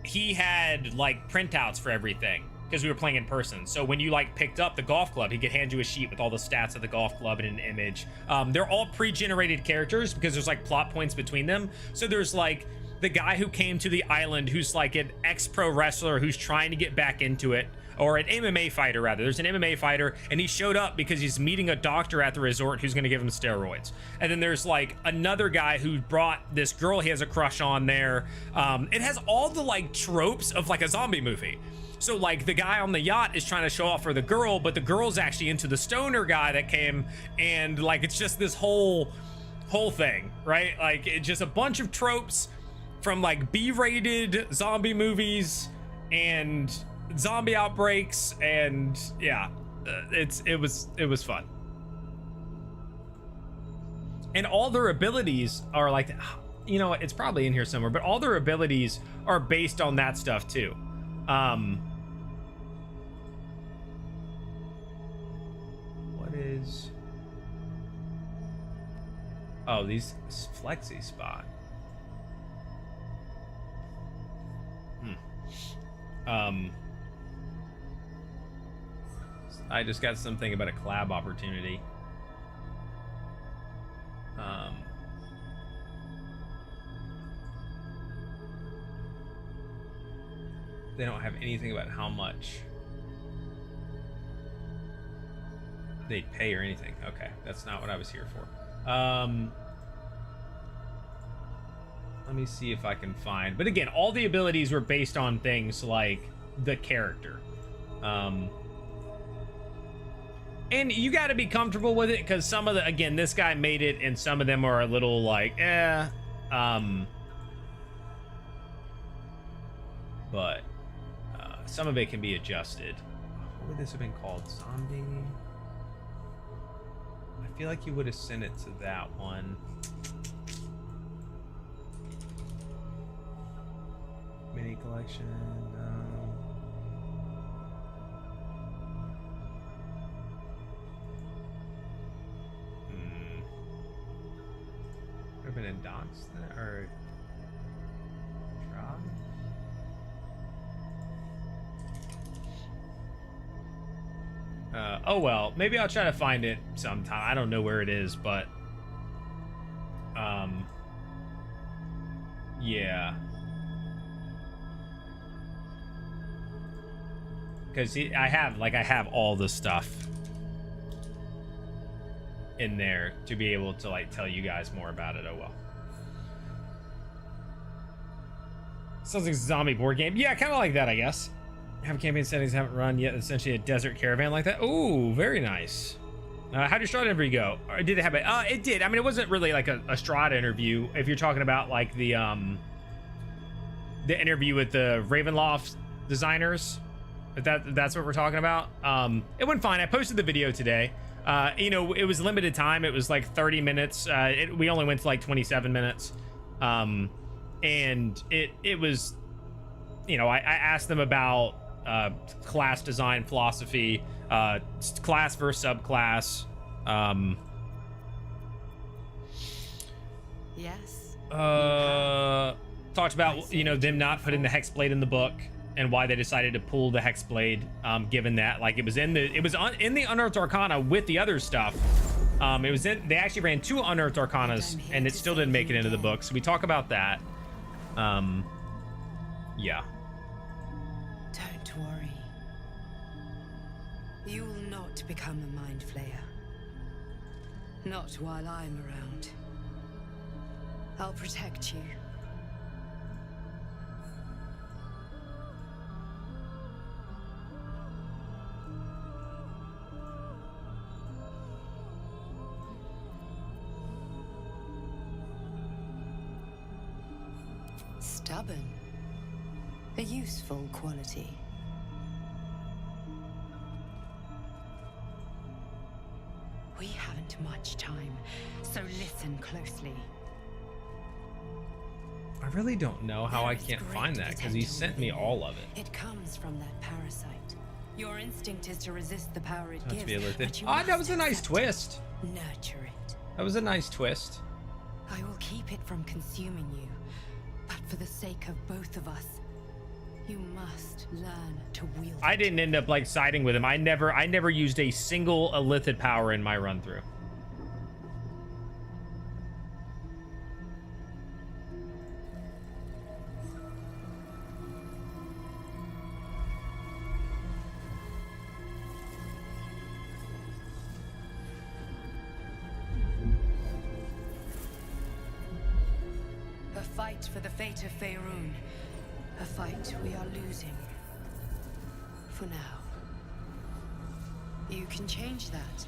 [SPEAKER 1] he had like printouts for everything because we were playing in person. So when you like picked up the golf club, he could hand you a sheet with all the stats of the golf club and an image. They're all pre-generated characters because there's like plot points between them. So there's like the guy who came to the island who's like an ex-pro wrestler who's trying to get back into it, or an MMA fighter rather. There's an MMA fighter and he showed up because he's meeting a doctor at the resort who's gonna give him steroids. And then there's like another guy who brought this girl he has a crush on there. It has all the like tropes of like a zombie movie. So like the guy on the yacht is trying to show off for the girl, but the girl's actually into the stoner guy that came, and like it's just this whole thing, right? Like it's just a bunch of tropes from like B-rated zombie movies and zombie outbreaks, and yeah, it was fun. And all their abilities are like, you know, it's probably in here somewhere, but all their abilities are based on that stuff too. What is, oh, these flexi spot. I just got something about a collab opportunity. They don't have anything about how much they'd pay or anything. Okay, that's not what I was here for. Let me see if I can find, but again, all the abilities were based on things like the character. And you got to be comfortable with it, because some of the, again, this guy made it and some of them are a little like but some of it can be adjusted. What would this have been called? Zombie? I feel like you would have sent it to that one. Mini collection. Could have been in docs then, or Drive? Oh well, maybe I'll try to find it sometime. I don't know where it is, but yeah. Because I have all the stuff in there to be able to like tell you guys more about it. Oh well. Sounds like a zombie board game. Yeah, kind of like that, I guess. Have campaign settings, haven't run yet. Essentially a desert caravan like that. Oh, very nice. How did Strahd interview go? Or did it have a? It did. I mean, it wasn't really like a Strahd interview. If you're talking about like the interview with the Ravenloft designers. If that's what we're talking about. It went fine. I posted the video today. You know, it was limited time. It was like 30 minutes. We only went to like 27 minutes. And it was, you know, I asked them about class design philosophy, class versus subclass.
[SPEAKER 10] Yes.
[SPEAKER 1] Talked about, you know, them not putting the Hexblade in the book and why they decided to pull the Hexblade, given that like it was in the Unearthed Arcana with the other stuff. It was in, they actually ran 2 Unearthed Arcanas and it still didn't make it into the book. So we talk about that. Yeah.
[SPEAKER 10] Don't worry. You will not become a mind flayer. Not while I'm around. I'll protect you. Stubborn. A useful quality. We haven't much time, so listen closely.
[SPEAKER 1] I really don't know how I can't find that, because he sent me all of it.
[SPEAKER 10] It comes from that parasite. Your instinct is to resist the power it
[SPEAKER 1] Not
[SPEAKER 10] gives.
[SPEAKER 1] to be alerted.
[SPEAKER 10] But you
[SPEAKER 1] Oh, that
[SPEAKER 10] must
[SPEAKER 1] was a nice
[SPEAKER 10] accept
[SPEAKER 1] twist.
[SPEAKER 10] it. Nurture it.
[SPEAKER 1] That was a nice twist.
[SPEAKER 10] I will keep it from consuming you, but for the sake of both of us, you must learn to wield
[SPEAKER 1] I
[SPEAKER 10] it.
[SPEAKER 1] didn't end up like siding with him. I never used a single illithid power in my run through.
[SPEAKER 10] A fight for the fate of Faerun. A fight we are losing. For now. You can change that,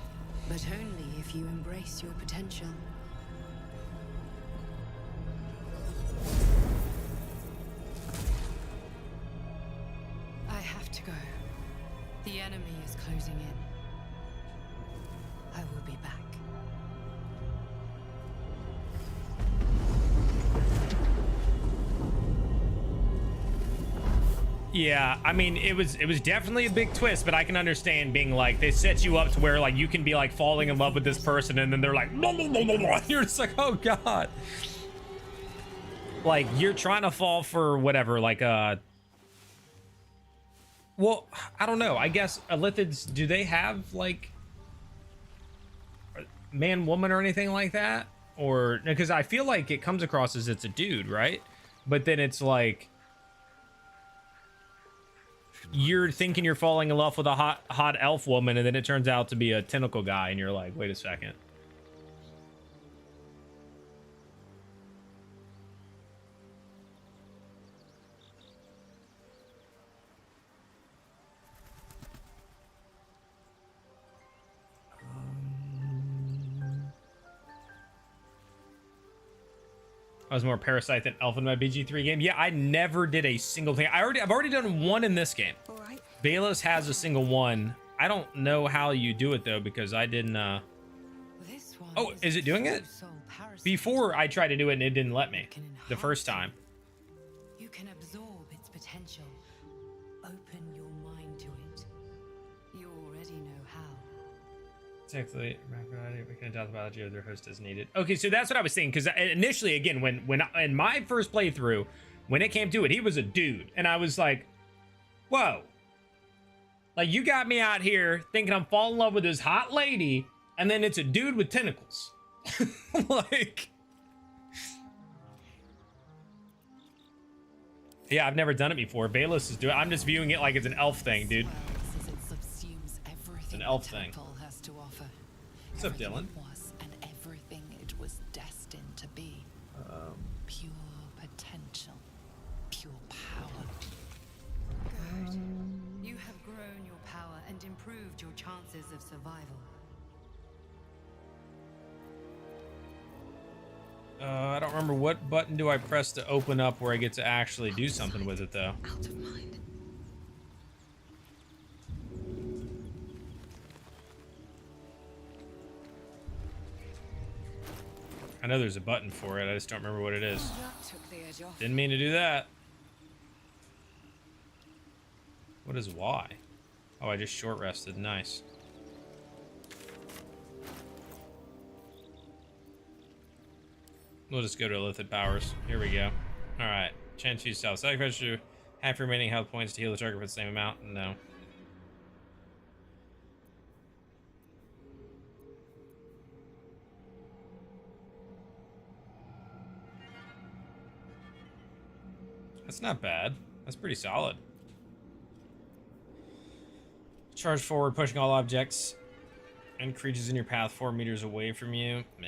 [SPEAKER 10] but only if you embrace your potential. I have to go. The enemy is closing in. I will be back.
[SPEAKER 1] Yeah, I mean, it was definitely a big twist, but I can understand being like, they set you up to where like you can be like falling in love with this person, and then they're like, blah, blah, blah, blah, blah. You're just like, oh god. Like you're trying to fall for whatever, like well, I don't know. I guess illithids, do they have like man, woman, or anything like that? Or because I feel like it comes across as it's a dude, right? But then it's like you're thinking you're falling in love with a hot elf woman, and then it turns out to be a tentacle guy, and you're like, wait a second. I was more Parasite than Elf in my BG3 game. Yeah, I never did a single thing. I've already done one in this game.
[SPEAKER 10] All right.
[SPEAKER 1] Balos has a single one. I don't know how you do it though, because I didn't
[SPEAKER 10] This one
[SPEAKER 1] Oh, is it doing it?
[SPEAKER 10] soul parasite.
[SPEAKER 1] Before I tried to do it and it didn't let me
[SPEAKER 10] Can
[SPEAKER 1] the first
[SPEAKER 10] enhance
[SPEAKER 1] time.
[SPEAKER 10] You can absorb its potential. Open your mind to it. You already know how.
[SPEAKER 1] Technically, we can adopt the biology of their host as needed. Okay, so that's what I was saying, because initially, again, when in my first playthrough, when it came to it, he was a dude, and I was like, whoa. Like, you got me out here thinking I'm falling in love with this hot lady, and then it's a dude with tentacles. Like, yeah, I've never done it before. Bayless is doing. I'm just viewing it like it's an elf thing, dude.
[SPEAKER 7] As it subsumes everything
[SPEAKER 1] an elf
[SPEAKER 7] the
[SPEAKER 1] thing.
[SPEAKER 7] temple has to offer.
[SPEAKER 1] What's up,
[SPEAKER 7] Everything
[SPEAKER 1] Dylan?
[SPEAKER 7] was and everything it was destined to be. Pure potential. Pure power.
[SPEAKER 10] Good. You have grown your power and improved your chances of survival.
[SPEAKER 1] I don't remember what button do I press to open up where I get to actually do something with it, though.
[SPEAKER 7] Out of mind.
[SPEAKER 1] I know there's a button for it. I just don't remember what it is.
[SPEAKER 10] That took the edge off.
[SPEAKER 1] Didn't mean to do that. What is Y? Oh, I just short rested. Nice. We'll just go to Illithid powers. Here we go. Alright. Chance use self. Sacrifice your half remaining health points to heal the target for the same amount. No. That's not bad. That's pretty solid. Charge forward, pushing all objects and creatures in your path 4 meters away from you. Meh.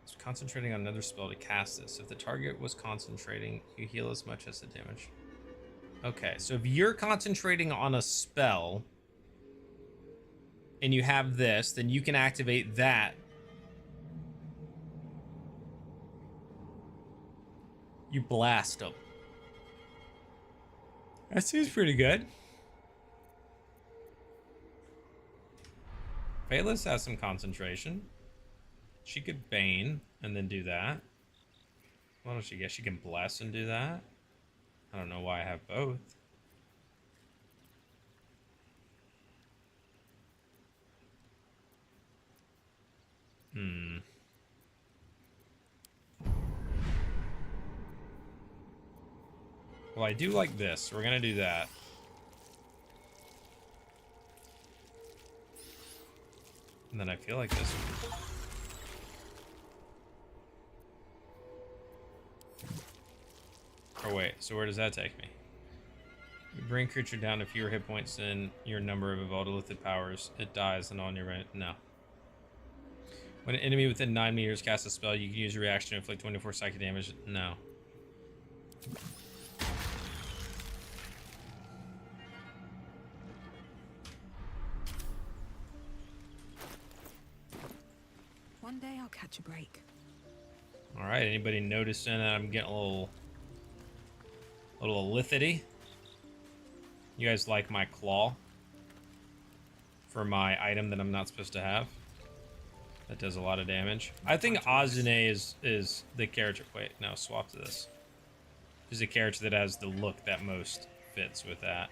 [SPEAKER 1] It's concentrating on another spell to cast this. If the target was concentrating, you heal as much as the damage. Okay, so if you're concentrating on a spell and you have this, then you can activate that. You blast them. That seems pretty good. Phaelus has some concentration. She could Bane and then do that. Why don't she guess she can bless and do that? I don't know why I have both. Well, I do like this. We're gonna do that. And then I feel like this. Oh wait, so where does that take me? You bring creature down to fewer hit points than your number of evolved lifted powers. It dies and on your right. No. When an enemy within 9 meters casts a spell, you can use a reaction to inflict 24 psychic damage. No.
[SPEAKER 10] One day I'll catch a break.
[SPEAKER 1] All right. Anybody noticing that I'm getting a little lithity? You guys like my claw for my item that I'm not supposed to have? That does a lot of damage. I think Azune is the character. Wait, no, swap to this. Is the character that has the look that most fits with that,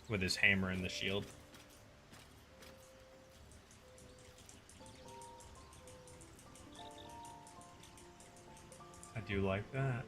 [SPEAKER 1] with his hammer and the shield. I do like that.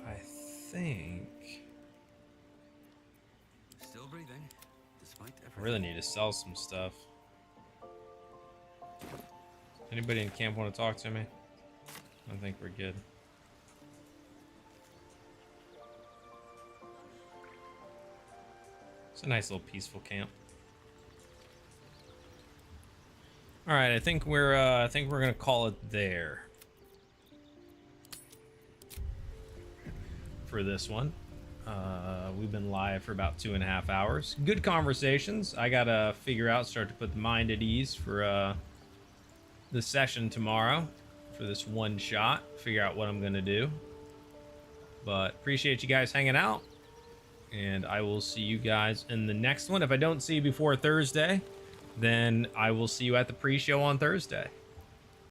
[SPEAKER 1] I think
[SPEAKER 4] Still breathing, despite
[SPEAKER 1] I
[SPEAKER 4] everything.
[SPEAKER 1] really need to sell some stuff. Anybody in camp want to talk to me? I think we're good. It's a nice little peaceful camp. All right, I think we're gonna call it there for this one. We've been live for about 2.5 hours. Good conversations. I gotta start to put the mind at ease for the session tomorrow for this one shot. Figure out what I'm gonna do. But appreciate you guys hanging out, and I will see you guys in the next one. If I don't see you before Thursday, then I will see you at the pre-show on Thursday.